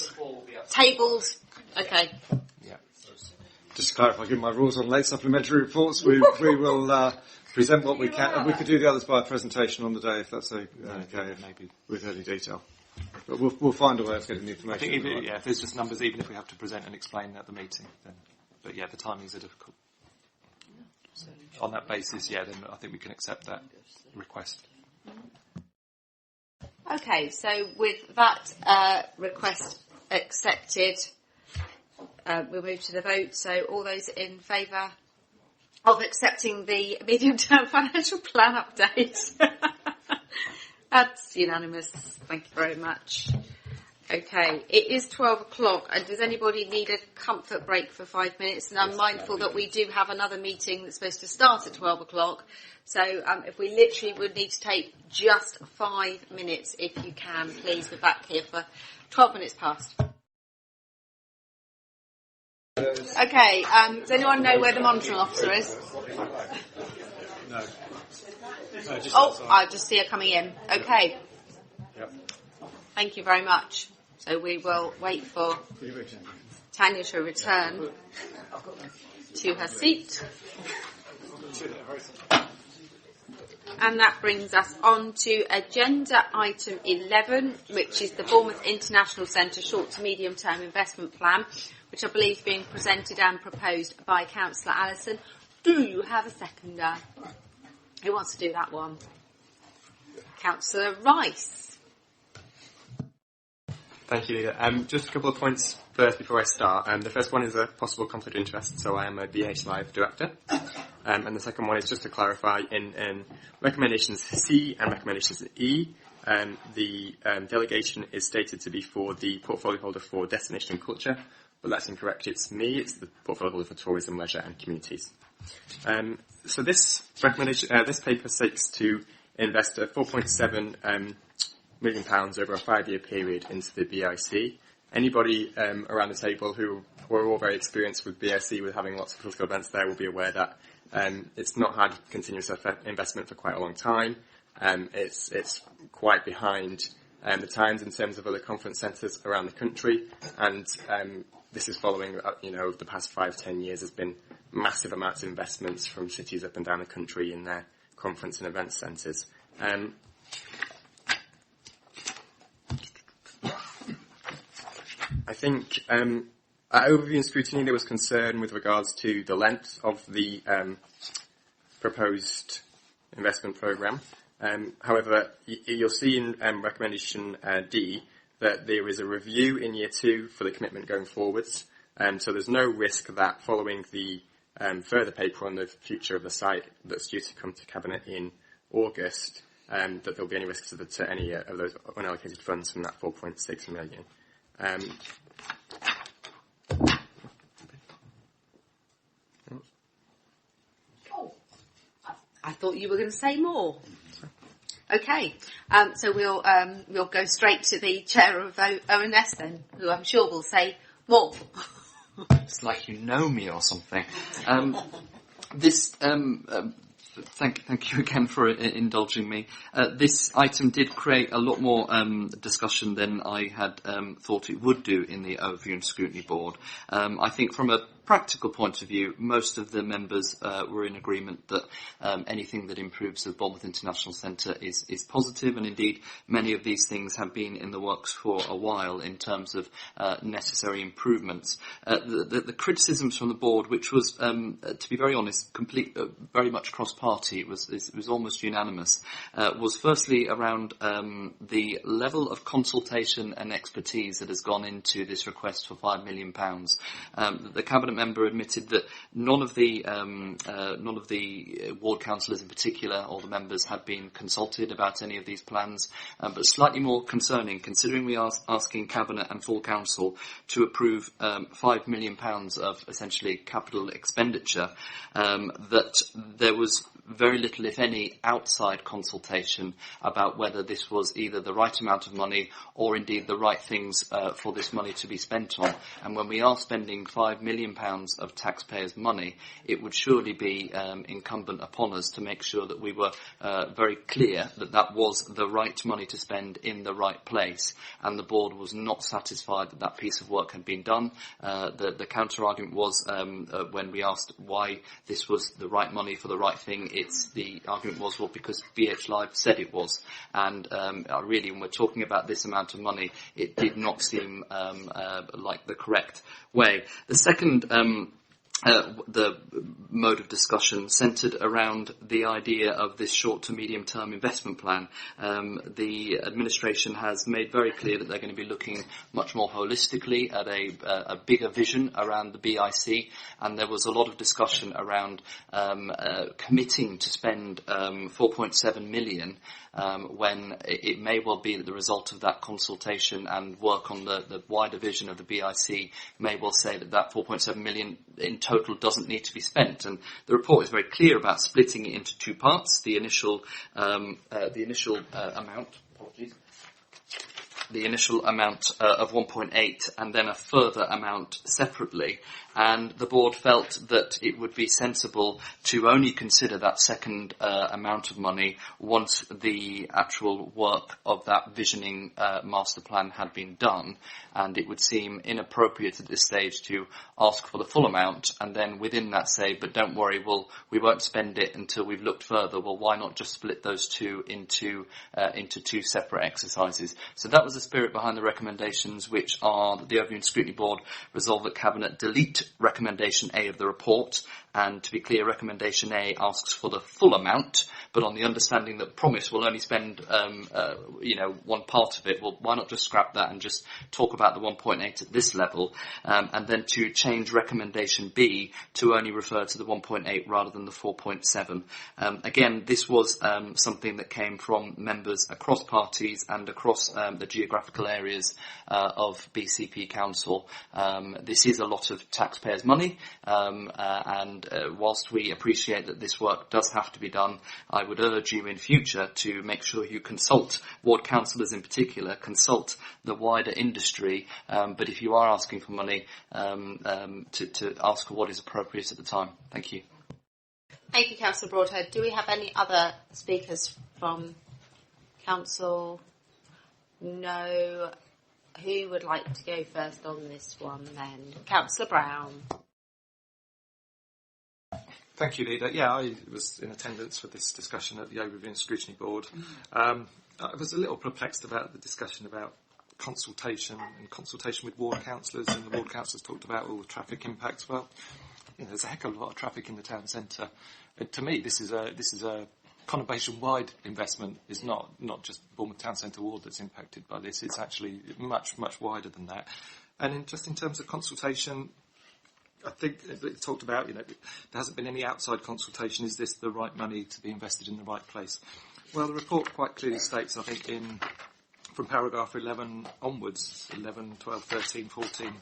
tables. Okay. Yeah. Just to clarify, given my rules on late supplementary reports, we will present what we can. We could do the others by presentation on the day, if that's okay, maybe with any detail. But we'll find a way of getting the information. I think if there's just numbers, even if we have to present and explain at the meeting, then. But the timings are difficult. On that basis, then I think we can accept that request. Okay, so with that request accepted, we'll move to the vote. So all those in favour of accepting the medium-term financial plan update? That's unanimous. Thank you very much. Okay, it is 12 o'clock, and does anybody need a comfort break for 5 minutes? And I'm mindful that we do have another meeting that's supposed to start at 12 o'clock. So if we literally would need to take just 5 minutes, if you can, please. We're back here for 12 minutes past. Okay, does anyone know where the monitoring officer is? No. I just see her coming in. Okay. Yep. Thank you very much. So we will wait for Tanya to return to her seat. And that brings us on to agenda item 11, which is the Bournemouth International Centre short to medium term investment plan, which I believe is being presented and proposed by Councillor Allison. Do you have a seconder? Who wants to do that one? Councillor Rice. Thank you, Leader. Just a couple of points first before I start. The first one is a possible conflict of interest, so I am a BH Live director. And the second one is just to clarify in recommendations C and recommendations E, the delegation is stated to be for the portfolio holder for destination and culture, but that's incorrect. It's me. It's the portfolio holder for tourism, leisure and communities. So this recommendation, this paper seeks to invest £4.7 million over a 5-year period into the BIC. Anybody around the table who are all very experienced with BIC, with having lots of political events there, will be aware that it's not had continuous investment for quite a long time. It's quite behind the times in terms of other conference centres around the country, and this is following, over the past 5-10 years, there's been massive amounts of investments from cities up and down the country in their conference and event centres. I think At overview and scrutiny, there was concern with regards to the length of the proposed investment programme. However, you'll see in recommendation D that there is a review in year 2 for the commitment going forwards. So there's no risk that following the further paper on the future of the site that's due to come to Cabinet in August, that there'll be any risks to any of those unallocated funds from that 4.6 million. I thought you were going to say more. Okay, so we'll go straight to the chair of ONS then, who I'm sure will say more. It's like you know me or something. Thank you again for indulging me. This item did create a lot more discussion than I had thought it would do in the Overview and Scrutiny Board. I think from a practical point of view, most of the members were in agreement that anything that improves the Bournemouth International Centre is positive, and indeed many of these things have been in the works for a while in terms of necessary improvements. The criticisms from the board, which was, to be very honest, very much cross-party, it was almost unanimous, was firstly around the level of consultation and expertise that has gone into this request for £5 million. The Cabinet member admitted that none of the ward councillors in particular, or the members, had been consulted about any of these plans, but slightly more concerning, considering we are asking Cabinet and full council to approve £5 million of essentially capital expenditure, that there was very little, if any, outside consultation about whether this was either the right amount of money or indeed the right things for this money to be spent on. And when we are spending £5 million of taxpayers' money, it would surely be incumbent upon us to make sure that we were very clear that that was the right money to spend in the right place. And the board was not satisfied that that piece of work had been done. The counter-argument was, when we asked why this was the right money for the right thing, the argument was, well, because BH Live said it was. And really, when we're talking about this amount of money, it did not seem like the correct way. The second the mode of discussion centred around the idea of this short to medium term investment plan. The administration has made very clear that they're going to be looking much more holistically at a bigger vision around the BIC, and there was a lot of discussion around committing to spend 4.7 million when it may well be that the result of that consultation and work on the wider vision of the BIC may well say that 4.7 million in total doesn't need to be spent. And the report is very clear about splitting it into two parts: the initial amount. Apologies. The initial amount of 1.8 and then a further amount separately. And the board felt that it would be sensible to only consider that second amount of money once the actual work of that visioning master plan had been done. And it would seem inappropriate at this stage to ask for the full amount and then within that say, but don't worry, we won't spend it until we've looked further. Well, why not just split those two into two separate exercises? So that was the spirit behind the recommendations, which are that the Overview and Scrutiny Board resolve that Cabinet delete Recommendation A of the report, and to be clear, Recommendation A asks for the full amount, but on the understanding that Promise will only spend one part of it. Well, why not just scrap that and just talk about the 1.8 at this level, and then to change Recommendation B to only refer to the 1.8 rather than the 4.7. Again, this was something that came from members across parties and across the geographical areas of BCP Council. This is a lot of taxpayers' money, and whilst we appreciate that this work does have to be done, I would urge you in future to make sure you consult ward councillors in particular, consult the wider industry, but if you are asking for money, to ask for what is appropriate at the time. Thank you. Thank you, Councillor Broadhead. Do we have any other speakers from Council? No. Who would like to go first on this one then? Councillor Brown. Thank you, Leader. Yeah, I was in attendance for this discussion at the Overview and Scrutiny Board. I was a little perplexed about the discussion about consultation with ward councillors, and the ward councillors talked about all the traffic impacts. Well, there's a heck of a lot of traffic in the town centre. To me, this is a conurbation-wide investment. It's not just Bournemouth Town Centre ward that's impacted by this. It's actually much wider than that. And in terms of consultation, I think it talked about, there hasn't been any outside consultation. Is this the right money to be invested in the right place? Well, the report quite clearly states, I think, from paragraph 11 onwards, 11, 12, 13, 14,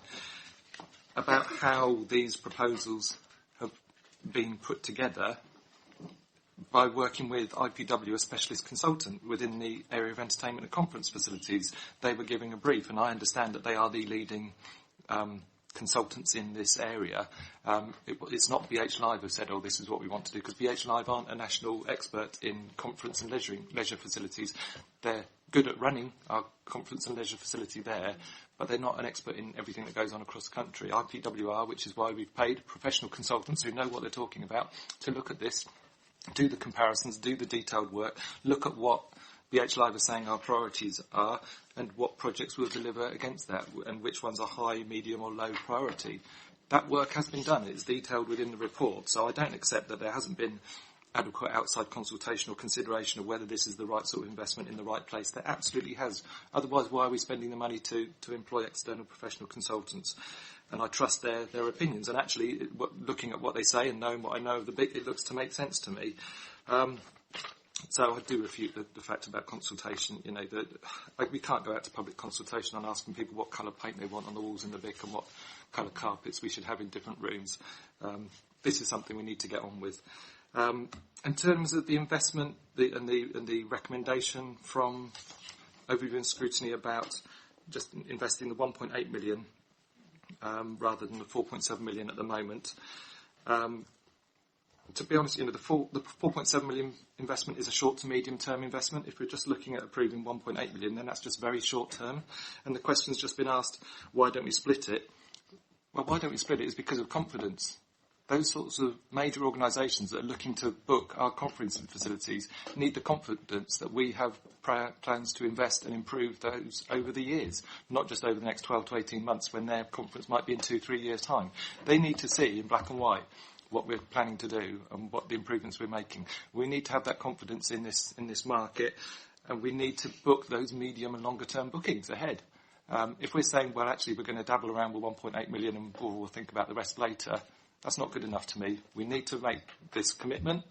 about how these proposals have been put together by working with IPW, a specialist consultant within the area of entertainment and conference facilities. They were giving a brief, and I understand that they are the leading consultants in this area. It's not BH Live who said, this is what we want to do, because BH Live aren't a national expert in conference and leisure facilities. They're good at running our conference and leisure facility there, but they're not an expert in everything that goes on across the country. IPW are, which is why we've paid professional consultants who know what they're talking about to look at this, do the comparisons, do the detailed work, look at what BH Live are saying our priorities are and what projects will deliver against that and which ones are high, medium or low priority. That work has been done. It's detailed within the report. So I don't accept that there hasn't been adequate outside consultation or consideration of whether this is the right sort of investment in the right place. There absolutely has. Otherwise, why are we spending the money to employ external professional consultants? And I trust their opinions. And actually, looking at what they say and knowing what I know of the bit, it looks to make sense to me. So I do refute the fact about consultation. We can't go out to public consultation on asking people what colour paint they want on the walls in the Vic and what colour carpets we should have in different rooms. This is something we need to get on with. In terms of the investment and the recommendation from overview and scrutiny about just investing the 1.8 million rather than the 4.7 million at the moment. To be honest, the 4.7 million investment is a short to medium term investment. If we're just looking at approving 1.8 million, then that's just very short term. And the question's just been asked, why don't we split it? Well, why don't we split it is because of confidence. Those sorts of major organisations that are looking to book our conference facilities need the confidence that we have plans to invest and improve those over the years, not just over the next 12 to 18 months when their conference might be in 2-3 years' time. They need to see in black and white what we're planning to do and what the improvements we're making. We need to have that confidence in this market, and we need to book those medium and longer term bookings ahead. If we're saying, well, actually, we're going to dabble around with 1.8 million and we'll think about the rest later, that's not good enough to me. We need to make this commitment.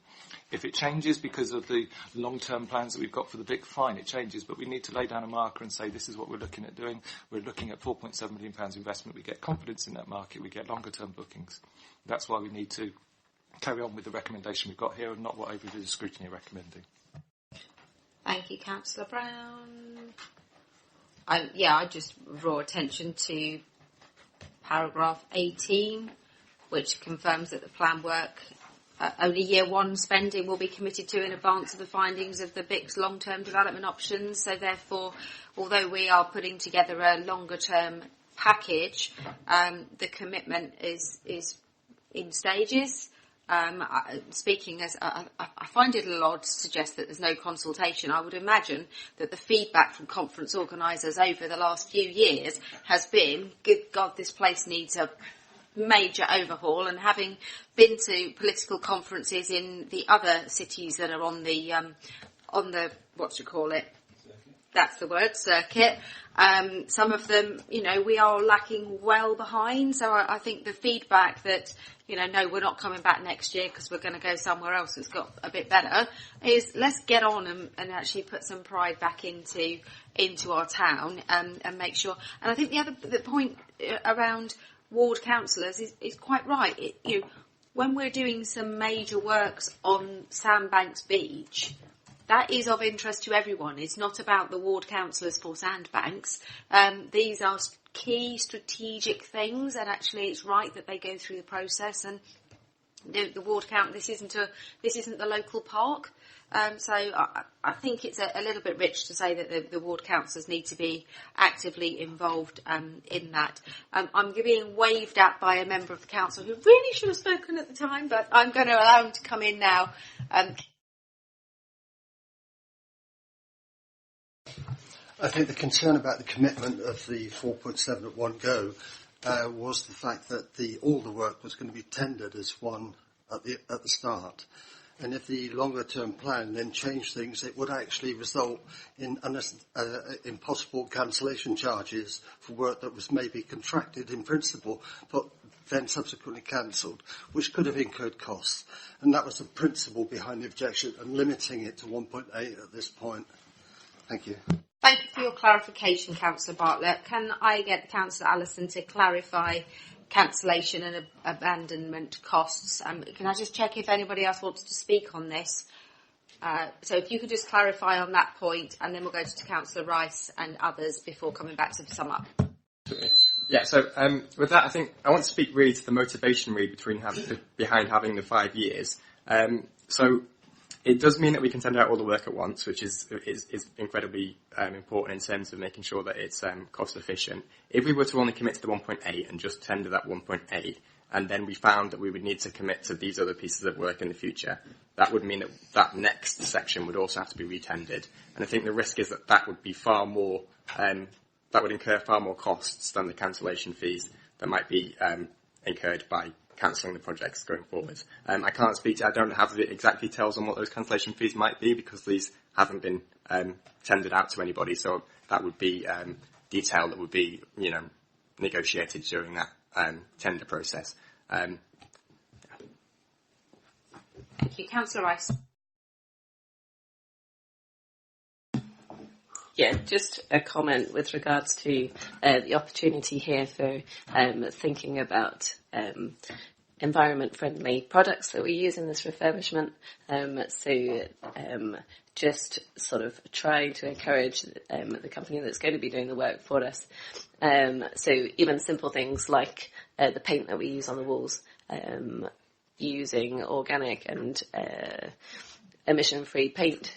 If it changes because of the long-term plans that we've got for the Vic, fine, it changes. But we need to lay down a marker and say this is what we're looking at doing. We're looking at £4.7 million investment. We get confidence in that market. We get longer-term bookings. That's why we need to carry on with the recommendation we've got here and not what overview scrutiny are recommending. Thank you, Councillor Brown. I just draw attention to paragraph 18, which confirms that the plan work, only year one spending will be committed to in advance of the findings of the BIC's long-term development options. So therefore, although we are putting together a longer-term package, the commitment is in stages. Speaking as I find it a little odd to suggest that there's no consultation. I would imagine that the feedback from conference organisers over the last few years has been, good God, this place needs a major overhaul. And having been to political conferences in the other cities that are on the that's the word, circuit. Some of them, we are lacking well behind. So I think the feedback that, no, we're not coming back next year because we're going to go somewhere else that's got a bit better, is let's get on and actually put some pride back into our town and make sure. And I think the point around ward councillors is quite right. When we're doing some major works on Sandbanks Beach, that is of interest to everyone. It's not about the ward councillors for Sandbanks. These are key strategic things, and actually it's right that they go through the process. And the ward count, this isn't the local park. So I think it's a little bit rich to say that the ward councillors need to be actively involved in that. I'm being waved at by a member of the council who really should have spoken at the time, but I'm going to allow him to come in now. I think the concern about the commitment of the 4.7 at one go was the fact that all the work was going to be tendered as one at the start. And if the longer-term plan then changed things, it would actually result in possible cancellation charges for work that was maybe contracted in principle, but then subsequently cancelled, which could have incurred costs. And that was the principle behind the objection and limiting it to 1.8 at this point. Thank you. Thank you for your clarification, Councillor Bartlett. Can I get Councillor Allison to clarify cancellation and abandonment costs? Can I just check if anybody else wants to speak on this? So if you could just clarify on that point, and then we'll go to Councillor Rice and others before coming back to sum up. Yeah, so with that, I think I want to speak really to the motivation really behind having the 5 years. So it does mean that we can tender out all the work at once, which is incredibly important in terms of making sure that it's cost efficient. If we were to only commit to the 1.8 and just tender that 1.8, and then we found that we would need to commit to these other pieces of work in the future, that would mean that next section would also have to be retendered. And I think the risk is that would be far more, that would incur far more costs than the cancellation fees that might be incurred by cancelling the projects going forward. I can't speak I don't have the exact details on what those cancellation fees might be because these haven't been tendered out to anybody, so that would be detail that would be, negotiated during that tender process. Thank you. Councillor Rice. Yeah, just a comment with regards to the opportunity here for thinking about environment-friendly products that we use in this refurbishment. Just sort of trying to encourage the company that's going to be doing the work for us. So even simple things like the paint that we use on the walls, using organic and emission-free paint.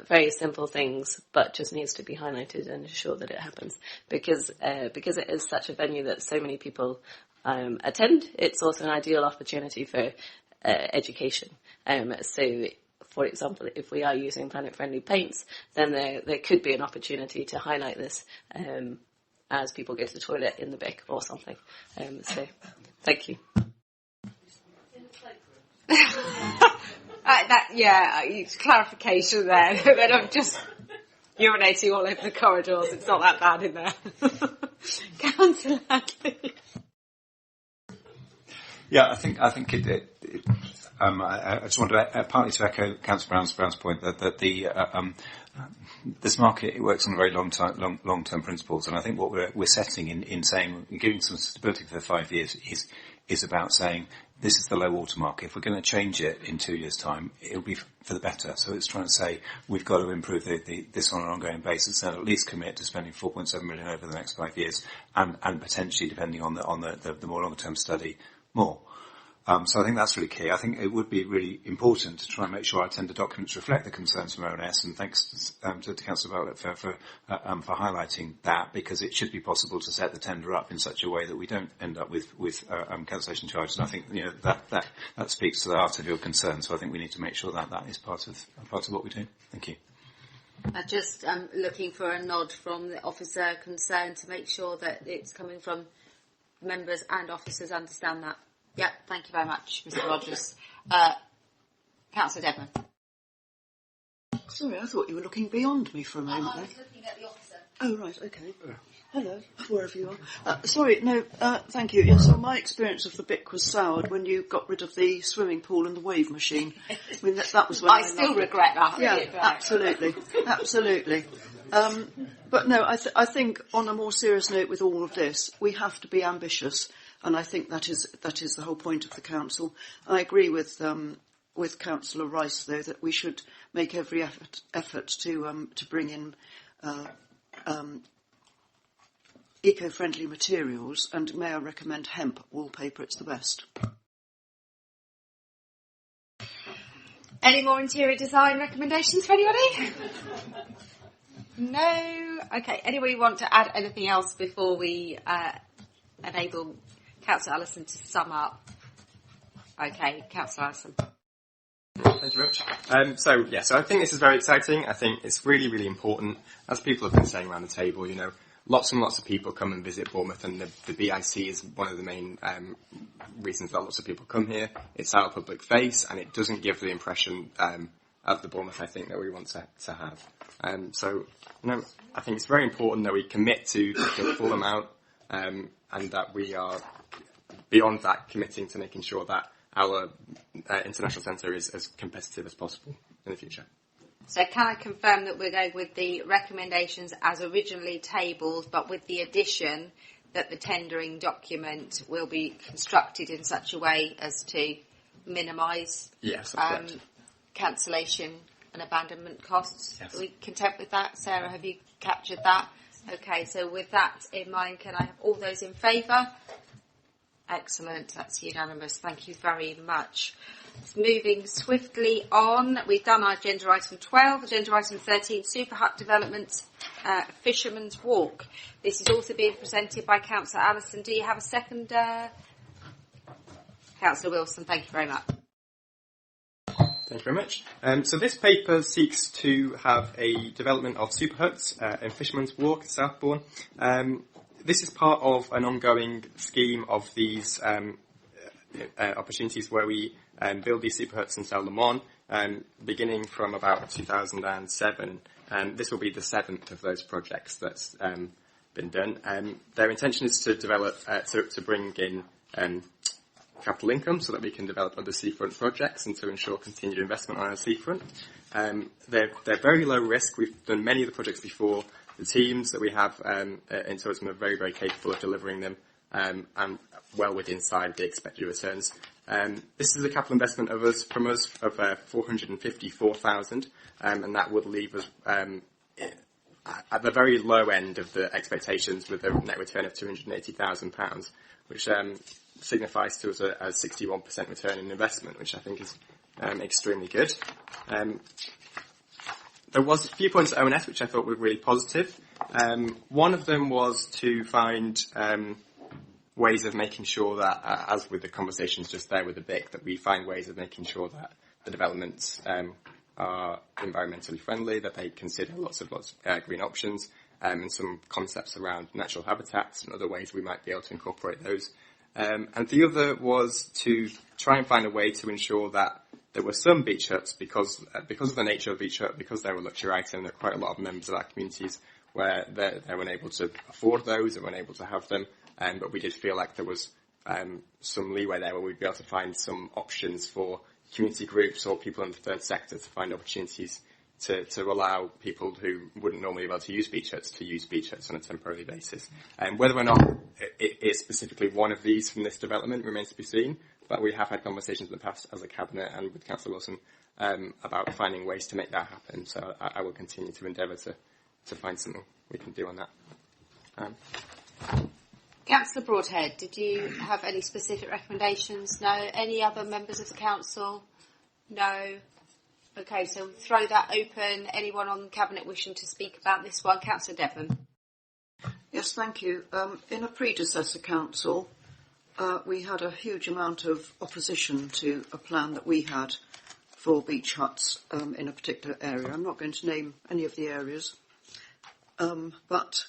Very simple things, but just needs to be highlighted and ensure that it happens because it is such a venue that so many people attend. It's also an ideal opportunity for education. So, for example, if we are using planet-friendly paints, then there could be an opportunity to highlight this as people go to the toilet in the Bic or something. So, thank you. Clarification there. That I'm just urinating all over the corridors. It's not that bad in there. Councillor Hadley. Yeah, I think I just want to partly to echo Councillor Brown's point that the this market, it works on very long-term principles, and I think what we're setting in saying, giving some stability for the 5 years is about saying this is the low water mark. If we're going to change it in 2 years' time, it'll be for the better. So it's trying to say we've got to improve this on an ongoing basis and at least commit to spending 4.7 million over the next 5 years, and potentially, depending on the more longer-term study, more. So I think that's really key. I think it would be really important to try and make sure our tender documents reflect the concerns from ONS, and thanks to Councillor Bartlett for highlighting that, because it should be possible to set the tender up in such a way that we don't end up with cancellation charges. And I think that speaks to the heart of your concern. So I think we need to make sure that is part of what we do. Thank you. Just looking for a nod from the officer concerned to make sure that it's coming from members and officers understand that. Yeah, thank you very much, Mr. Rogers. Councillor Dedman. Sorry, I thought you were looking beyond me for a moment. I was looking at the officer. Oh, right, okay. Hello, wherever you are. Sorry, no, thank you. Yeah, so my experience of the BIC was soured when you got rid of the swimming pool and the wave machine. I mean, that was when I still regret that. Yeah, absolutely, absolutely. But no, I think on a more serious note with all of this, we have to be ambitious. And I think that is the whole point of the council. I agree with Councillor Rice, though, that we should make every effort to bring in eco-friendly materials. And may I recommend hemp wallpaper? It's the best. Any more interior design recommendations for anybody? No. Okay. Anybody want to add anything else before we enable Councillor Allison to sum up? Okay, Councillor Allison. Thank you very much. So I think this is very exciting. I think it's really, really important. As people have been saying around the table, lots and lots of people come and visit Bournemouth, and the BIC is one of the main reasons that lots of people come here. It's our public face, and it doesn't give the impression of the Bournemouth, I think, that we want to have. I think it's very important that we commit to the full amount, and that we are, beyond that, committing to making sure that our international centre is as competitive as possible in the future. So can I confirm that we're going with the recommendations as originally tabled, but with the addition that the tendering document will be constructed in such a way as to minimise cancellation and abandonment costs? Yes. Are we content with that? Sarah, have you captured that? Okay, so with that in mind, can I have all those in favour? Excellent, that's unanimous. Thank you very much. Moving swiftly on, we've done our agenda item 12, agenda item 13, Super Hut Development, Fisherman's Walk. This is also being presented by Councillor Allison. Do you have a second? Councillor Wilson, thank you very much. Thank you very much. So this paper seeks to have a development of super huts in Fisherman's Walk in Southbourne. This is part of an ongoing scheme of these opportunities where we build these super huts and sell them on, beginning from about 2007. This will be the 7th of those projects that's been done. Their intention is to develop, to bring in capital income so that we can develop other seafront projects and to ensure continued investment on our seafront. They're very low risk. We've done many of the projects before. The teams that we have in tourism are very, very capable of delivering them and well within side of the expected returns. This is a capital investment from us of 454,000, and that would leave us at the very low end of the expectations with a net return of £280,000, which signifies to us a 61% return in investment, which I think is extremely good. There was a few points at ONS which I thought were really positive. One of them was to find ways of making sure that, as with the conversations just there with the BIC, that we find ways of making sure that the developments are environmentally friendly, that they consider lots of green options, and some concepts around natural habitats and other ways we might be able to incorporate those. And the other was to try and find a way to ensure that there were some beach huts, because of the nature of beach hut, because they're a luxury item, there are quite a lot of members of our communities where they're unable to afford those or unable to have them. But we did feel like there was some leeway there where we'd be able to find some options for community groups or people in the third sector to find opportunities to allow people who wouldn't normally be able to use beach huts to use beach huts on a temporary basis. And whether or not it is specifically one of these from this development remains to be seen, but we have had conversations in the past as a Cabinet and with Councillor Wilson about finding ways to make that happen. So I will continue to endeavour to find something we can do on that. Councillor Broadhead, did you have any specific recommendations? No. Any other members of the council? No. Okay, so throw that open. Anyone on the Cabinet wishing to speak about this one? Councillor Devon. Yes, thank you. In a predecessor council, we had a huge amount of opposition to a plan that we had for beach huts in a particular area. I'm not going to name any of the areas, but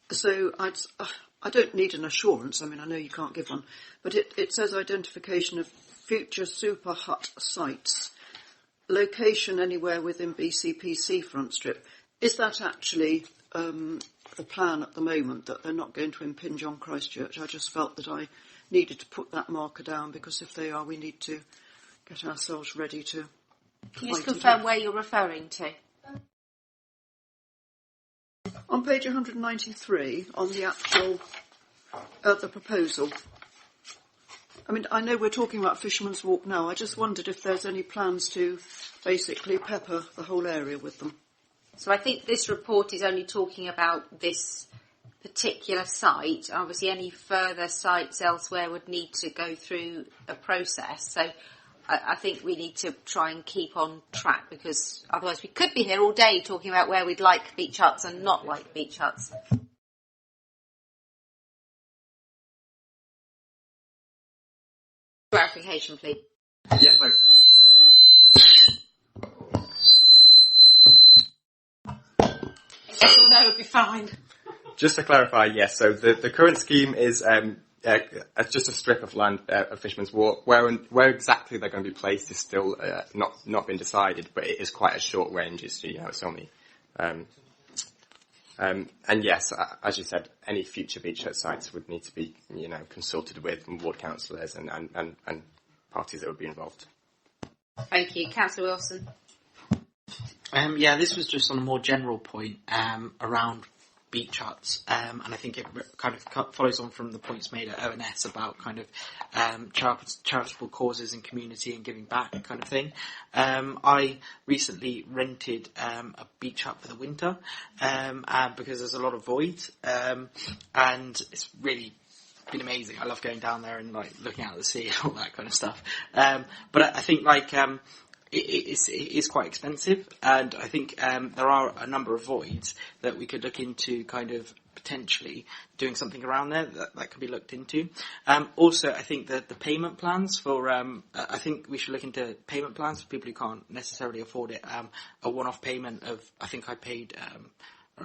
so I don't need an assurance. I mean, I know you can't give one, but it says identification of future super hut sites, location anywhere within BCP seafront strip. Is that actually the plan at the moment, that they're not going to impinge on Christchurch? I just felt that I needed to put that marker down, because if they are, we need to get ourselves ready to. Can you just confirm where you're referring to? On page 193, on the actual, the proposal. I mean, I know we're talking about Fisherman's Walk now. I just wondered if there's any plans to basically pepper the whole area with them. So I think this report is only talking about this particular site. Obviously, any further sites elsewhere would need to go through a process. So I think we need to try and keep on track, because otherwise we could be here all day talking about where we'd like beach huts and not like beach huts. Clarification, please. Yeah, Yes or no would be fine. Just to clarify, yes. So the current scheme is just a strip of land of Fisherman's Walk. Where exactly they're going to be placed is still not been decided, but it is quite a short range. It's only. And yes, as you said, any future beach hut sites would need to be consulted with ward councillors and parties that would be involved. Thank you, Councillor Wilson. This was just on a more general point around beach huts, and I think it kind of follows on from the points made at ONS about kind of charitable causes and community and giving back kind of thing. I recently rented a beach hut for the winter because there's a lot of voids, and it's really been amazing. I love going down there and like looking out at the sea and all that kind of stuff. But I think like it is quite expensive, and I think there are a number of voids that we could look into kind of potentially doing something around there that could be looked into. Also, I think that the payment plans for, I think we should look into payment plans for people who can't necessarily afford it. A one-off payment of, I think I paid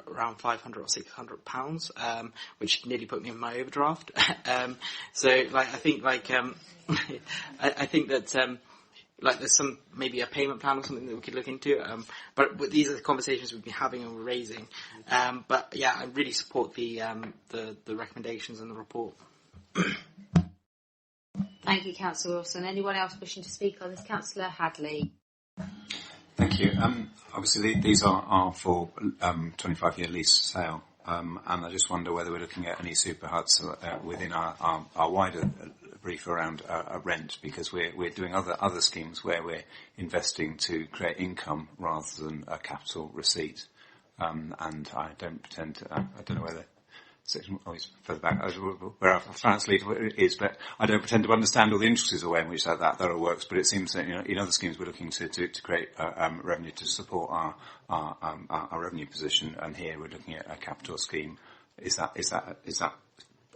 around £500 or £600, which nearly put me in my overdraft. So, like, I think, like, I think that, like there's maybe a payment plan or something that we could look into. But these are the conversations we've been having and we're raising. But yeah, I really support the recommendations in the report. Thank you, Councillor Wilson. Anyone else wishing to speak on this? Councillor Hadley. Thank you. Obviously, these are for 25-year lease sale, and I just wonder whether we're looking at any super huts within our wider brief around rent, because we're doing other schemes where we're investing to create income rather than a capital receipt. And I don't pretend to, I don't know whether section always further back where our finance leader is, but I don't pretend to understand all the intricacies of the way in which that all works. But it seems that in other schemes we're looking to create revenue to support our revenue position, and here we're looking at a capital scheme. Is that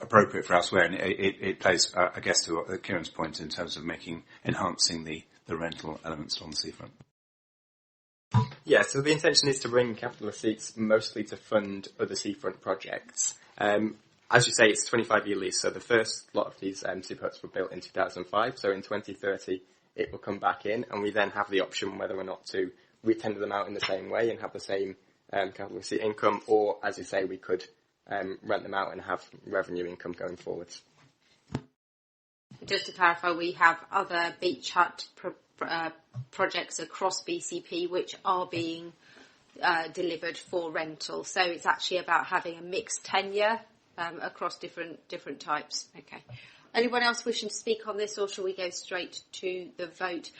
appropriate for elsewhere? And it plays, I guess, to Kieran's point in terms of enhancing the rental elements on the seafront. Yeah, so the intention is to bring capital receipts mostly to fund other seafront projects. As you say, it's a 25-year lease, so the first lot of these super huts were built in 2005, so in 2030 it will come back in, and we then have the option whether or not to retender them out in the same way and have the same capital receipt income, or, as you say, we could rent them out and have revenue income going forwards. Just to clarify, we have other beach hut projects across BCP which are being delivered for rental. So it's actually about having a mixed tenure across different types. Okay. Anyone else wishing to speak on this, or shall we go straight to the vote?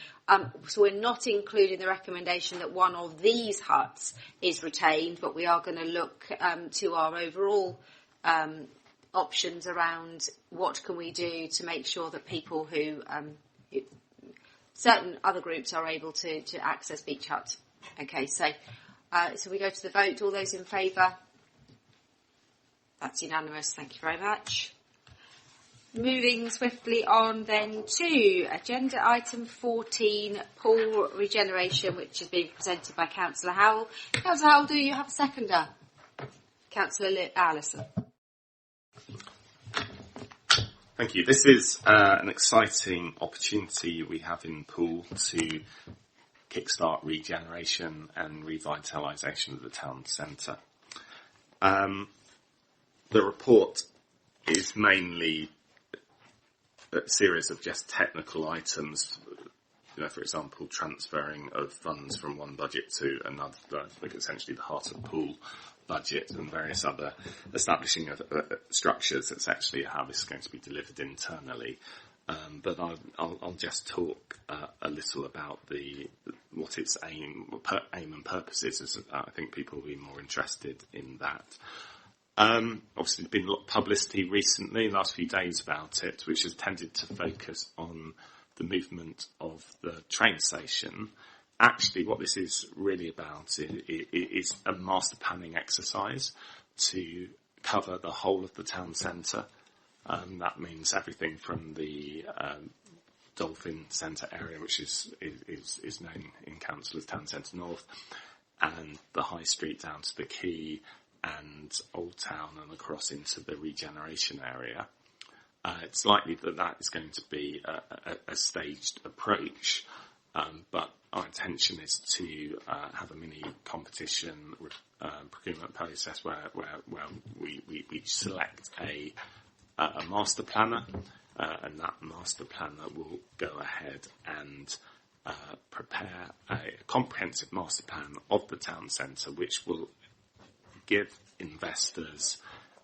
So we're not including the recommendation that one of these huts is retained, but we are going to look to our overall options around what can we do to make sure that people who certain other groups are able to access beach huts. Okay, so we go to the vote. All those in favour? That's unanimous. Thank you very much. Moving swiftly on then to agenda item 14, pool regeneration, which is being presented by Councillor Howell. Councillor Howell, do you have a seconder? Councillor Allison. Thank you. This is an exciting opportunity we have in Poole to kickstart regeneration and revitalisation of the town centre. The report is mainly a series of just technical items, for example, transferring of funds from one budget to another, like essentially the Heart of Poole budget, and various other establishing of structures. That's actually how this is going to be delivered internally. But I'll just talk a little about what its aim and purpose is, as I think people will be more interested in that. Obviously, there's been a lot of publicity recently, last few days, about it, which has tended to focus on the movement of the train station. Actually, what this is really about is a master planning exercise to cover the whole of the town centre. That means everything from the Dolphin Centre area, which is known in council as Town Centre North, and the High Street down to the Quay and Old Town and across into the regeneration area. It's likely that that is going to be a staged approach, but our intention is to have a mini competition procurement process where we select a master planner, and that master planner will go ahead and prepare a comprehensive master plan of the town centre, which will give investors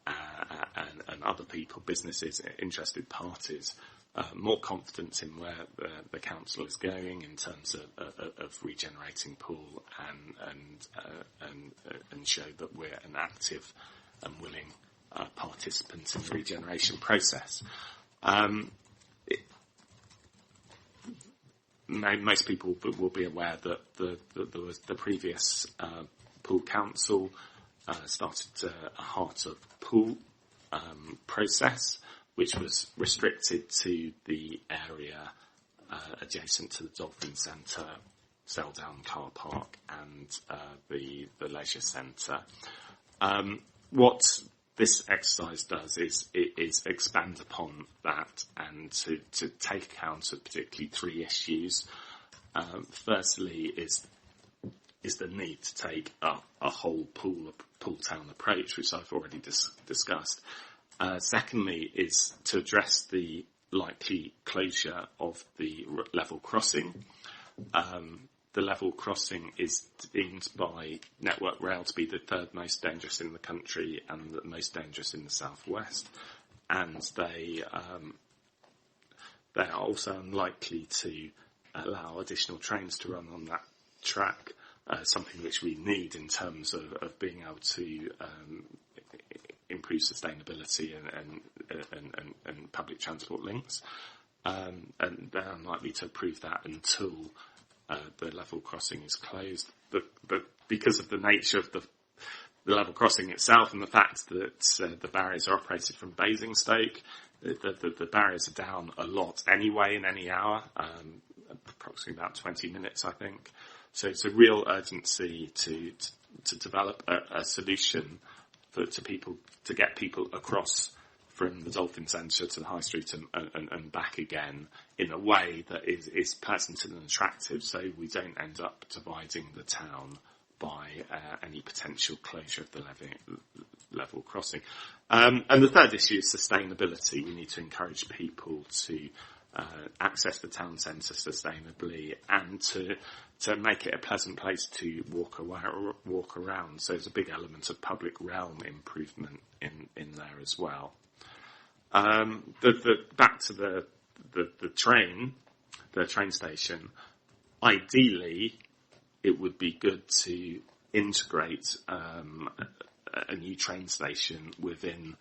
and other people, businesses, interested parties, more confidence in where the council is going in terms of regenerating pool and show that we're an active and willing participant in the regeneration process. Most people will be aware that the previous pool council started a heart of pool process, which was restricted to the area adjacent to the Dolphin Centre, Seldown Car Park and the leisure centre. What this exercise does is expand upon that and to take account of particularly three issues. Firstly is the need to take a whole pool town approach, which I've already discussed. Secondly is to address the likely closure of the level crossing. The level crossing is deemed by Network Rail to be the third most dangerous in the country and the most dangerous in the southwest. And they are also unlikely to allow additional trains to run on that track, something which we need in terms of being able to improve sustainability and public transport links. And they're unlikely to approve that until the level crossing is closed. But because of the nature of the level crossing itself and the fact that the barriers are operated from Basingstoke, the barriers are down a lot anyway in any hour, approximately about 20 minutes, I think. So it's a real urgency to develop a solution to get people across from the Dolphin Centre to the High Street and back again in a way that is pleasant and attractive, so we don't end up dividing the town by any potential closure of the level crossing. And the third issue is sustainability. We need to encourage people to access the town centre sustainably and to make it a pleasant place to walk around. So there's a big element of public realm improvement in there as well. Back to the train station. Ideally, it would be good to integrate a new train station within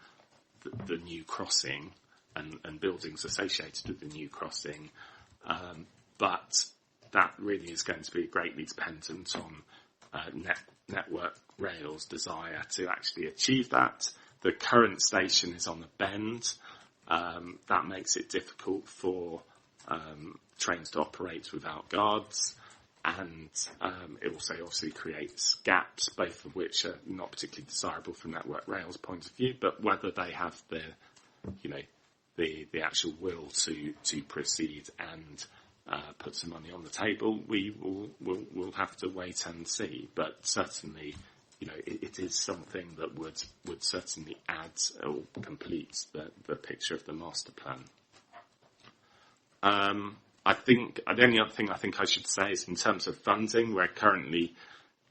the new crossing and buildings associated with the new crossing, but that really is going to be greatly dependent on Network Rail's desire to actually achieve that. The current station is on a bend. That makes it difficult for trains to operate without guards, and it also obviously creates gaps, both of which are not particularly desirable from Network Rail's point of view, but whether they have the actual will to proceed and put some money on the table, we'll have to wait and see. But certainly, it is something that would certainly add or complete the picture of the master plan. I think the only other thing I think I should say is in terms of funding, we're currently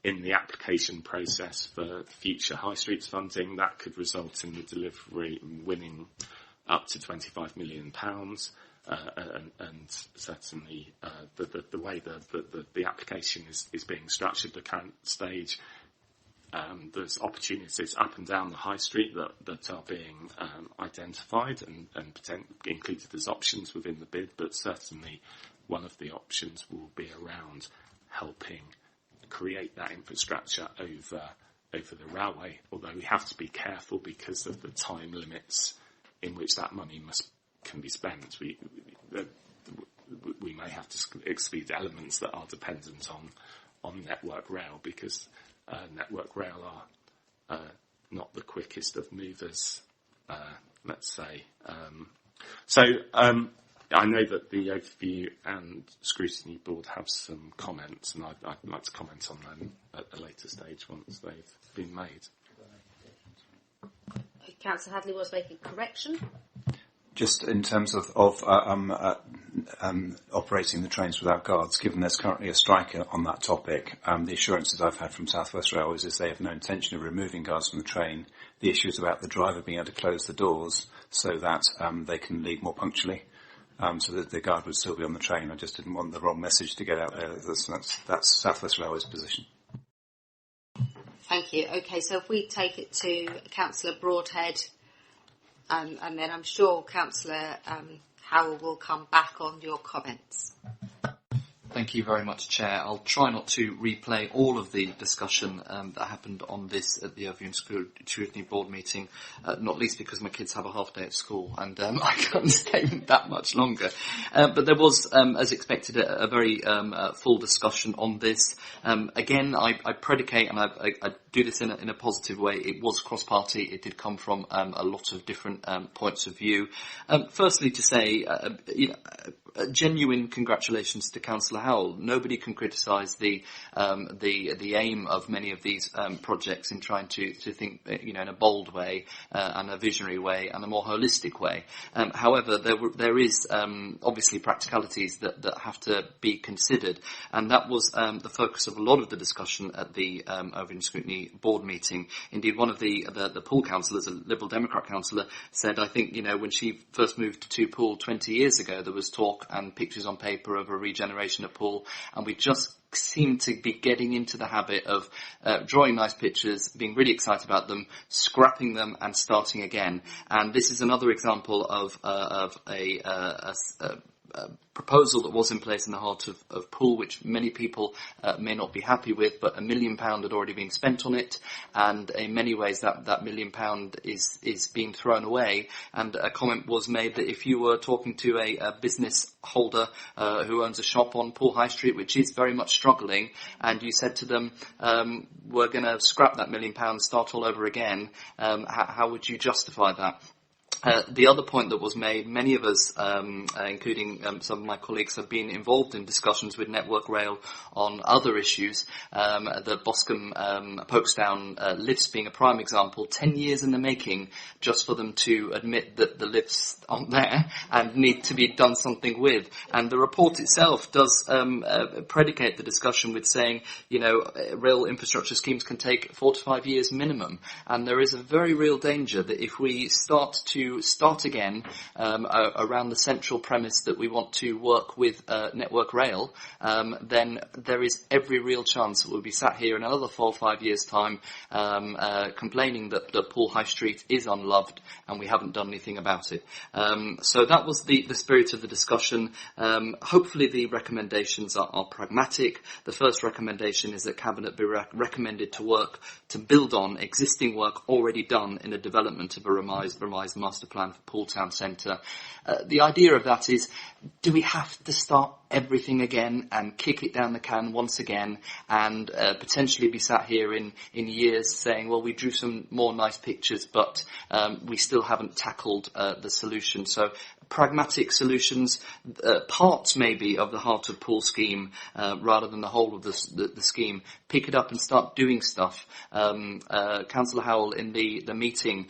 in the application process for future High Streets funding. That could result in the delivery winning up to £25 million. And certainly the way the application is being structured at the current stage, there's opportunities up and down the high street that are being identified and included as options within the bid, but certainly one of the options will be around helping create that infrastructure over the railway, although we have to be careful because of the time limits in which that money can be spent. We may have to exclude elements that are dependent Network Rail, because Network Rail are not the quickest of movers, let's say. I know that the Overview and Scrutiny Board have some comments, and I'd like to comment on them at a later stage once they've been made. Councillor Hadley was making a correction. Just in terms of operating the trains without guards, given there's currently a strike on that topic, the assurances I've had from South West Railways is they have no intention of removing guards from the train. The issue is about the driver being able to close the doors so that they can leave more punctually. So that the guard would still be on the train. I just didn't want the wrong message to get out there. That's South West Railway's position. Thank you. Okay, so if we take it to Councillor Broadhead, and then I'm sure Councillor Howell will come back on your comments. Thank you very much, Chair. I'll try not to replay all of the discussion that happened on this at the Overview and Scrutiny Board meeting, not least because my kids have a half day at school and I can't stay that much longer. But there was, as expected, a very full discussion on this. Again, I predicate, and I do this in a positive way. It was cross-party. It did come from a lot of different points of view. Firstly, to say, genuine congratulations to Councillor Howell. Nobody can criticise the aim of many of these projects in trying to think, in a bold way and a visionary way and a more holistic way. However, there is obviously practicalities that have to be considered, and that was the focus of a lot of the discussion at the Overview and Scrutiny Board meeting. Indeed, one of the Poole councillors, a Liberal Democrat councillor, said, I think, when she first moved to Poole 20 years ago, there was talk and pictures on paper of a regeneration of Poole, and we just seem to be getting into the habit of drawing nice pictures, being really excited about them, scrapping them and starting again. And this is another example of a proposal that was in place in the heart of Poole, which many people may not be happy with, but £1 million had already been spent on it, and in many ways that £1 million is being thrown away. And a comment was made that if you were talking to a business holder who owns a shop on Poole High Street, which is very much struggling, and you said to them, we're going to scrap that £1 million, start all over again, how would you justify that? The other point that was made, many of us, including some of my colleagues, have been involved in discussions with Network Rail on other issues. The Boscombe Folkestone lifts being a prime example, 10 years in the making just for them to admit that the lifts aren't there and need to be done something with. And the report itself does predicate the discussion with saying, rail infrastructure schemes can take 4 to 5 years minimum. And there is a very real danger that if we start again around the central premise that we want to work with Network Rail, then there is every real chance that we'll be sat here in another 4 or 5 years' time complaining that Poole High Street is unloved and we haven't done anything about it. So that was the spirit of the discussion. Hopefully the recommendations are pragmatic. The first recommendation is that Cabinet be recommended to work to build on existing work already done in the development of a revised master plan for Poole Town Centre. The idea of that is, do we have to start everything again and kick it down the can once again and potentially be sat here in years saying, well, we drew some more nice pictures, but we still haven't tackled the solution. So pragmatic solutions, parts maybe of the Heart of Poole scheme rather than the whole of the scheme. Pick it up and start doing stuff. Councillor Howell in the meeting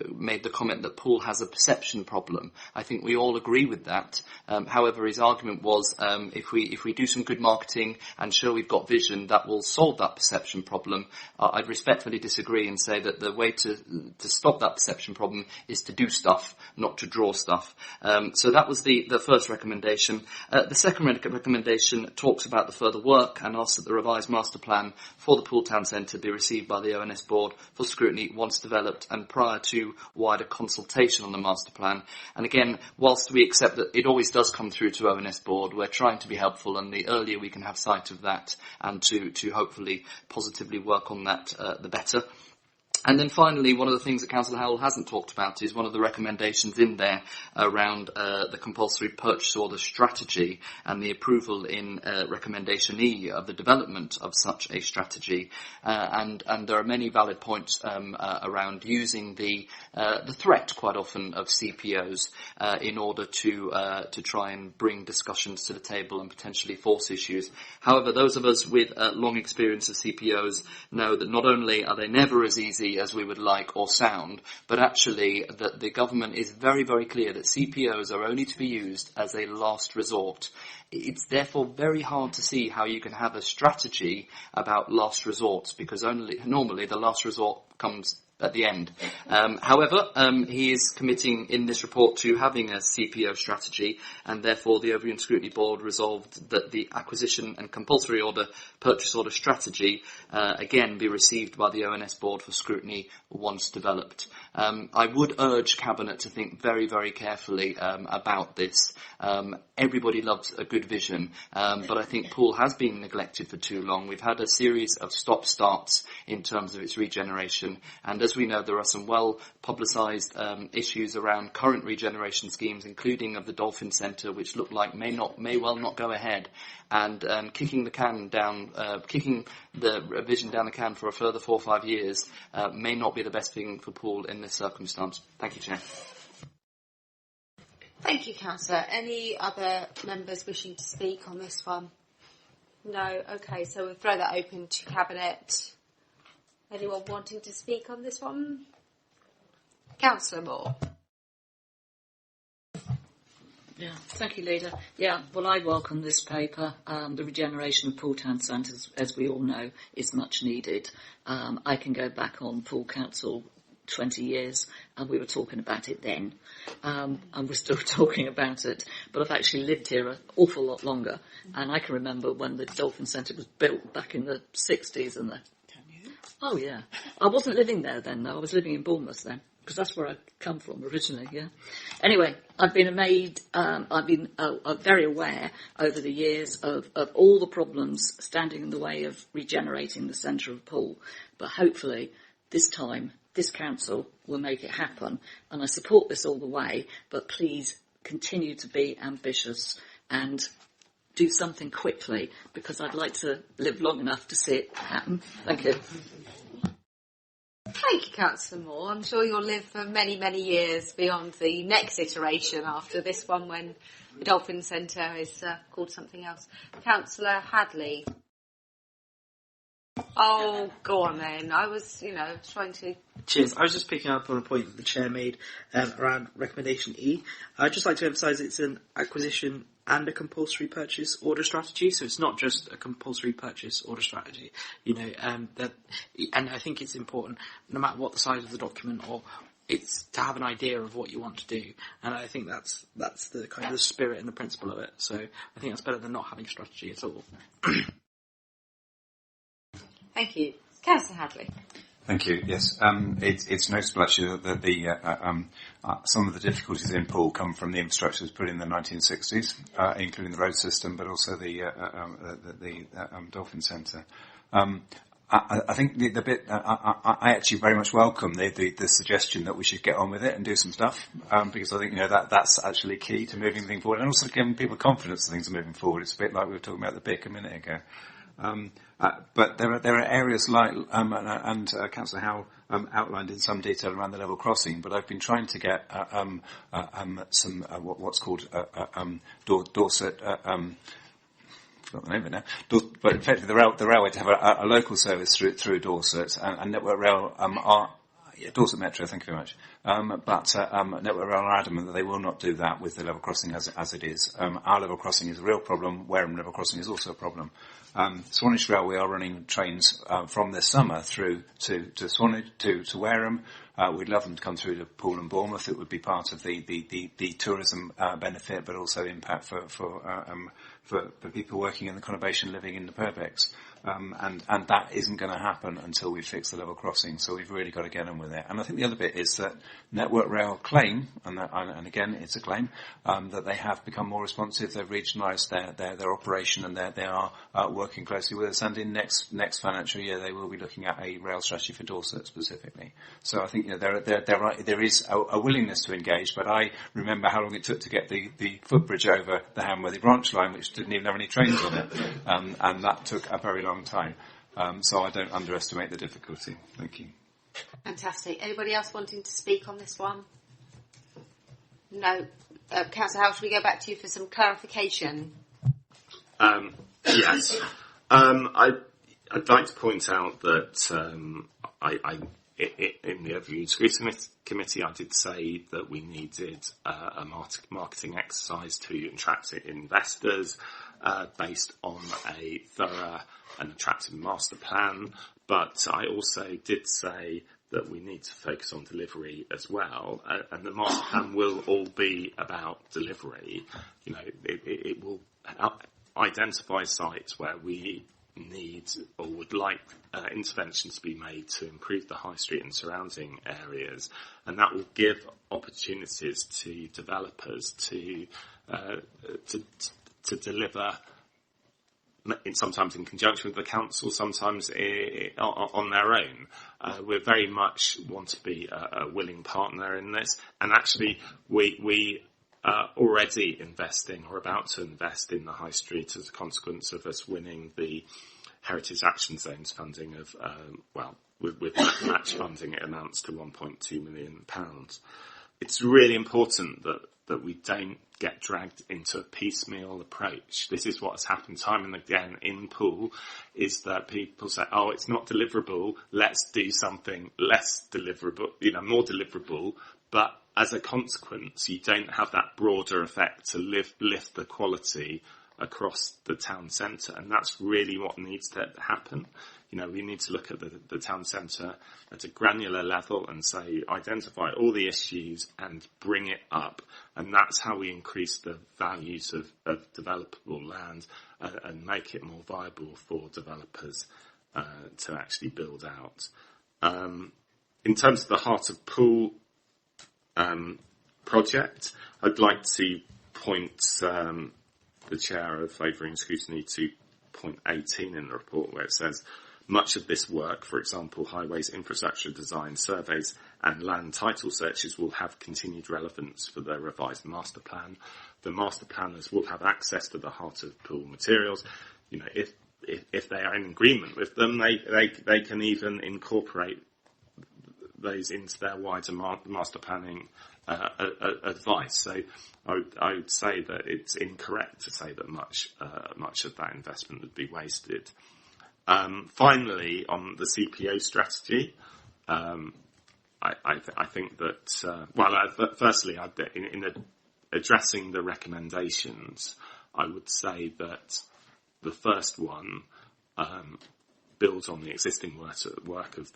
made the comment that Poole has a perception problem. I think we all agree with that. However, his argument was if we do some good marketing and show we've got vision, that will solve that perception problem. I'd respectfully disagree and say that the way to stop that perception problem is to do stuff, not to draw stuff. So that was the first recommendation. The second recommendation talks about the further work and asks that the revised master plan for the Poole Town Centre be received by the ONS board for scrutiny once developed and prior to wider consultation on the master plan. And again, whilst we accept that it always does come through to ONS board, we're trying to be helpful, and the earlier we can have sight of that and to hopefully positively work on that, the better. And then finally, one of the things that Councillor Howell hasn't talked about is one of the recommendations in there around the compulsory purchase order strategy and the approval in recommendation E of the development of such a strategy. And there are many valid points around using the threat quite often of CPOs in order to try and bring discussions to the table and potentially force issues. However, those of us with long experience of CPOs know that not only are they never as easy as we would like or sound, but actually that the government is very, very clear that CPOs are only to be used as a last resort. It's therefore very hard to see how you can have a strategy about last resorts, because normally the last resort comes at the end. However, he is committing in this report to having a CPO strategy, and therefore the Overview and Scrutiny Board resolved that the acquisition and compulsory purchase order strategy again be received by the ONS Board for scrutiny once developed. I would urge Cabinet to think very, very carefully about this. Everybody loves a good vision, but I think Poole has been neglected for too long. We've had a series of stop-starts in terms of its regeneration, and as we know, there are some well-publicised issues around current regeneration schemes, including of the Dolphin Centre, which look like may well not go ahead. And kicking the revision down the can for a further 4 or 5 years may not be the best thing for Poole in this circumstance. Thank you, Chair. Thank you, Councillor. Any other members wishing to speak on this one? No? Okay, so we'll throw that open to Cabinet. Anyone wanting to speak on this one? Councillor Moore. Yeah, thank you, Leader. Yeah, well, I welcome this paper. The regeneration of Poole Town Centre, as we all know, is much needed. I can go back on Poole Council 20 years, and we were talking about it then, and we're still talking about it, but I've actually lived here an awful lot longer, and I can remember when the Dolphin Centre was built back in the 60s and oh yeah, I wasn't living there then though, I was living in Bournemouth then, because that's where I come from originally, yeah. Anyway, I've been very aware over the years of all the problems standing in the way of regenerating the centre of Poole, but hopefully this time this council will make it happen, and I support this all the way, but please continue to be ambitious and do something quickly, because I'd like to live long enough to see it happen. Thank you. Thank you, Councillor Moore. I'm sure you'll live for many, many years beyond the next iteration after this one, when the Dolphin Centre is called something else. Councillor Hadley. Oh, go on then. I was, trying to... Cheers. I was just picking up on a point that the Chair made around recommendation E. I'd just like to emphasise it's an acquisition and a compulsory purchase order strategy, so it's not just a compulsory purchase order strategy. And I think it's important, no matter what the size of the document, or it's to have an idea of what you want to do. And I think that's the kind of the spirit and the principle of it. So I think that's better than not having a strategy at all. Thank you. Councillor Hadley. Thank you. Yes, it's notable actually that some of the difficulties in Poole come from the infrastructure that was put in the 1960s, including the road system, but also the Dolphin Centre. I think the bit I actually very much welcome the suggestion that we should get on with it and do some stuff, because I think that's actually key to moving things forward, and also giving people confidence that things are moving forward. It's a bit like we were talking about the BIC a minute ago. But there are areas like, and Councillor Howe outlined in some detail around the level crossing, but I've been trying to get some what's called Dorset. Forgot the name of it now. But effectively, the railway to have a local service through Dorset, and Network Rail Dorset Metro. Thank you very much. But Network Rail are adamant that they will not do that with the level crossing as it is. Our level crossing is a real problem. Wareham level crossing is also a problem. Swanage Rail, we are running trains from this summer through to Swanage to Wareham. We'd love them to come through to Poole and Bournemouth. It would be part of the tourism benefit, but also impact for people working in the conurbation living in the Purbex. And that isn't going to happen until we fix the level crossing. So we've really got to get on with it. And I think the other bit is that Network Rail claim, and again it's a claim, that they have become more responsive. They've regionalised their operation, and they are working closely with us. And in next financial year, they will be looking at a rail strategy for Dorset specifically. So I think there is a willingness to engage. But I remember how long it took to get the footbridge over the Hamworthy branch line, which didn't even have any trains on it, and that took a very long time. So I don't underestimate the difficulty. Thank you. Fantastic. Anybody else wanting to speak on this one? No. Councillor Howe, should we go back to you for some clarification? Yes. I'd like to point out that in the Overview Scrutiny Committee, I did say that we needed a marketing exercise to attract investors based on a thorough and attractive master plan, but I also did say that we need to focus on delivery as well, and the master plan will all be about delivery. You know, it will identify sites where we need or would like interventions to be made to improve the high street and surrounding areas, and that will give opportunities to developers to deliver, sometimes in conjunction with the council, sometimes on their own. We very much want to be a willing partner in this, and actually we are already investing or about to invest in the high street as a consequence of us winning the Heritage Action Zones funding of, with match funding, it amounts to £1.2 million. It's really important that we don't get dragged into a piecemeal approach. This is what has happened time and again in Poole, is that people say, oh, it's not deliverable, let's do something less deliverable, more deliverable, but as a consequence, you don't have that broader effect to lift the quality across the town centre, and that's really what needs to happen. We need to look at the town centre at a granular level and say, identify all the issues and bring it up, and that's how we increase the values of developable land and make it more viable for developers to actually build out. In terms of the Heart of Poole project, I'd like to point the Chair of Favouring Scrutiny to point 18 in the report, where it says, much of this work, for example, highways infrastructure design, surveys and land title searches, will have continued relevance for the revised master plan. The master planners will have access to the Heart of Poole materials. If they are in agreement with them, they can even incorporate those into their wider master planning advice. So I would say that it's incorrect to say that much of that investment would be wasted. Finally, on the CPO strategy, I think that firstly, in addressing the recommendations, I would say that the first one builds on the existing work of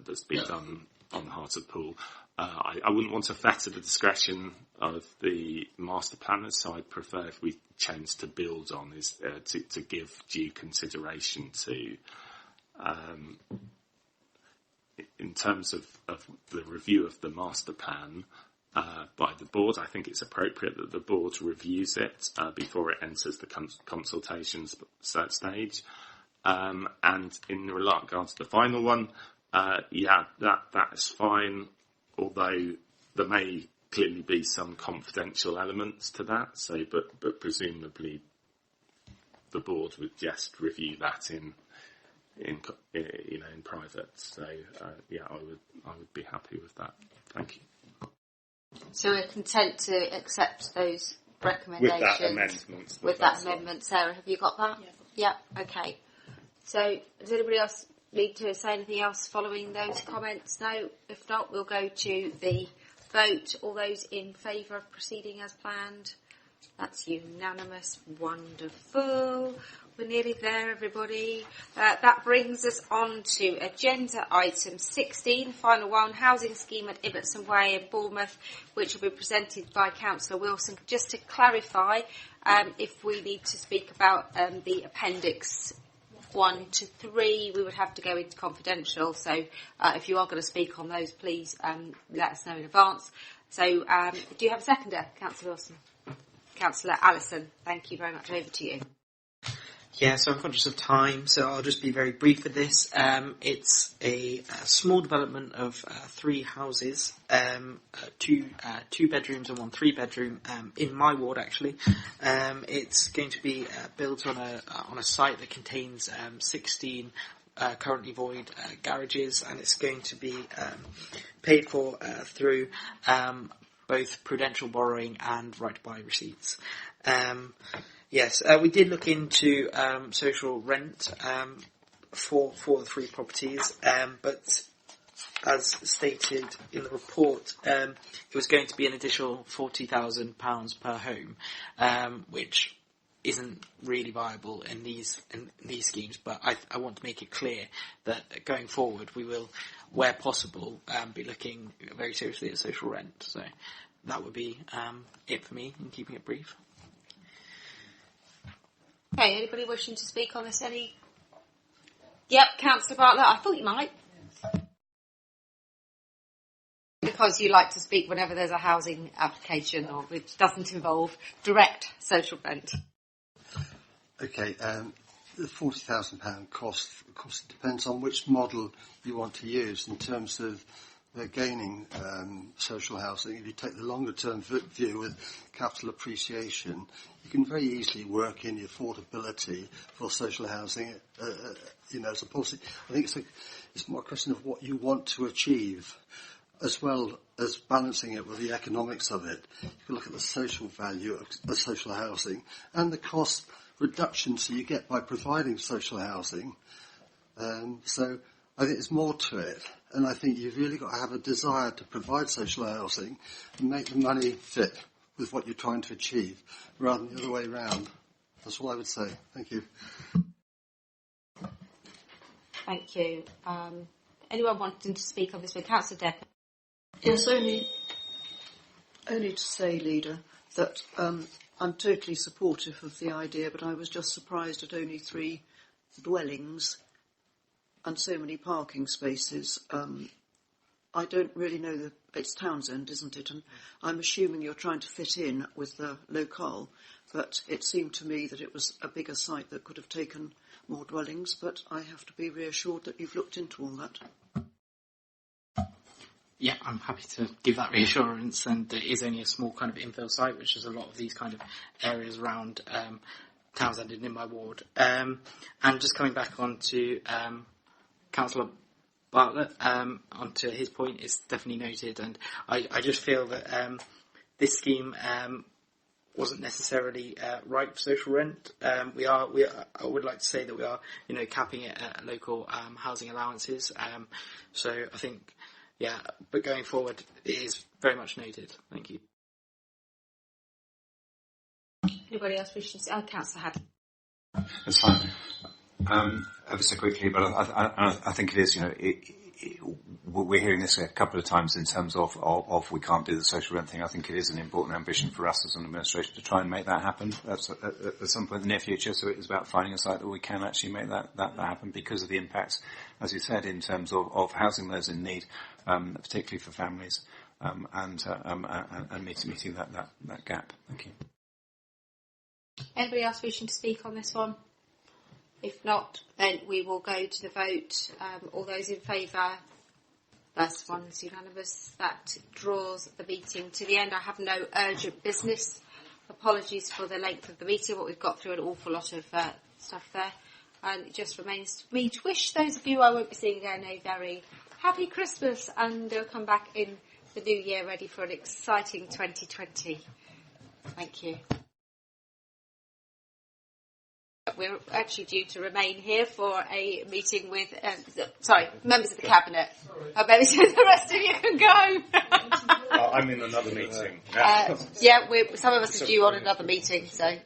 that's been done on the Heart of Poole. I wouldn't want to fetter the discretion of the master planners, so I'd prefer if we change to build on, is to give due consideration to. In terms of the review of the master plan by the board, I think it's appropriate that the board reviews it before it enters the consultations stage. And in regard to the final one, that is fine, although there may clearly be some confidential elements to that. So, but presumably the board would just review that in private. So, I would be happy with that. Thank you. So we're content to accept those recommendations with that amendment. Sarah, have you got that? Yeah. Okay. So does anybody else need to say anything else following those comments? No. If not, we'll go to the vote. All those in favour of proceeding as planned, That's unanimous. Wonderful. We're nearly there, everybody. That brings us on to agenda item 16, final one, housing scheme at Ibbotson Way in Bournemouth, which will be presented by Councillor Wilson. Just to clarify, if we need to speak about the appendix 1 to 3, we would have to go into confidential. So if you are going to speak on those, please let us know in advance. So do you have a seconder, Councillor Wilson? Councillor Allison, thank you very much. Over to you. Yeah, so I'm conscious of time, so I'll just be very brief with this. It's a small development of 3 houses, 2 bedrooms and 1 3-bedroom in my ward, actually. It's going to be built on a site that contains 16 currently void garages, and it's going to be paid for through both prudential borrowing and right to buy receipts. Yes, we did look into social rent for the 3 properties, but as stated in the report, it was going to be an additional £40,000 per home, which isn't really viable in these schemes. But I want to make it clear that going forward, we will, where possible, be looking very seriously at social rent. So that would be it for me in keeping it brief. Okay, anybody wishing to speak on this? Yep, Councillor Bartlett, I thought you might. Because you like to speak whenever there's a housing application or which doesn't involve direct social rent. Okay, the £40,000 cost, of course, it depends on which model you want to use in terms of gaining social housing. If you take the longer term view with capital appreciation, you can very easily work in the affordability for social housing, as a policy. I think it's more a question of what you want to achieve, as well as balancing it with the economics of it. You can look at the social value of social housing and the cost reductions that you get by providing social housing. So I think there's more to it, and I think you've really got to have a desire to provide social housing and make the money fit with what you're trying to achieve, rather than the other way around. That's all I would say. Thank you. Thank you. Anyone wanting to speak on this with Councillor Decker? Yes, only to say, Leader, that I'm totally supportive of the idea, but I was just surprised at only 3 dwellings and so many parking spaces. I don't really know it's Townsend, isn't it? And I'm assuming you're trying to fit in with the locale, but it seemed to me that it was a bigger site that could have taken more dwellings, but I have to be reassured that you've looked into all that. Yeah, I'm happy to give that reassurance, and it is only a small kind of infill site, which is a lot of these kind of areas around Townsend and in my ward. And just coming back on to Councillor Bartlett, onto his point, it's definitely noted, and I just feel that this scheme wasn't necessarily right for social rent. I would like to say that we are, capping it at local housing allowances. So I think, yeah, but going forward, it is very much noted. Thank you. Anybody else wishing to say? Councillor Haddon. That's fine. Ever so quickly, but I think it is, we're hearing this a couple of times in terms of we can't do the social rent thing. I think it is an important ambition for us as an administration to try and make that happen at some point in the near future. So it is about finding a site that we can actually make that happen because of the impacts, as you said, in terms of housing those in need, particularly for families, and meeting that gap. Thank you. Anybody else wishing to speak on this one? If not, then we will go to the vote. All those in favour? First one's unanimous. That draws the meeting to the end. I have no urgent business. Apologies for the length of the meeting, but we've got through an awful lot of stuff there. And it just remains for me to wish those of you I won't be seeing again a very happy Christmas, and come back in the new year ready for an exciting 2020. Thank you. we're actually due to remain here for a meeting with, members of the Cabinet. Maybe the rest of you can go. I'm in another meeting. Some of us are due on another meeting, so